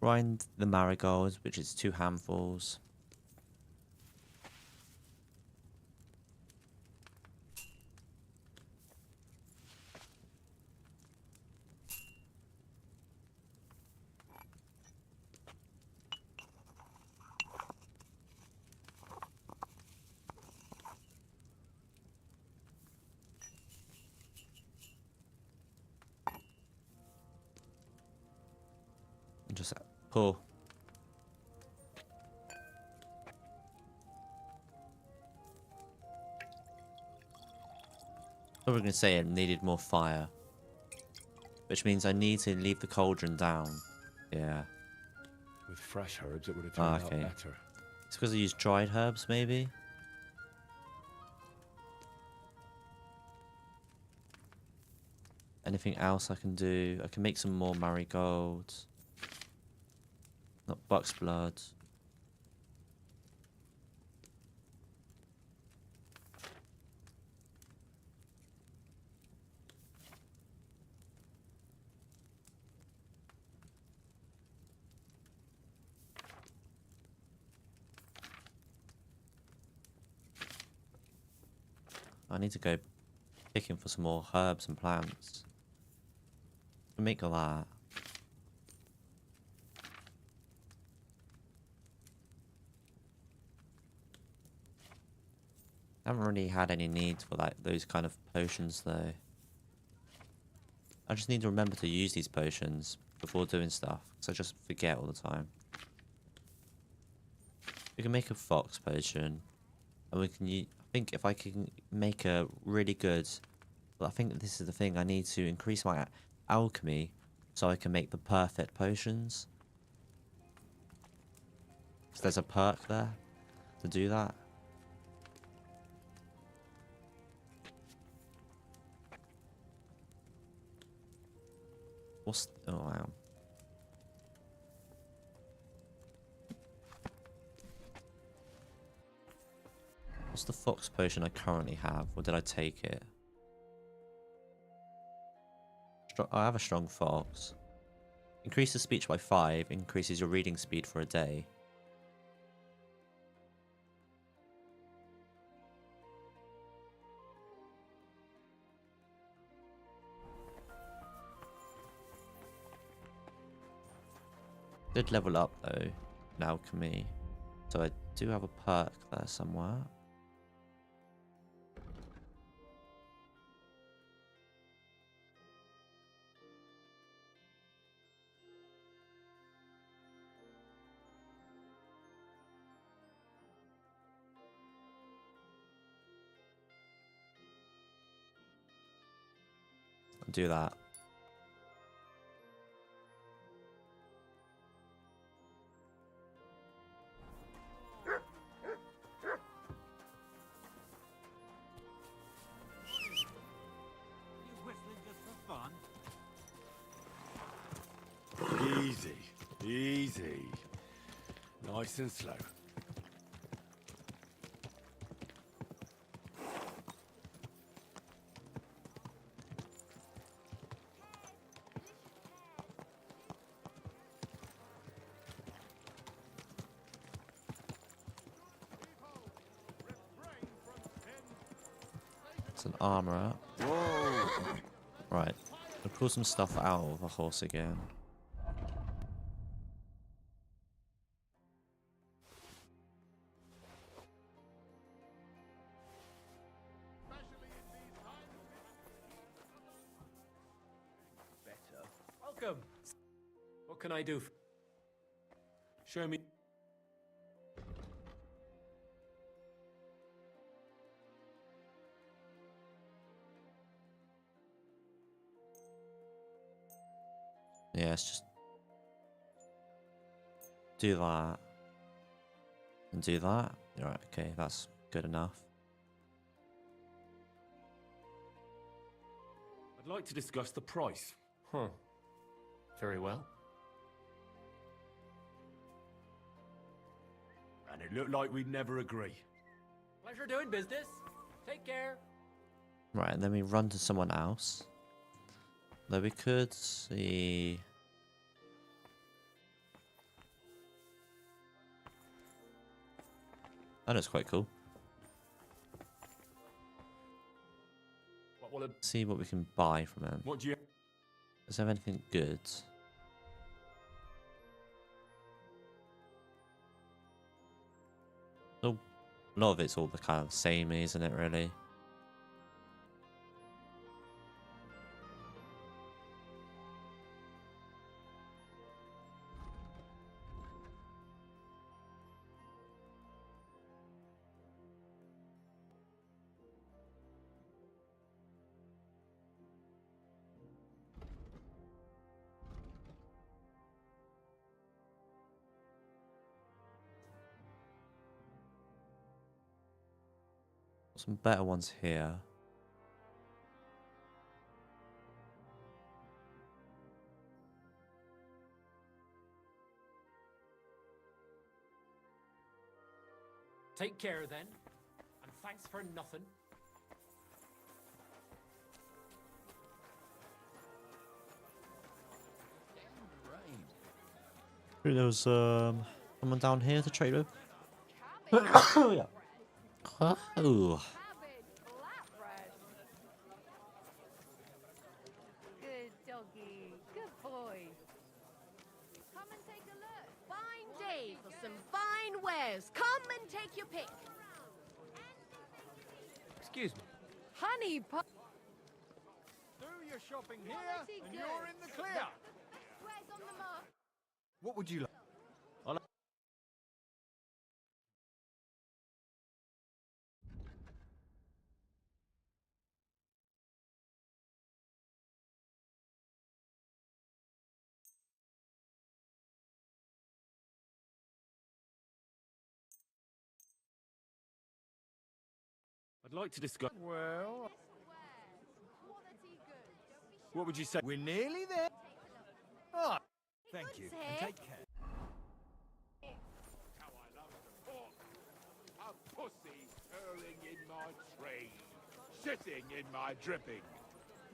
Grind the marigolds, which is 2 handfuls. And just pull. What we're going to say it needed more fire. Which means I need to leave the cauldron down. Yeah. With fresh herbs, it would have turned out better. It's because I used dried herbs, maybe? Anything else I can do? I can make some more marigolds. Not buck's blood. I need to go picking for some more herbs and plants. Make all that. I haven't really had any need for like those kind of potions though. I just need to remember to use these potions before doing stuff, because I just forget all the time. We can make a fox potion, and we can I think if I can make a really good, well, I think this is the thing, I need to increase my alchemy so I can make the perfect potions. So there's a perk there to do that. What's... oh wow. What's the fox potion I currently have, or did I take it? I have a strong fox. Increases speech by 5, increases your reading speed for a day. Did level up though, in alchemy. So I do have a perk there somewhere. I'll do that. Easy, easy. Nice and slow. It's an armorer. Whoa. Right. I'll pull some stuff out of the horse again. Welcome. What can I do? Show me. Yeah, let's just do that. And do that. Alright, okay, that's good enough. I'd like to discuss the price. Huh. Very well. And it looked like we'd never agree. Pleasure doing business. Take care. Right, and then we run to someone else. Though we could see... That looks quite cool. See what we can buy from him. What do you? Does he have anything good? So, a lot of it's all the kind of same, isn't it, really? Some better ones here. Take care then, and thanks for nothing. There was someone down here to trade with. Oh yeah. Oh. Good doggy. Good boy. Come and take a look. Fine day for some fine wares. Come and take your pick. Excuse me. Honey pie. Do your shopping here, Quality and goods. you're in the clear. Where's on the mark? What would you like? I'd like to discuss. Well, What would you say? we're nearly there. Ah, thank you. Here. And take care. A pussy hurling in my tree, sitting in my dripping.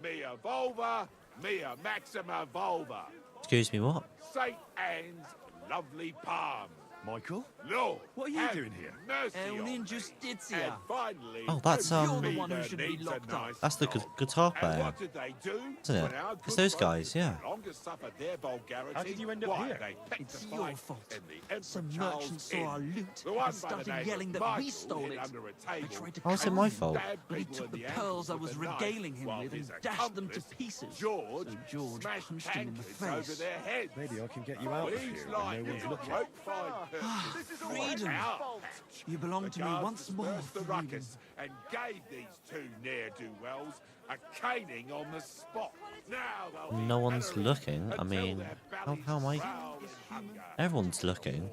Me a vulva, me a maxima vulva. Excuse me, what? St. Anne's lovely palm. Michael? Lord, What are you have doing here? Mercy È on me. un'ingiustizia. And finally, Oh, that's, You're the me one who that should be needs a locked up. nice That's the dog. guitar And player, what did they do? isn't it? When our It's good those folk guys, yeah. no longer suffered their vulgarity. How did you end up Why, here? They picked It's a your fight fault. in the Emperor Some Charles merchant saw Inn. our loot The and one by started the name yelling of that Michael we stole hid it. under a I table. tried to How is it calm my him, fault? Stabbed but he people took in the the pearls I ankles was with a knife, regaling him while with and his dashed them to accomplice, pieces. George, So George smashed punched him in the pancakes over face. their heads. Maybe I can get you out of He's here like when no one's you looking. won't find purchase or Freedom. out. You belong to me Guards once more, dispersed the freedom. ruckus and gave these two ne'er-do-wells a caning on the spot. Now they'll be No one's hellering looking. I until mean, their how bellies am I? growl in hunger. Everyone's looking.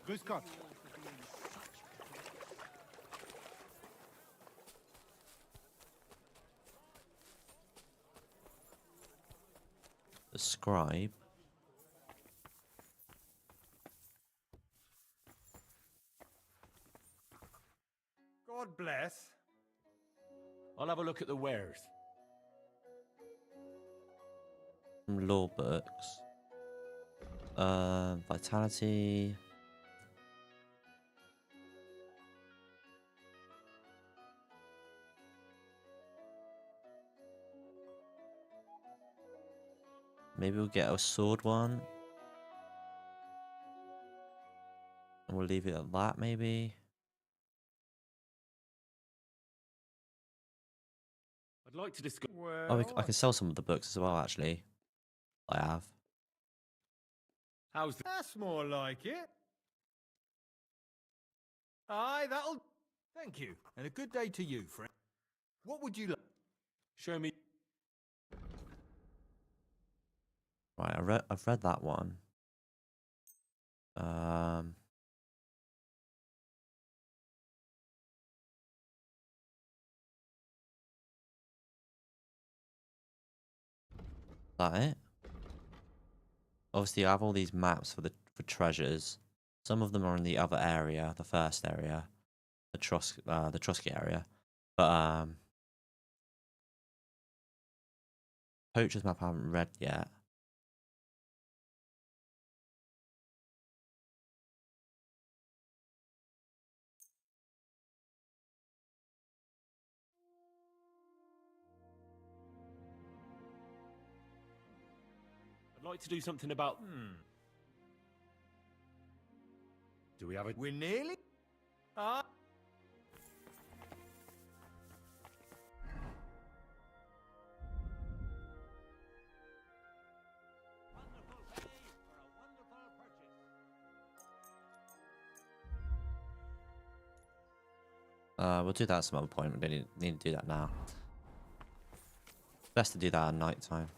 Grüß Gott. The scribe. God bless. I'll have a look at the wares. Some law books. Vitality. Maybe we'll get a sword one. And we'll leave it at that, maybe. I'd like to discuss. Oh, I can sell some of the books as well, actually. I have. How's the? That's more like it. Aye, that'll... Thank you, and a good day to you, friend. What would you like? Show me. Right, I've read that one. That it? Obviously, I have all these maps for treasures. Some of them are in the other area, the first area, the Trusky area. But Poacher's map I haven't read yet. I'd like to do something about... Do we have a... We're nearly... Ah. We'll do that at some other point. We don't need to do that now. Best to do that at night time.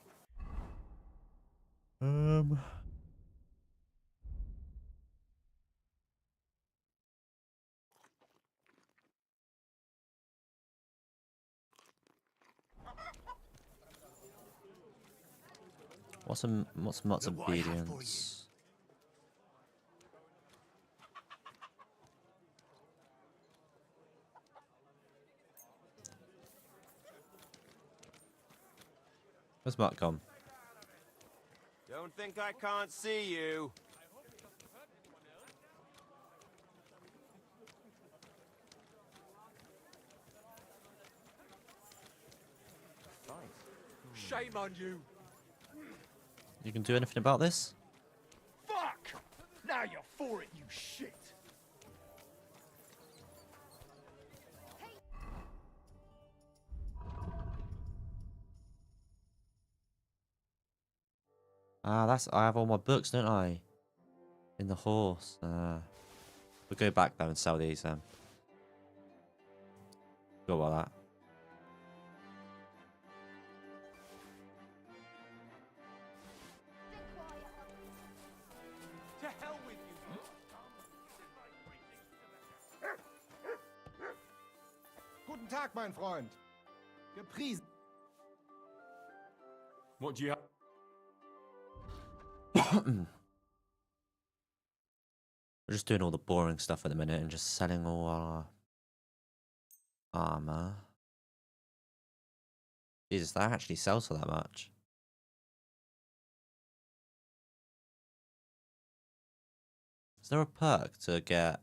What's Mott's obedience? Where's Mott gone? Don't think I can't see you. Shame on you. You can do anything about this? Fuck! Now you're for it, you shit. Ah, I have all my books, don't I? In the horse. We'll go back though and sell these. Go about that. To hell with you. Guten Tag, mein Freund. Gepriesen. What do you have? We're just doing all the boring stuff at the minute and just selling all our armor. Jesus, that actually sells for that much. Is there a perk to get...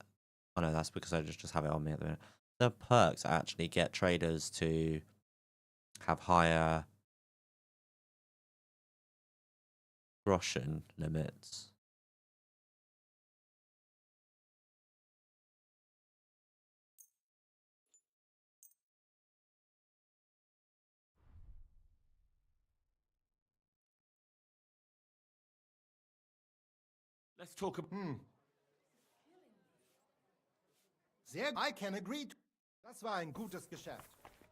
Oh no, that's because I just have it on me at the minute. Is there a perk to actually get traders to have higher Russian limits? Let's talk about... Sehr, I can agree. Das war ein gutes Geschäft.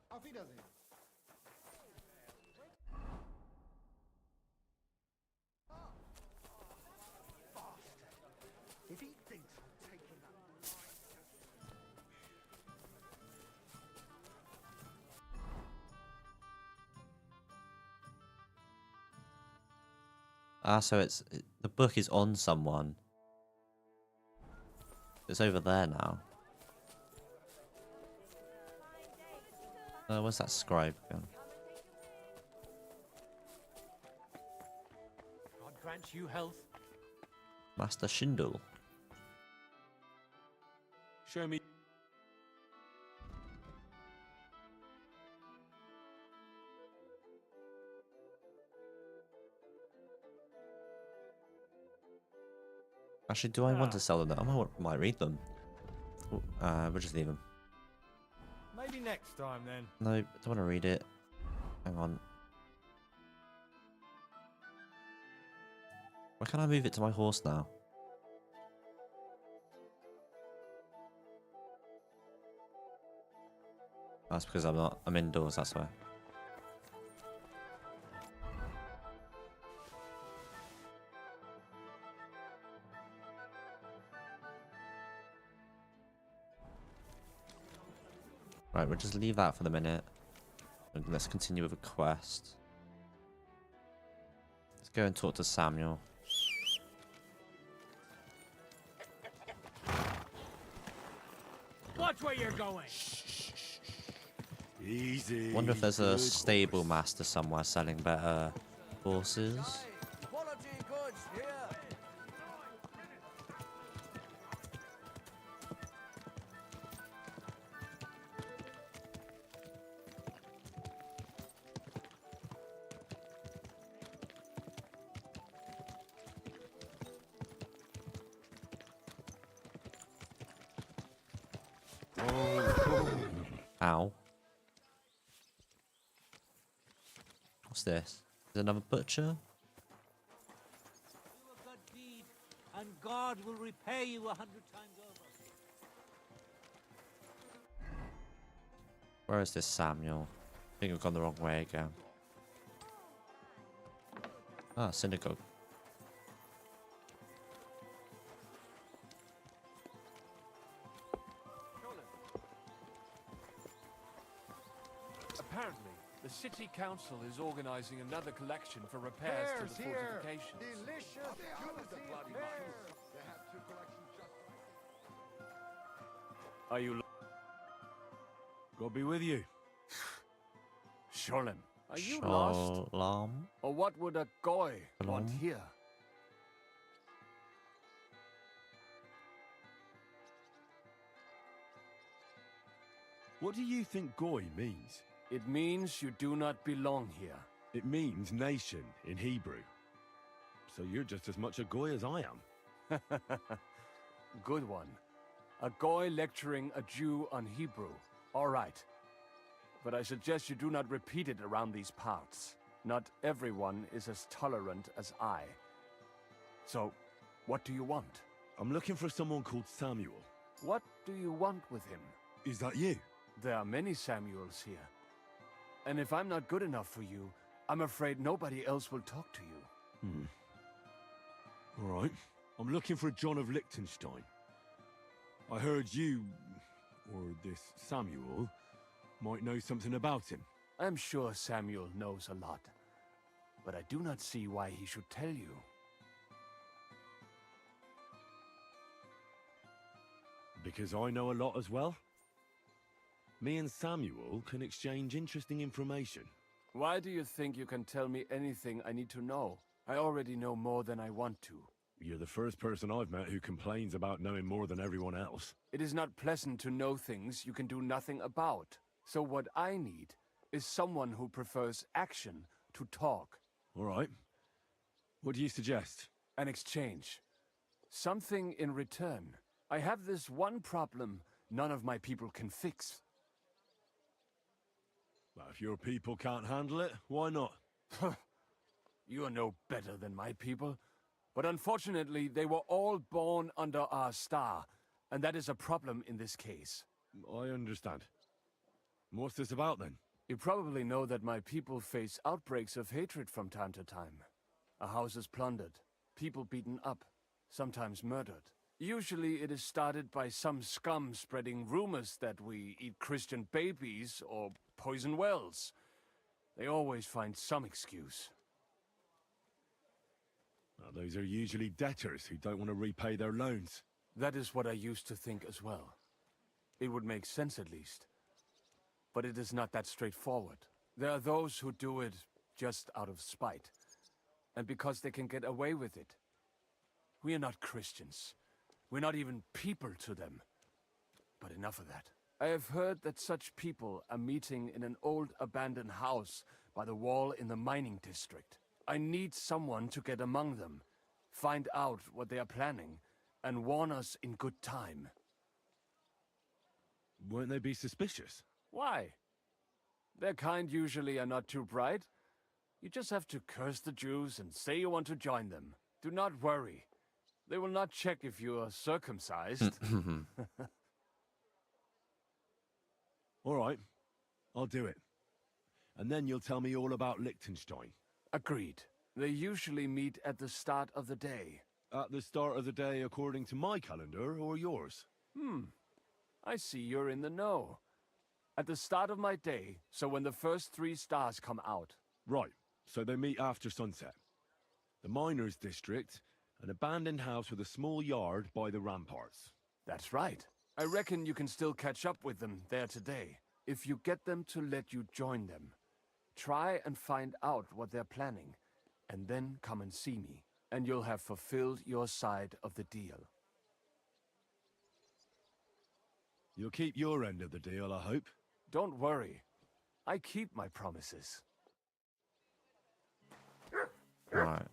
Auf Wiedersehen. If he thinks I'm taking that... Ah, so the book is on someone. It's over there now. Where's that scribe gone? God grant you health. Master Schindel. Show me... Actually, do I want to sell them? I might read them. We'll just leave them. Maybe next time then. No, I don't want to read it. Hang on. Why can't I move it to my horse now? That's because I'm indoors, that's why. Right, we'll just leave that for the minute. And let's continue with a quest. Let's go and talk to Samuel. Watch where you're going. Easy. Wonder if there's a stable master somewhere selling better horses. Quality goods here. Ow. What's this? Is there another butcher? Do a good deed, and God will repay you 100 times over. Where is this Samuel? I think we've gone the wrong way again. Ah, synagogue. Apparently, the city council is organizing another collection for repairs to the fortifications. Delicious juicy pears. Are you... God be with you. Sholem. Are you lost? Shalom. Or what would a goy want Shalom. here? What do you think Goy means? It means you do not belong here. It means nation in Hebrew. So you're just as much a Goy as I am. Good one. A goy lecturing a Jew on Hebrew. All right. But I suggest you do not repeat it around these parts. Not everyone is as tolerant as I. So, what do you want? I'm looking for someone called Samuel. What do you want with him? Is that you? There are many Samuels here. And if I'm not good enough for you, I'm afraid nobody else will talk to you. All right. I'm looking for John of Liechtenstein. I heard you, or this Samuel, might know something about him. I'm sure Samuel knows a lot. But I do not see why he should tell you. Because I know a lot as well? Me and Samuel can exchange interesting information. Why do you think you can tell me anything I need to know? I already know more than I want to. You're the first person I've met who complains about knowing more than everyone else. It is not pleasant to know things you can do nothing about. So what I need is someone who prefers action to talk. All right. What do you suggest? An exchange. Something in return. I have this one problem none of my people can fix. Well, if your people can't handle it, why not? You are no better than my people. But unfortunately, they were all born under our star, and that is a problem in this case. I understand. What's this about, then? You probably know that my people face outbreaks of hatred from time to time. A house is plundered, people beaten up, sometimes murdered. Usually it is started by some scum spreading rumors that we eat Christian babies or poison wells. They always find some excuse. Well, those are usually debtors who don't want to repay their loans. That is what I used to think as well. It would make sense at least. But it is not that straightforward. There are those who do it just out of spite. And because they can get away with it. We are not Christians. We're not even people to them. But enough of that. I have heard that such people are meeting in an old abandoned house by the wall in the mining district. I need someone to get among them, find out what they are planning, and warn us in good time. Won't they be suspicious? Why? Their kind usually are not too bright. You just have to curse the Jews and say you want to join them. Do not worry. They will not check if you are circumcised. All right, I'll do it. And then you'll tell me all about Liechtenstein. Agreed. They usually meet at the start of the day. At the start of the day according to my calendar or yours? I see you're in the know. At the start of my day, so when the first 3 stars come out. Right, so they meet after sunset. The miners' district, an abandoned house with a small yard by the ramparts. That's right. I reckon you can still catch up with them there today, if you get them to let you join them. Try and find out what they're planning, and then come and see me, and you'll have fulfilled your side of the deal. You'll keep your end of the deal, I hope. Don't worry. I keep my promises. Right.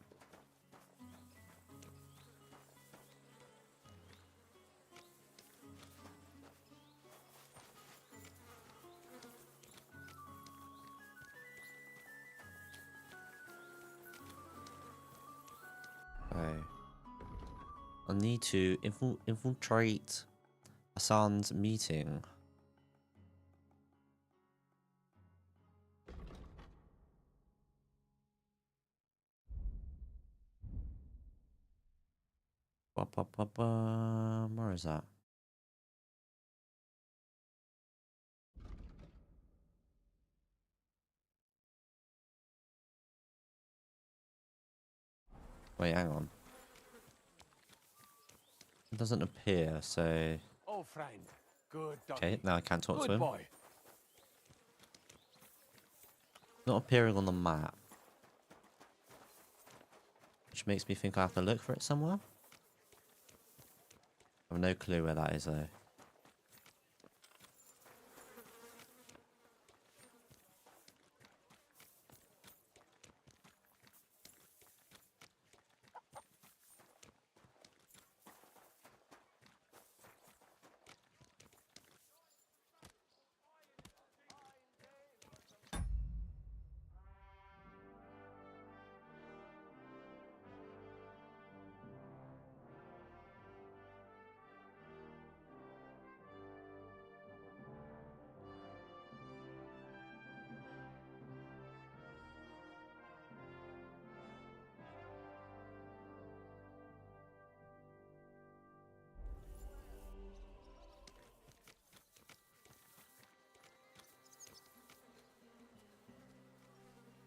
I need to infiltrate Hassan's meeting. Where is that? Wait, hang on. It doesn't appear, so... Oh, friend. Good doggy. Okay, now I can't talk Good to him. boy. Not appearing on the map. Which makes me think I have to look for it somewhere. I have no clue where that is, though.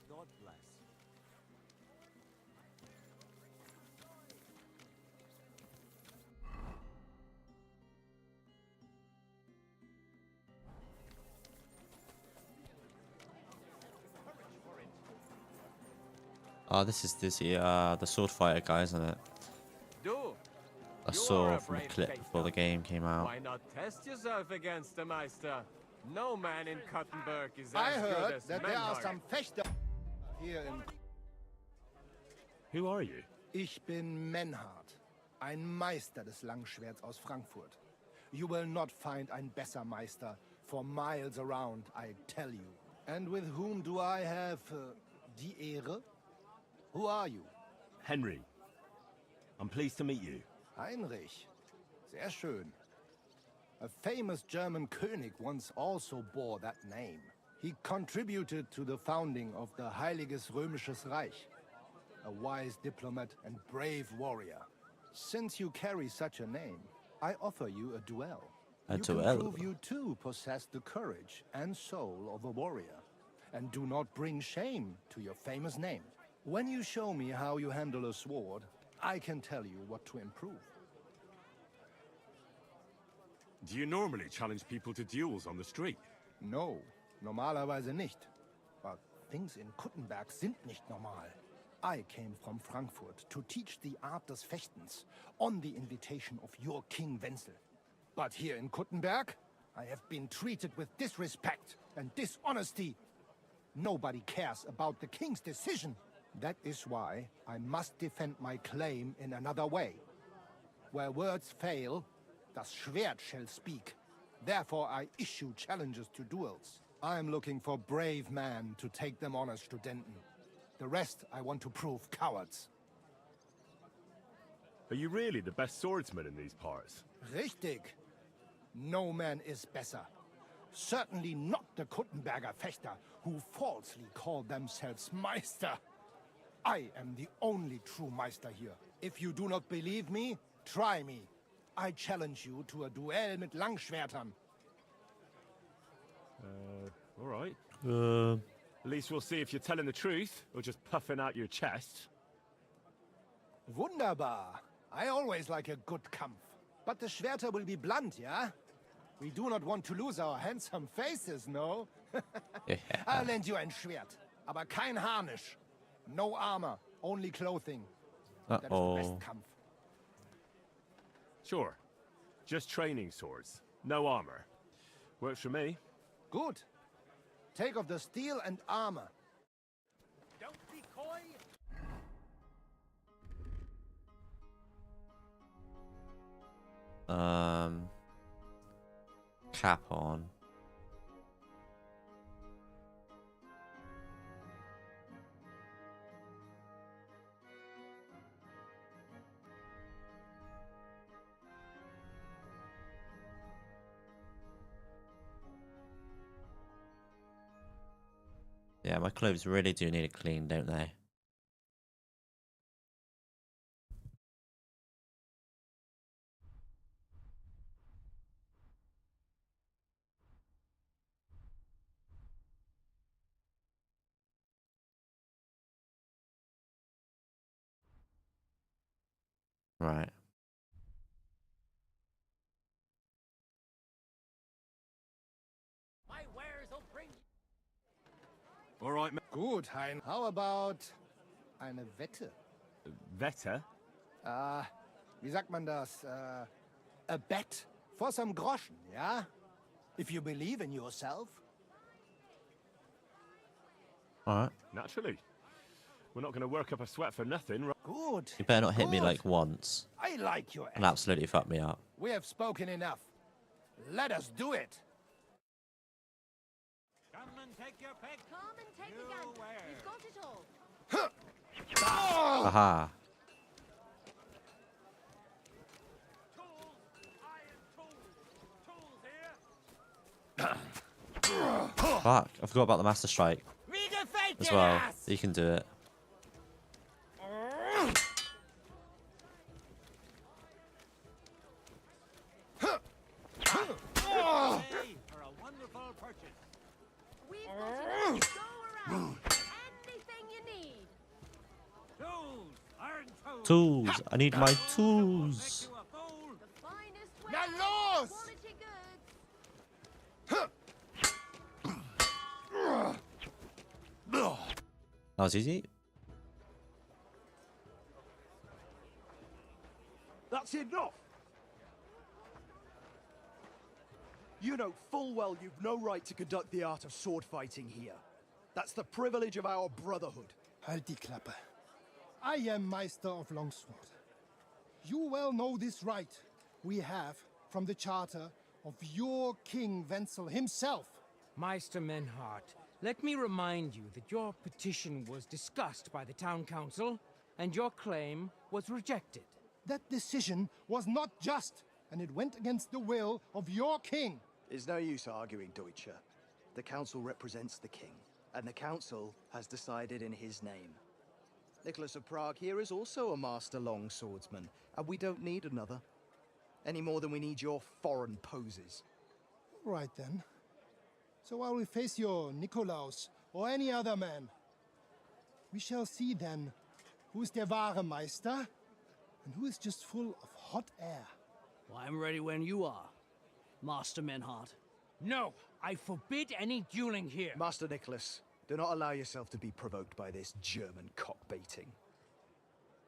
God bless. Oh, this is the sword fighter guy, isn't it? Do. I saw from a clip before the game came out. Why not test yourself against the Meister? No man in Kuttenberg is I as good heard as that there are Menhard. some Fechter here in... Who are you? Ich bin Menhard, ein Meister des Langschwerts aus Frankfurt. You will not find ein besser Meister for miles around, I tell you. And with whom do I have die Ehre? Who are you? Henry. I'm pleased to meet you. Heinrich. Sehr schön. A famous German König once also bore that name. He contributed to the founding of the Heiliges Römisches Reich. A wise diplomat and brave warrior. Since you carry such a name, I offer you a duel. A you duel? can prove you too possess the courage and soul of a warrior. And do not bring shame to your famous name. When you show me how you handle a sword, I can tell you what to improve. Do you normally challenge people to duels on the street? No, normalerweise nicht. But things in Kuttenberg sind nicht normal. I came from Frankfurt to teach the art des Fechtens on the invitation of your King Wenzel. But here in Kuttenberg, I have been treated with disrespect and dishonesty. Nobody cares about the king's decision. That is why I must defend my claim in another way. Where words fail, das Schwert shall speak. Therefore I issue challenges to duels. I am looking for brave men to take them on as Studenten. The rest I want to prove cowards. Are you really the best swordsman in these parts? Richtig. No man is besser. Certainly not the Kuttenberger Fechter, who falsely call themselves Meister. I am the only true Meister here. If you do not believe me, try me. I challenge you to a duel mit Langschwertern. All right. At least we'll see if you're telling the truth or just puffing out your chest. Wunderbar. I always like a good Kampf. But the Schwerter will be blunt, yeah? We do not want to lose our handsome faces, no? I'll lend you ein Schwert, aber kein Harnisch. No armor, only clothing. That is the best Kampf. Sure. Just training swords. No armor. Works for me. Good. Take off the steel and armor. Don't be coy. Cap on. Yeah, my clothes really do need a clean, don't they? Right. My wares will bring. All right, Gut, Hein. How about eine Wette? Wette? Wie sagt man das? A bet for some groschen, yeah? If you believe in yourself. Alright. Naturally. We're not going to work up a sweat for nothing, right? Good. You better not hit me like once I like your and absolutely fuck me up. We have spoken enough. Let us do it. Come and take your pick. Come and take a gander. You've got it all. Aha. Fuck, I forgot about the Master Strike as well. You can do it. We've got enough to go around. Anything you need. Tools, iron tools. Tools. I need my tools. The finest Na wares, los! quality goods. That was easy. That's enough! You know full well you've no right to conduct the art of sword fighting here. That's the privilege of our brotherhood. Halt die Klappe. I am Meister of Longsword. You well know this right we have from the charter of your King Wenzel himself. Meister Menhart, let me remind you that your petition was discussed by the town council, and your claim was rejected. That decision was not just, and it went against the will of your king. It's no use arguing, Deutscher. The council represents the king, and the council has decided in his name. Nicholas of Prague here is also a master longswordsman, and we don't need another. Any more than we need your foreign poses. Right then. So I will face your Nikolaus or any other man. We shall see then who is der wahre Meister and who is just full of hot air. Well, I'm ready when you are, Master Menhart. No, I forbid any dueling here. Master Nicholas, do not allow yourself to be provoked by this German cock-baiting.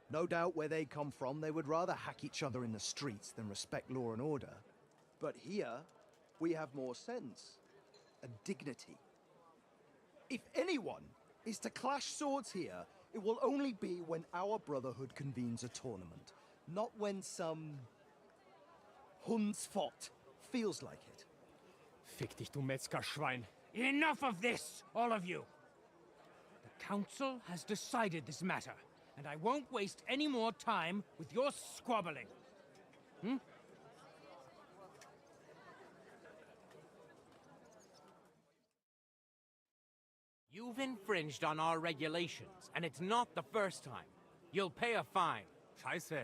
No doubt where they come from, they would rather hack each other in the streets than respect law and order. But here, we have more sense and dignity. If anyone is to clash swords here, it will only be when our brotherhood convenes a tournament, not when some Hundsfott feels like it. Fick dich, du Metzgerschwein. Enough of this, all of you. The council has decided this matter, and I won't waste any more time with your squabbling. Hmm? You've infringed on our regulations, and it's not the first time. You'll pay a fine. Scheiße.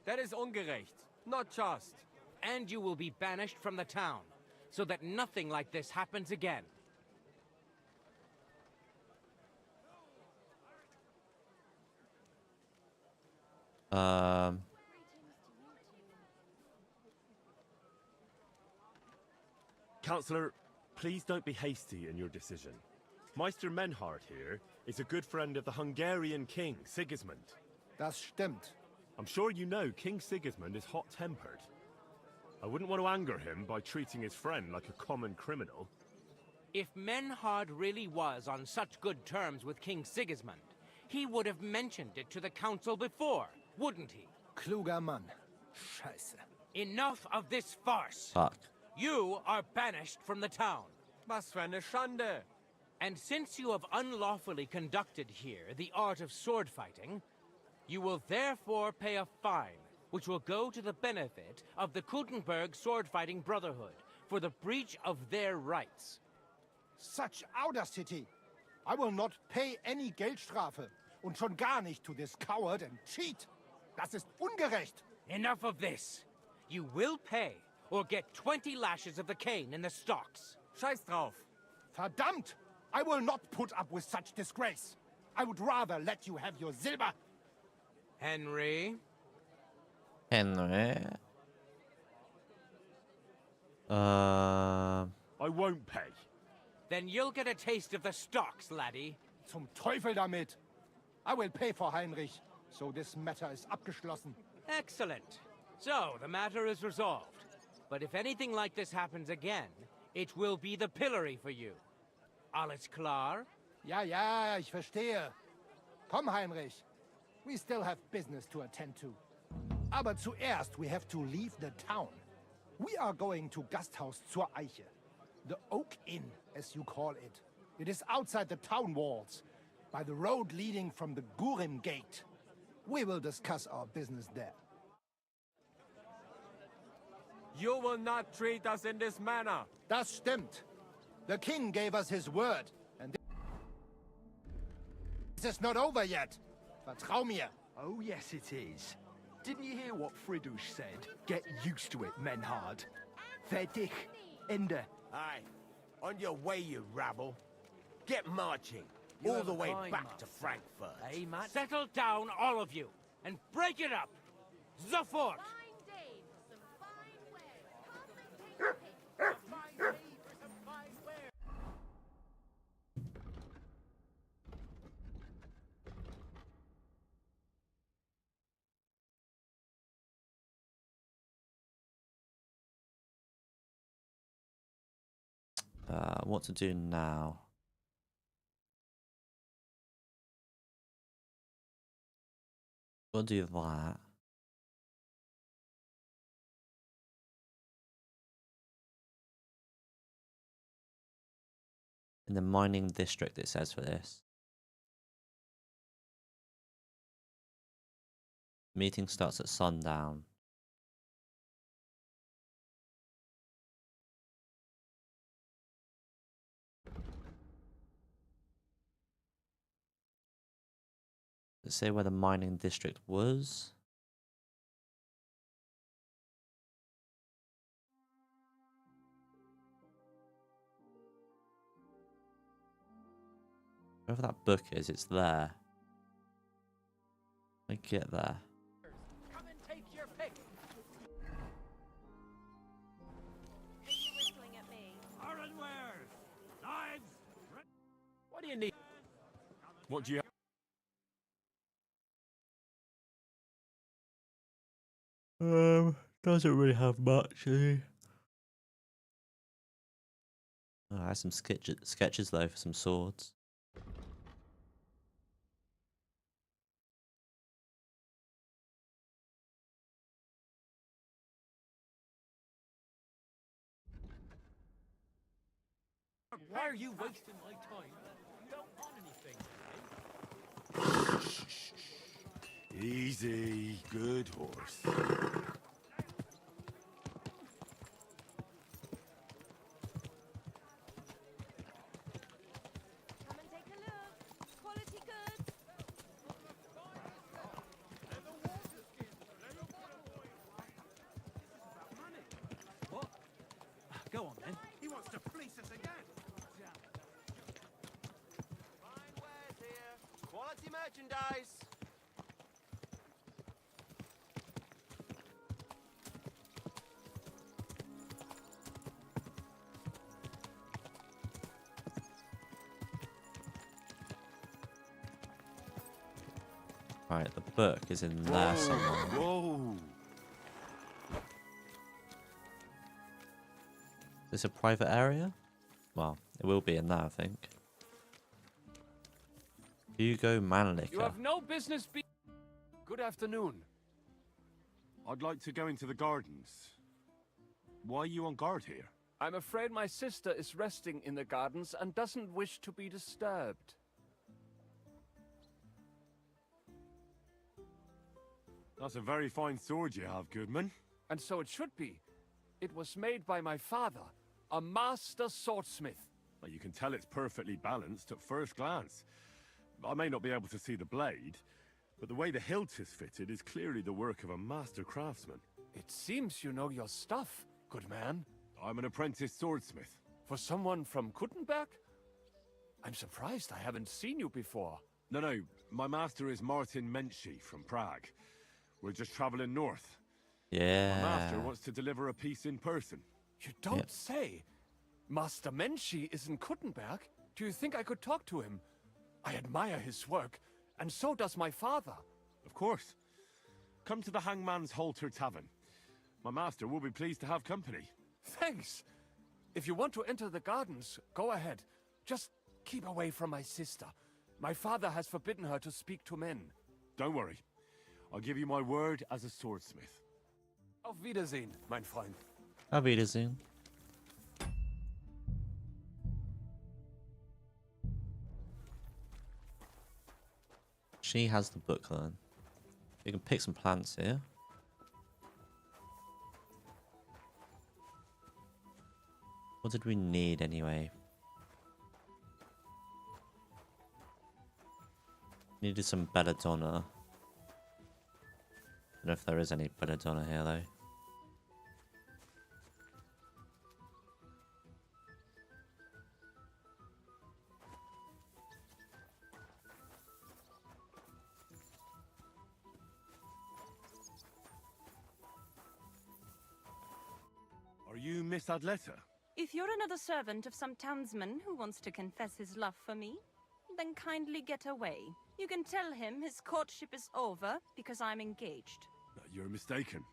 That is ungerecht. Not just. And you will be banished from the town, so that nothing like this happens again. Councillor, please don't be hasty in your decision. Meister Menhart here is a good friend of the Hungarian king, Sigismund. Das stimmt. I'm sure you know King Sigismund is hot-tempered. I wouldn't want to anger him by treating his friend like a common criminal. If Menhard really was on such good terms with King Sigismund, he would have mentioned it to the council before, wouldn't he? Kluger Mann. Scheiße. Enough of this farce. Fuck. You are banished from the town. Was für eine Schande. And since you have unlawfully conducted here the art of sword fighting, you will therefore pay a fine, which will go to the benefit of the Kutenberg Sword-Fighting Brotherhood for the breach of their rights. Such audacity! I will not pay any Geldstrafe. Und schon gar nicht to this coward and cheat. Das ist ungerecht. Enough of this. You will pay, or get 20 lashes of the cane in the stocks. Scheiß drauf. Verdammt! I will not put up with such disgrace. I would rather let you have your silber. Henry? Henry? I won't pay. Then you'll get a taste of the stocks, laddie. Zum Teufel damit. I will pay for Heinrich, so this matter is abgeschlossen. Excellent. So, the matter is resolved. But if anything like this happens again, it will be the pillory for you. Alles klar? Ja, ja, ich verstehe. Komm, Heinrich. We still have business to attend to. Aber zuerst, we have to leave the town. We are going to Gasthaus zur Eiche. The Oak Inn, as you call it. It is outside the town walls, by the road leading from the Gurim Gate. We will discuss our business there. You will not treat us in this manner. Das stimmt. The king gave us his word, and this is not over yet. Vertrau mir. Oh, yes, it is. Didn't you hear what Fridush said? Get used to it, Menhard. Fertig. Ende. Aye. On your way, you rabble. Get marching. You all have the a way time, back Master. to Frankfurt. Hey, Matt. Settle down, all of you, and break it up. Sofort! What to do now? We'll do that. In the mining district, it says for this. Meeting starts at sundown. Let's say where the mining district was. Wherever that book is, it's there. I get there. Come and take your pick. Are you whistling at me? Ironware! Knives! What do you need? What do you Doesn't really have much, does he? Oh, I have some sketches though for some swords. Why are you wasting my time? You don't want anything. Easy, good horse. Come and take a look. Quality goods. What? Go on then. He wants to fleece us again. Fine wares here. Quality merchandise. Right, the book is in there somewhere. Whoa! Is this a private area? Well, it will be in there, I think. Hugo You Manlicker. have no business be. Good afternoon. I'd like to go into the gardens. Why are you on guard here? I'm afraid my sister is resting in the gardens and doesn't wish to be disturbed. That's a very fine sword you have, Goodman. And so it should be. It was made by my father, a master swordsmith. Well, you can tell it's perfectly balanced at first glance. I may not be able to see the blade, but the way the hilt is fitted is clearly the work of a master craftsman. It seems you know your stuff, good man. I'm an apprentice swordsmith. For someone from Kuttenberg? I'm surprised I haven't seen you before. No, my master is Martin Menchi from Prague. We're just traveling north. Yeah. My master wants to deliver a piece in person. You don't say. Master Menchi is in Kuttenberg? Do you think I could talk to him? I admire his work, and so does my father. Of course. Come to the Hangman's Halter Tavern. My master will be pleased to have company. Thanks. If you want to enter the gardens, go ahead. Just keep away from my sister. My father has forbidden her to speak to men. Don't worry. I'll give you my word as a swordsmith. Auf Wiedersehen, mein Freund. Auf Wiedersehen. She has the book then. We can pick some plants here. What did we need anyway? Needed some belladonna. Don't know if there is any belladonna here though. Are you Miss Adletta? If you're another servant of some townsman who wants to confess his love for me, then kindly get away. You can tell him his courtship is over because I'm engaged. You're mistaken.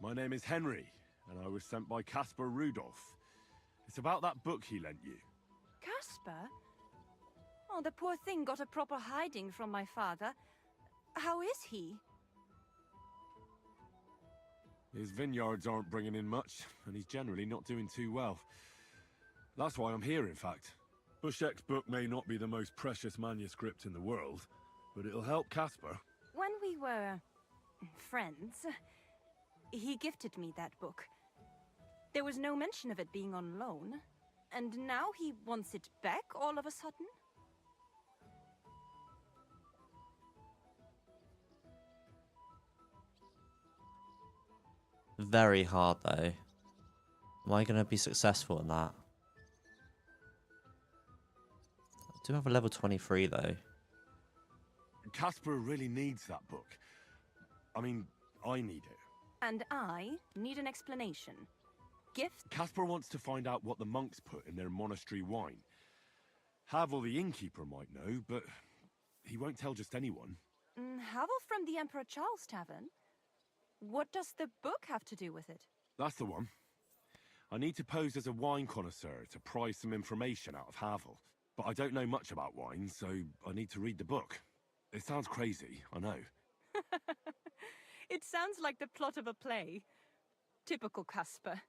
My name is Henry, and I was sent by Caspar Rudolph. It's about that book he lent you. Caspar? Oh, the poor thing got a proper hiding from my father. How is he? His vineyards aren't bringing in much, and he's generally not doing too well. That's why I'm here, in fact. Bushek's book may not be the most precious manuscript in the world, but it'll help Caspar. When we were friends, he gifted me that book. There was no mention of it being on loan, and now he wants it back all of a sudden? Very hard though. Am I going to be successful in that? I do have a level 23 though. Caspar really needs that book. I mean, I need it. And I need an explanation. Gift? Caspar wants to find out what the monks put in their monastery wine. Havel the innkeeper might know, but he won't tell just anyone. Havel from the Emperor Charles Tavern? What does the book have to do with it? That's the one. I need to pose as a wine connoisseur to pry some information out of Havel. But I don't know much about wine, so I need to read the book. It sounds crazy, I know. It sounds like the plot of a play. Typical Caspar.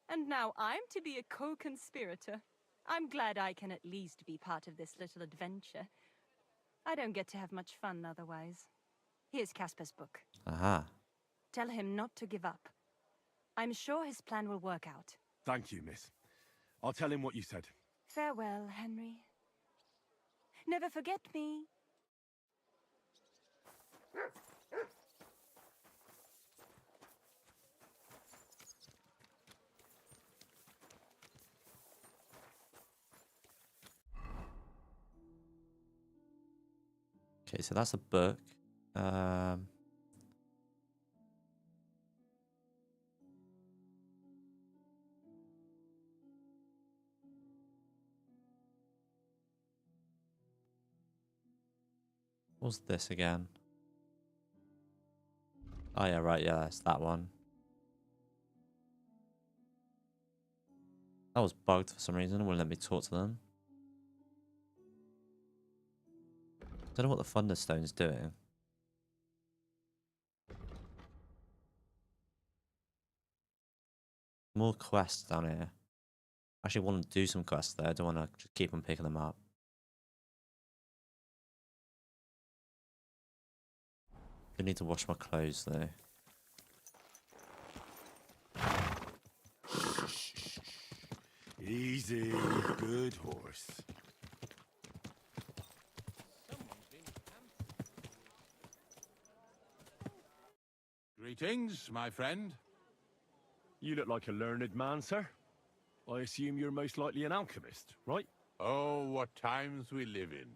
And now I'm to be a co-conspirator. I'm glad I can at least be part of this little adventure. I don't get to have much fun otherwise. Here's Caspar's book. Aha. Tell him not to give up. I'm sure his plan will work out. Thank you, miss. I'll tell him what you said. Farewell, Henry. Never forget me. Okay, so that's a book. What's this again? Oh yeah, right, yeah, that's that one. That was bugged for some reason, it wouldn't let me talk to them. Don't know what the Thunderstone's doing. More quests down here. I actually want to do some quests there. I don't want to just keep on picking them up. I need to wash my clothes though. Easy, good horse. Greetings, my friend. You look like a learned man, sir. I assume you're most likely an alchemist, right? Oh, what times we live in.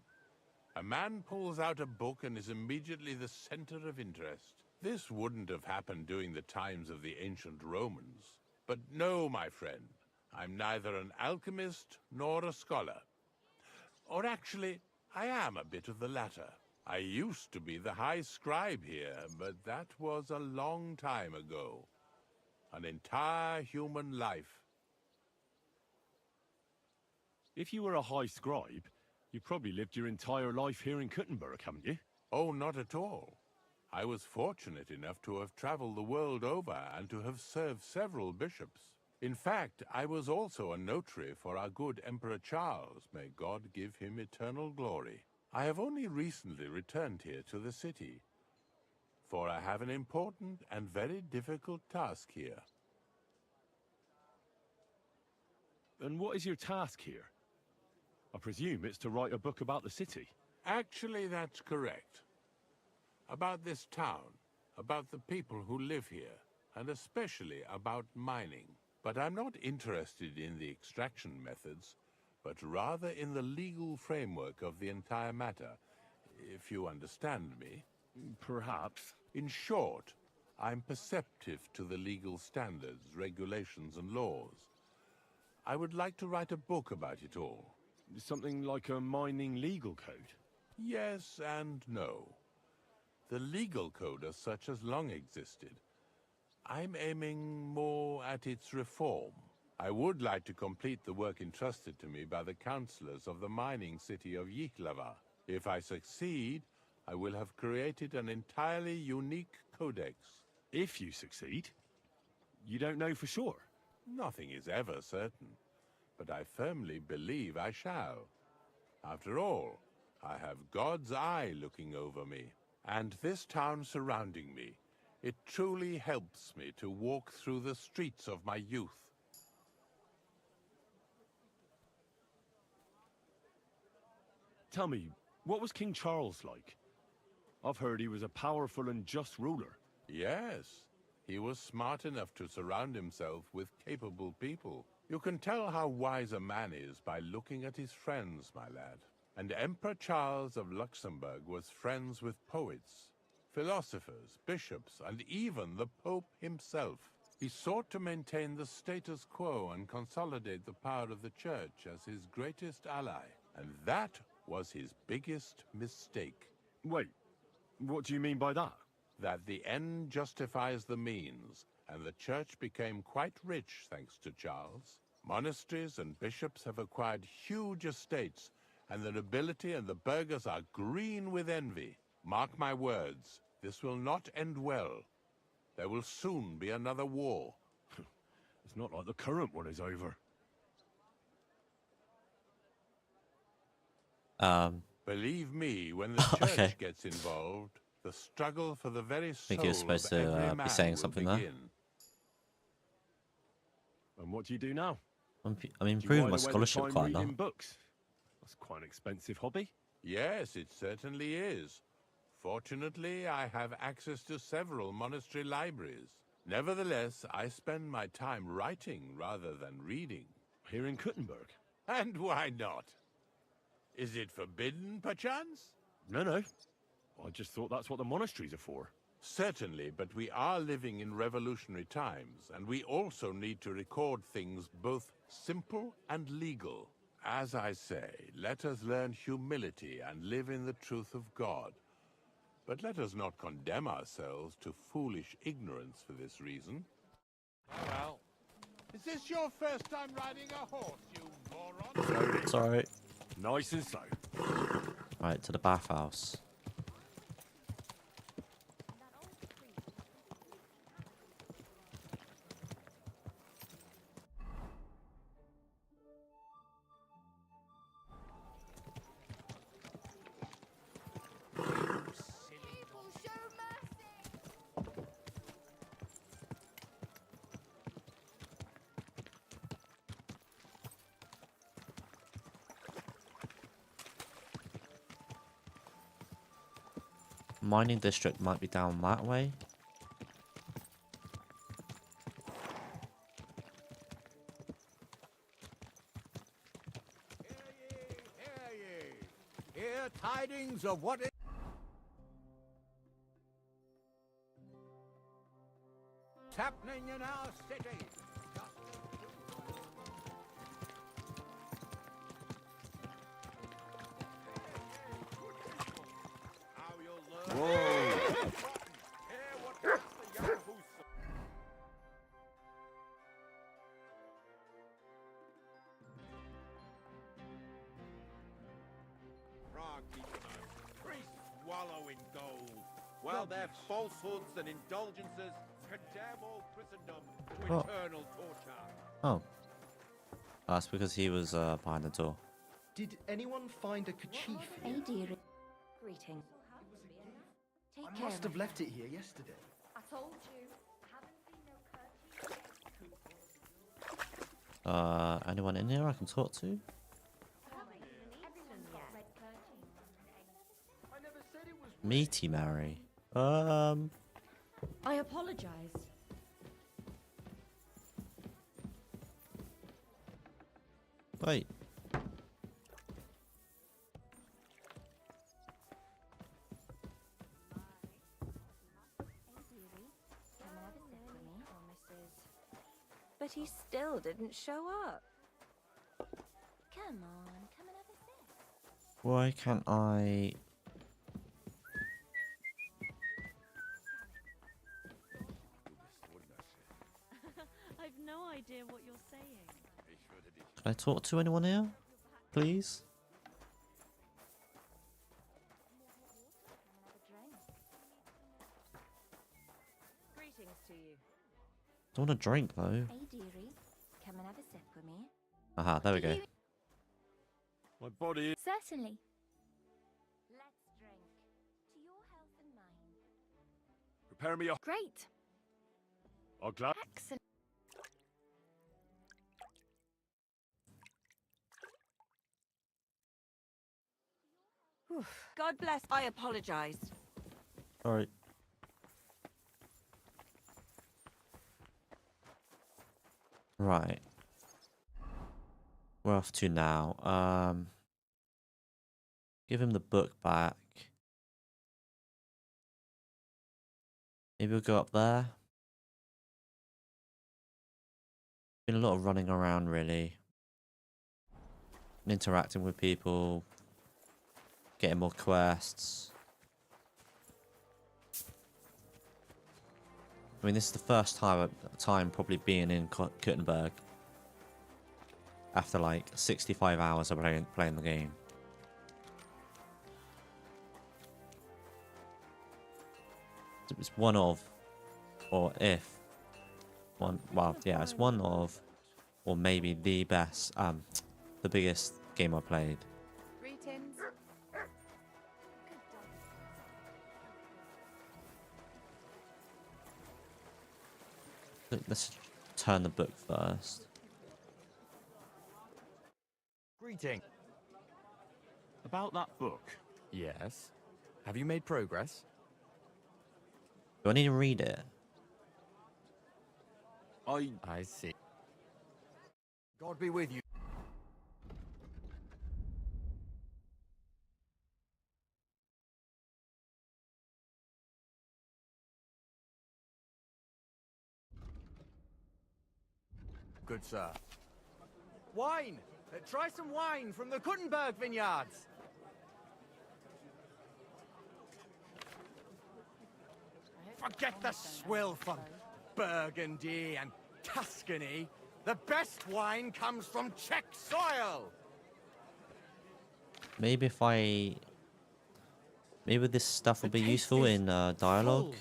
A man pulls out a book and is immediately the center of interest. This wouldn't have happened during the times of the ancient Romans. But no, my friend, I'm neither an alchemist nor a scholar. Or actually, I am a bit of the latter. I used to be the high scribe here, but that was a long time ago. An entire human life. If you were a high scribe, you probably lived your entire life here in Kuttenberg, haven't you? Oh, not at all. I was fortunate enough to have traveled the world over and to have served several bishops. In fact, I was also a notary for our good Emperor Charles, may God give him eternal glory. I have only recently returned here to the city, for I have an important and very difficult task here. And what is your task here? I presume it's to write a book about the city. Actually, that's correct. About this town, about the people who live here, and especially about mining. But I'm not interested in the extraction methods, but rather in the legal framework of the entire matter, if you understand me. Perhaps. In short, I'm perceptive to the legal standards, regulations, and laws. I would like to write a book about it all. Something like a mining legal code? Yes and no. The legal code as such has long existed. I'm aiming more at its reform. I would like to complete the work entrusted to me by the councillors of the mining city of Yichlava. If I succeed, I will have created an entirely unique codex. If you succeed? You don't know for sure? Nothing is ever certain, but I firmly believe I shall. After all, I have God's eye looking over me, and this town surrounding me. It truly helps me to walk through the streets of my youth. Tell me, what was King Charles like? I've heard he was a powerful and just ruler. Yes, he was smart enough to surround himself with capable people. You can tell how wise a man is by looking at his friends, my lad. And Emperor Charles of Luxembourg was friends with poets, philosophers, bishops, and even the Pope himself. He sought to maintain the status quo and consolidate the power of the Church as his greatest ally. And that was his biggest mistake. Wait, what do you mean by that? That the end justifies the means, and the Church became quite rich thanks to Charles. Monasteries and bishops have acquired huge estates, and the nobility and the burghers are green with envy. Mark my words, this will not end well. There will soon be another war. It's not like the current one is over. Believe me, when the Church gets involved, the struggle for the very soul I think you're supposed of to every man be saying will something begin. there. And what do you do now? I'm Do you improving while my away the scholarship time quite a lot. reading books? That's quite an expensive hobby. Yes, it certainly is. Fortunately, I have access to several monastery libraries. Nevertheless, I spend my time writing rather than reading. Here in Kuttenberg? And why not? Is it forbidden, perchance? No. I just thought that's what the monasteries are for. Certainly, but we are living in revolutionary times, and we also need to record things both simple and legal. As I say, let us learn humility and live in the truth of God. But let us not condemn ourselves to foolish ignorance for this reason. Well, is this your first time riding a horse, you moron? Sorry. Nice and slow. Right, to the bathhouse. Mining district might be down that way. Hear tidings of what is happening in our city. Priests wallow in gold, while their falsehoods and indulgences condemn all Christendom to What? eternal torture. Oh. That's because he was behind the door. Did anyone find a kerchief here? Hey, dearie. Greeting. Take I care. must have left it here yesterday. I told you. Haven't seen no curtains. Anyone in here I can talk to? Meaty Mary. I apologize. Wait. But he still didn't show up. Come on, come and have a sip. Why can't I... I've no idea what you're saying. Can I talk to anyone here? Please? Greetings to you. Don't want a drink though. Hey, dearie. Come and have a sip with me. Aha, there we go. My body. Certainly. Let's drink. To your health and mine. Prepare me a. Great. I'll glad. Excellent. God bless. I apologize. Alright. Right. We're off to now. Give him the book back. Maybe we'll go up there. Been a lot of running around really. Interacting with people. Getting more quests. I mean, this is the first time probably being in Kuttenberg after like 65 hours of playing the game. It's one of, or if, one, well, yeah, it's one of, or maybe the best, the biggest game I played. Greetings. Let's turn the book first. Greeting. About that book. Yes. Have you made progress? Do I need to read it? I see. God be with you. Good sir. Wine! Try some wine from the Kuttenberg vineyards! Forget the swill from Burgundy and Tuscany. The best wine comes from Czech soil! Maybe if I... Maybe this stuff will be useful in dialogue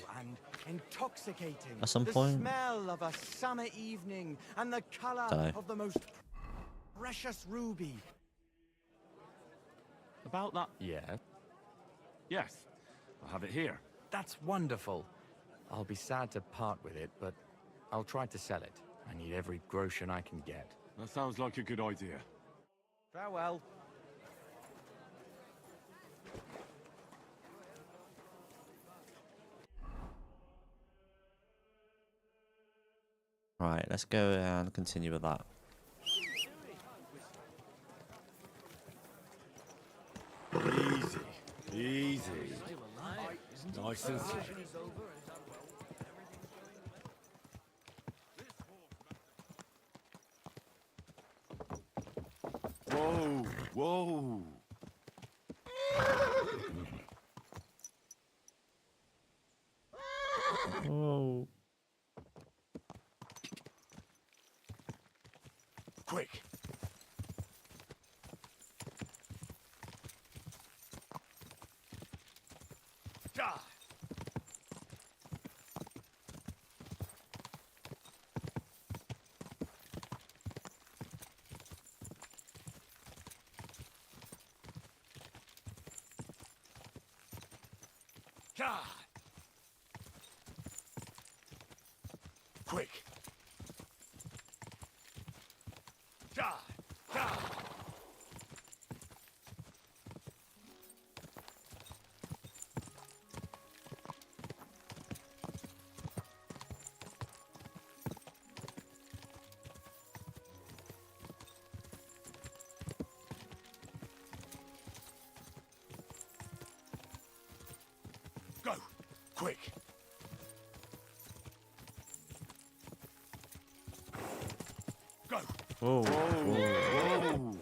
Intoxicating. at some the point. Smell of a summer evening and the color Dunno. of the most precious ruby. About that. Yeah. Yes. I'll have it here. That's wonderful. I'll be sad to part with it, but I'll try to sell it. I need every groschen I can get. That sounds like a good idea. Farewell. Right, let's go and continue with that. Easy, easy. Nice and slow. Whoa, whoa. Oh. Quick. Ja. Ja. Quick. Ja. Ja. Go. Quick. Go. Whoa. Whoa.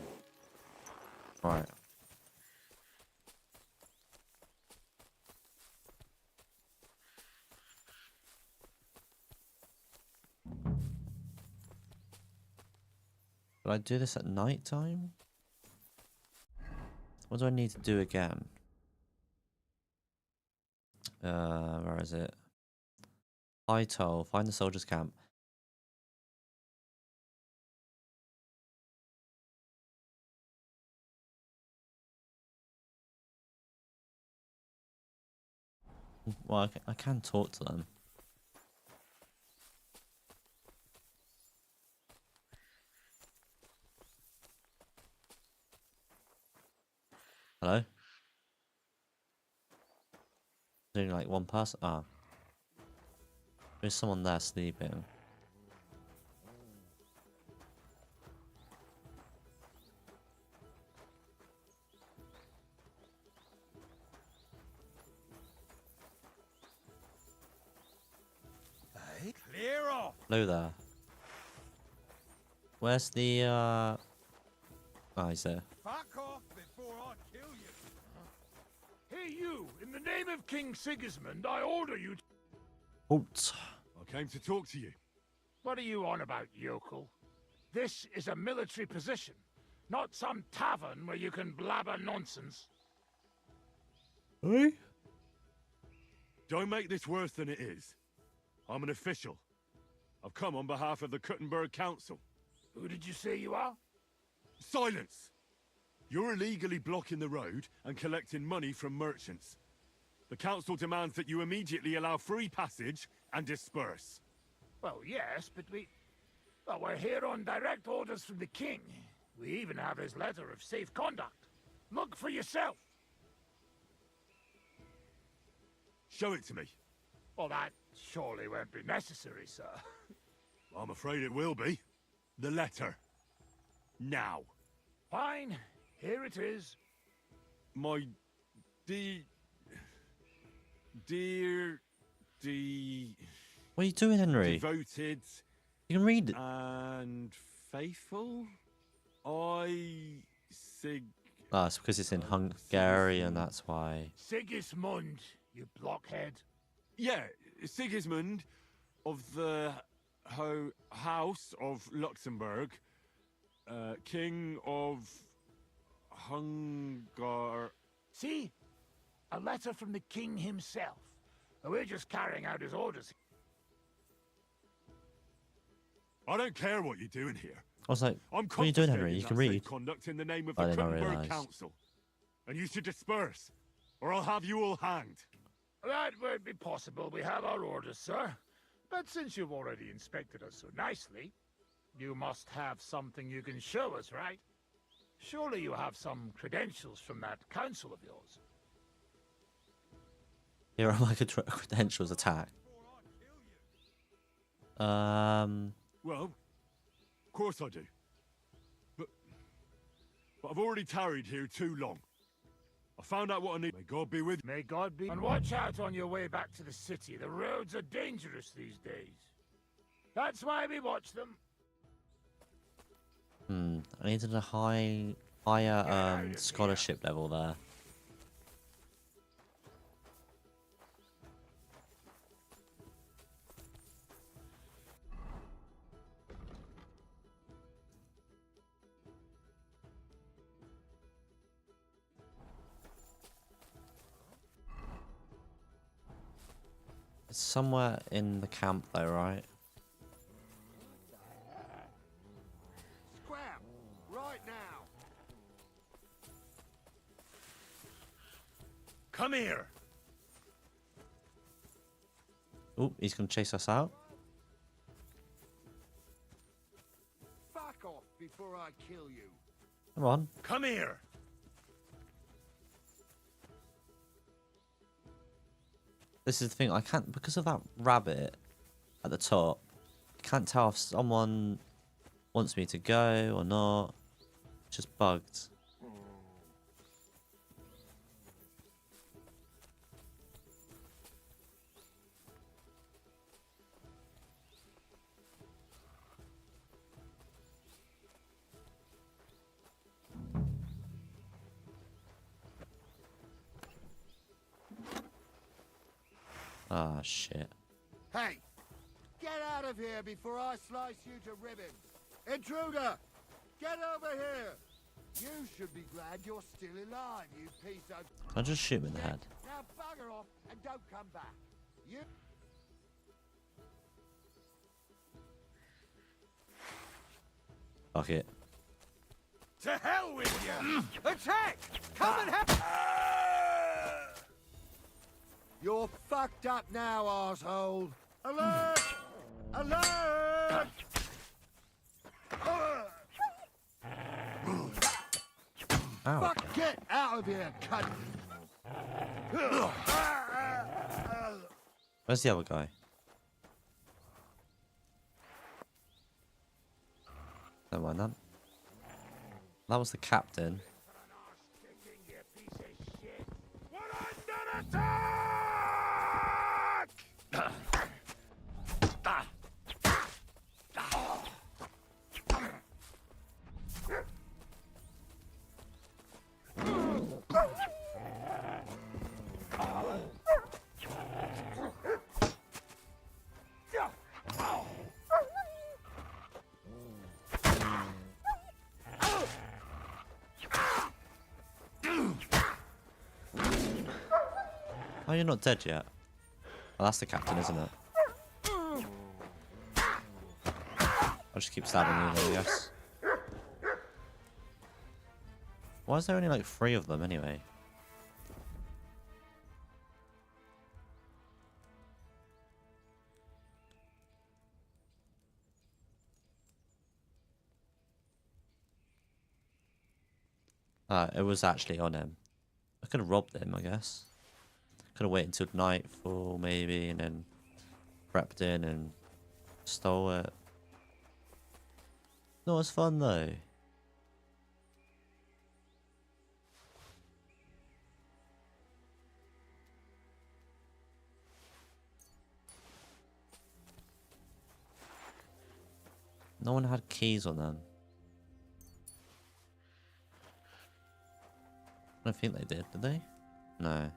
Right. Should I do this at night time? What do I need to do again? Where is it? High toll. Find the soldiers' camp. Well, I can talk to them. Hello? There's only like one person. Ah. There's someone there sleeping. Hey, clear off. Hello there. Where's the Oh, he's there. Fuck off before I kill you. Hey, you! In the name of King Sigismund, I order you. Halt. I came to talk to you. What are you on about, yokel? This is a military position, not some tavern where you can blabber nonsense. Hey? Don't make this worse than it is. I'm an official. I've come on behalf of the Kuttenberg Council. Who did you say you are? Silence! You're illegally blocking the road and collecting money from merchants. The council demands that you immediately allow free passage and disperse. Well, yes, but well, we're here on direct orders from the king. We even have his letter of safe conduct. Look for yourself. Show it to me. Well, that surely won't be necessary, sir. I'm afraid it will be. The letter. Now. Fine. Here it is. My dear... What are you doing, Henry? Devoted... You can read it. And faithful? Ah, it's because it's in Hungarian, that's why. Sigismund, you blockhead. Yeah, Sigismund of the House of Luxembourg, King of Hungar. See? A letter from the king himself. We're just carrying out his orders. I don't care what you're doing here. I was like, I'm what are you doing, Henry? You can read. Conduct in the name of I the didn't Kuttenberg realise. Council. And you should disperse, or I'll have you all hanged. That won't be possible. We have our orders, sir. But since you've already inspected us so nicely, you must have something you can show us, right? Surely you have some credentials from that council of yours. Here are my credentials. Attack. Well, of course I do. But I've already tarried here too long. I found out what I need. May God be with you. May God be... And watch out on your way back to the city. The roads are dangerous these days. That's why we watch them. I needed a higher scholarship level there. It's somewhere in the camp though, right? Scram! Right now! Come here! Oh, he's gonna chase us out. Fuck off before I kill you. Come on. Come here! This is the thing, I can't, because of that rabbit at the top, I can't tell if someone wants me to go or not. Just bugged. Ah, shit. Hey! Get out of here before I slice you to ribbons! Intruder! Get over here! You should be glad you're still alive, you piece of... I'll just shoot him in the head. Now bugger off and don't come back. You... Fuck it. To hell with you! Attack! Come and help! You're fucked up now, arsehole! Alert! Alert! Ow. Fuck, get out of here, cunt! Where's the other guy? Never mind that. That was the captain. Oh, you're not dead yet. Well, that's the captain, isn't it? I'll just keep stabbing you then, I guess. Why is there only like 3 of them anyway? It was actually on him. I could have robbed him, I guess. Could have waited until nightfall, maybe, and then prepped in and stole it. Not as fun, though. No one had keys on them. I don't think they did they? No.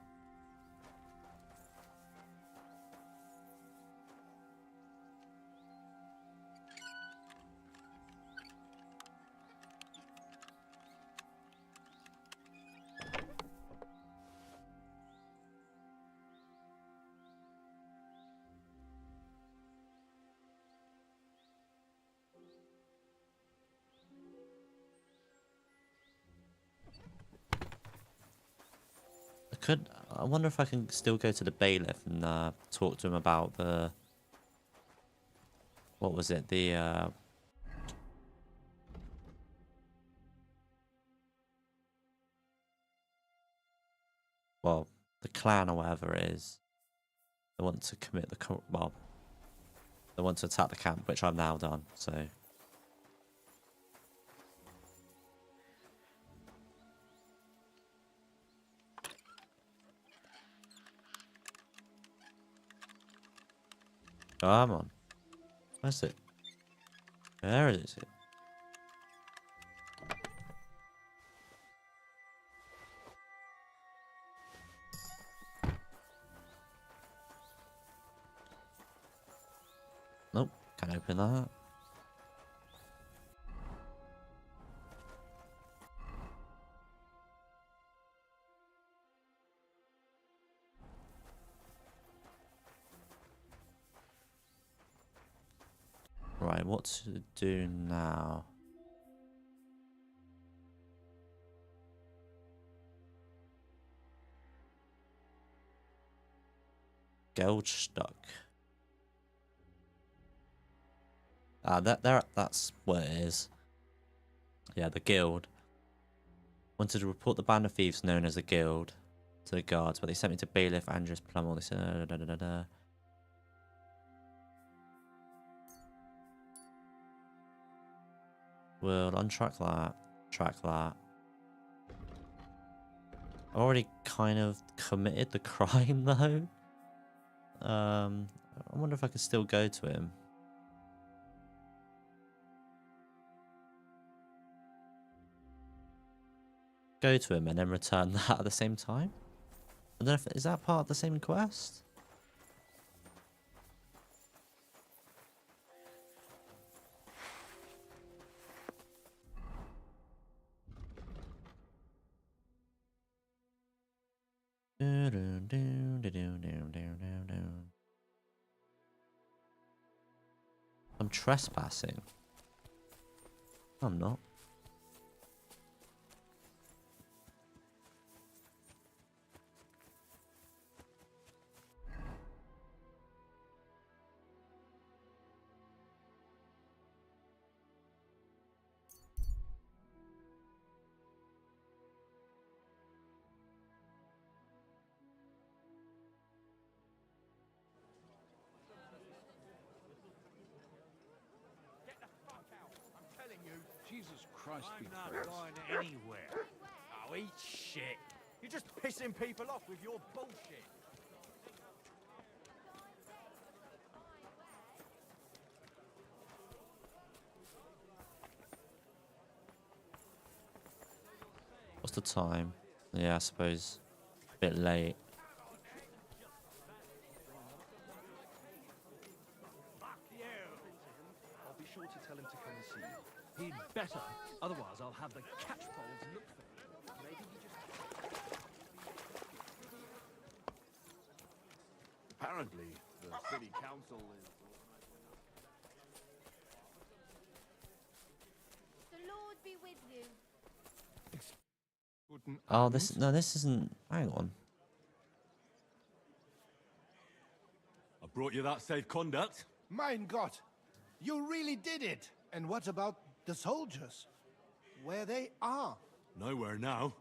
I wonder if I can still go to the bailiff and talk to him about the... What was it? The... Well, the clan or whatever it is. They want to commit the... Well, They want to attack the camp, which I've now done, so... Come on. Where's it? Where is it? Nope, can't open that. Right, what to do now? Geld stuck. Ah, that's what it is. Yeah, the guild. Wanted to report the band of thieves known as the guild to the guards, but they sent me to bailiff Andrews Plummer. They said We'll untrack that. Track that. I already kind of committed the crime though. I wonder if I could still go to him. Go to him and then return that at the same time. I don't know if is that part of the same quest. I'm trespassing. I'm not. Jesus Christ, I'm not going anywhere. Oh, eat shit. You're just pissing people off with your bullshit. What's the time? Yeah, I suppose a bit late. I'll be sure to tell him to come and see you. He'd better, otherwise I'll have the catchpoles look for him. Maybe he just... Apparently, the city council is... The Lord be with you. Oh, this isn't. Hang on. I brought you that safe conduct. Mein Gott, you really did it. And what about the soldiers? Where they are? Nowhere now.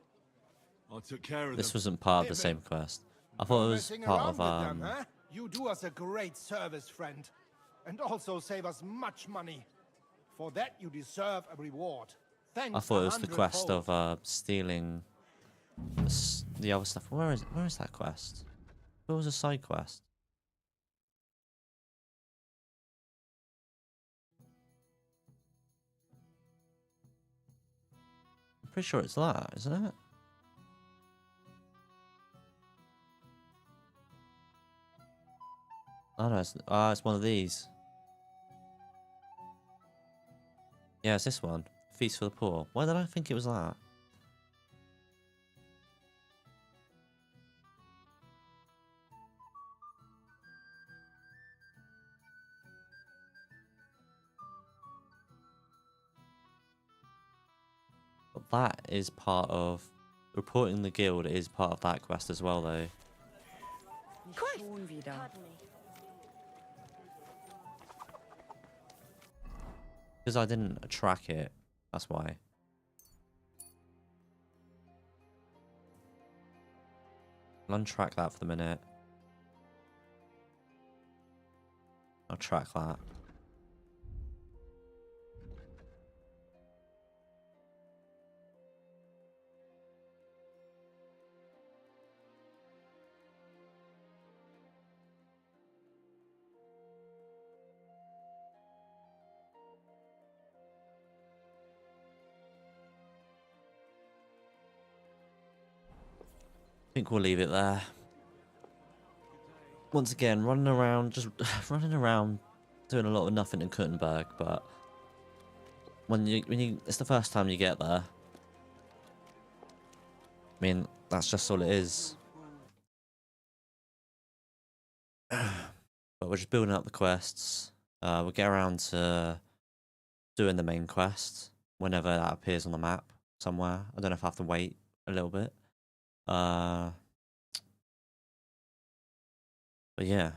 I took care of This them. wasn't part of the same quest. I thought it was Messing part around of with them, huh? You do us a great service, friend. And also save us much money. For that you deserve a reward. Thanks. I thought it was the 100 quest fold. of stealing the other stuff. Where is that quest? It was a side quest. I'm pretty sure it's that, isn't it? Oh no, it's one of these. Yeah, it's this one. Feast for the Poor. Why did I think it was that? But that is part of... Reporting the guild is part of that quest as well, though. Schon wieder. Because I didn't track it. That's why. I'll untrack that for the minute. I'll track that. I think we'll leave it there. Once again, running around, just running around, doing a lot of nothing in Kuttenberg, but when you, it's the first time you get there. I mean, that's just all it is. But we're just building up the quests. We'll get around to doing the main quest whenever that appears on the map somewhere. I don't know if I have to wait a little bit. But yeah,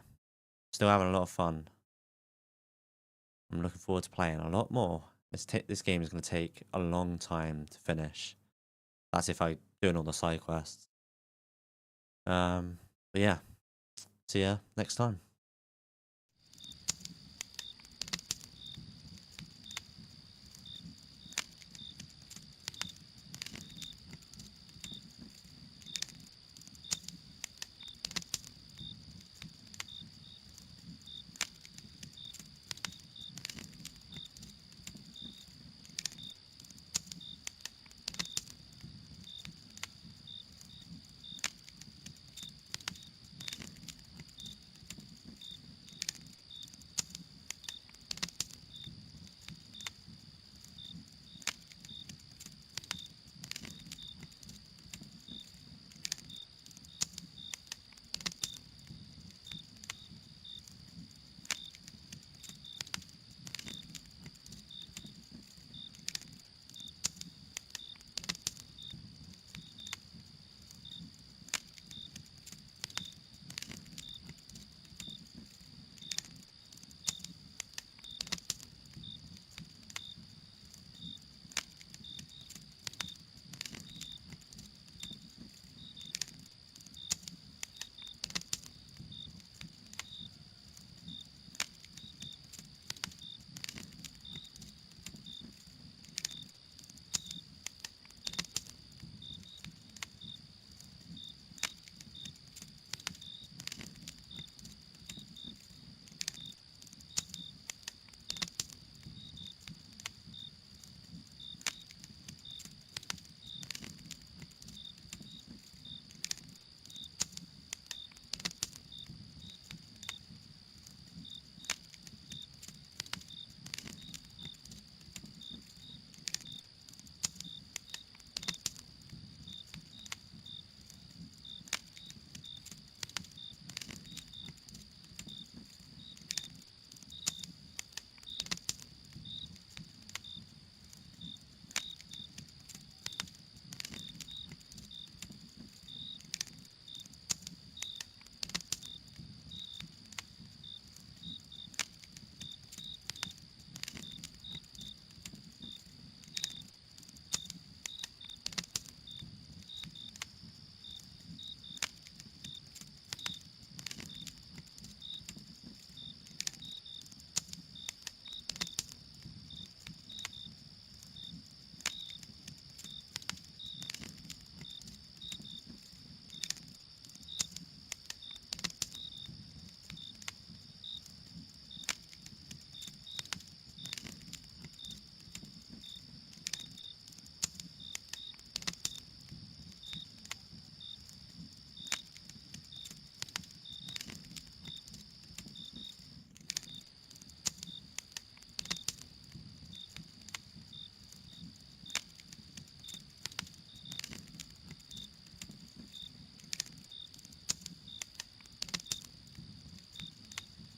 still having a lot of fun. I'm looking forward to playing a lot more. This game is going to take a long time to finish. That's if I'm doing all the side quests. But yeah, see ya next time.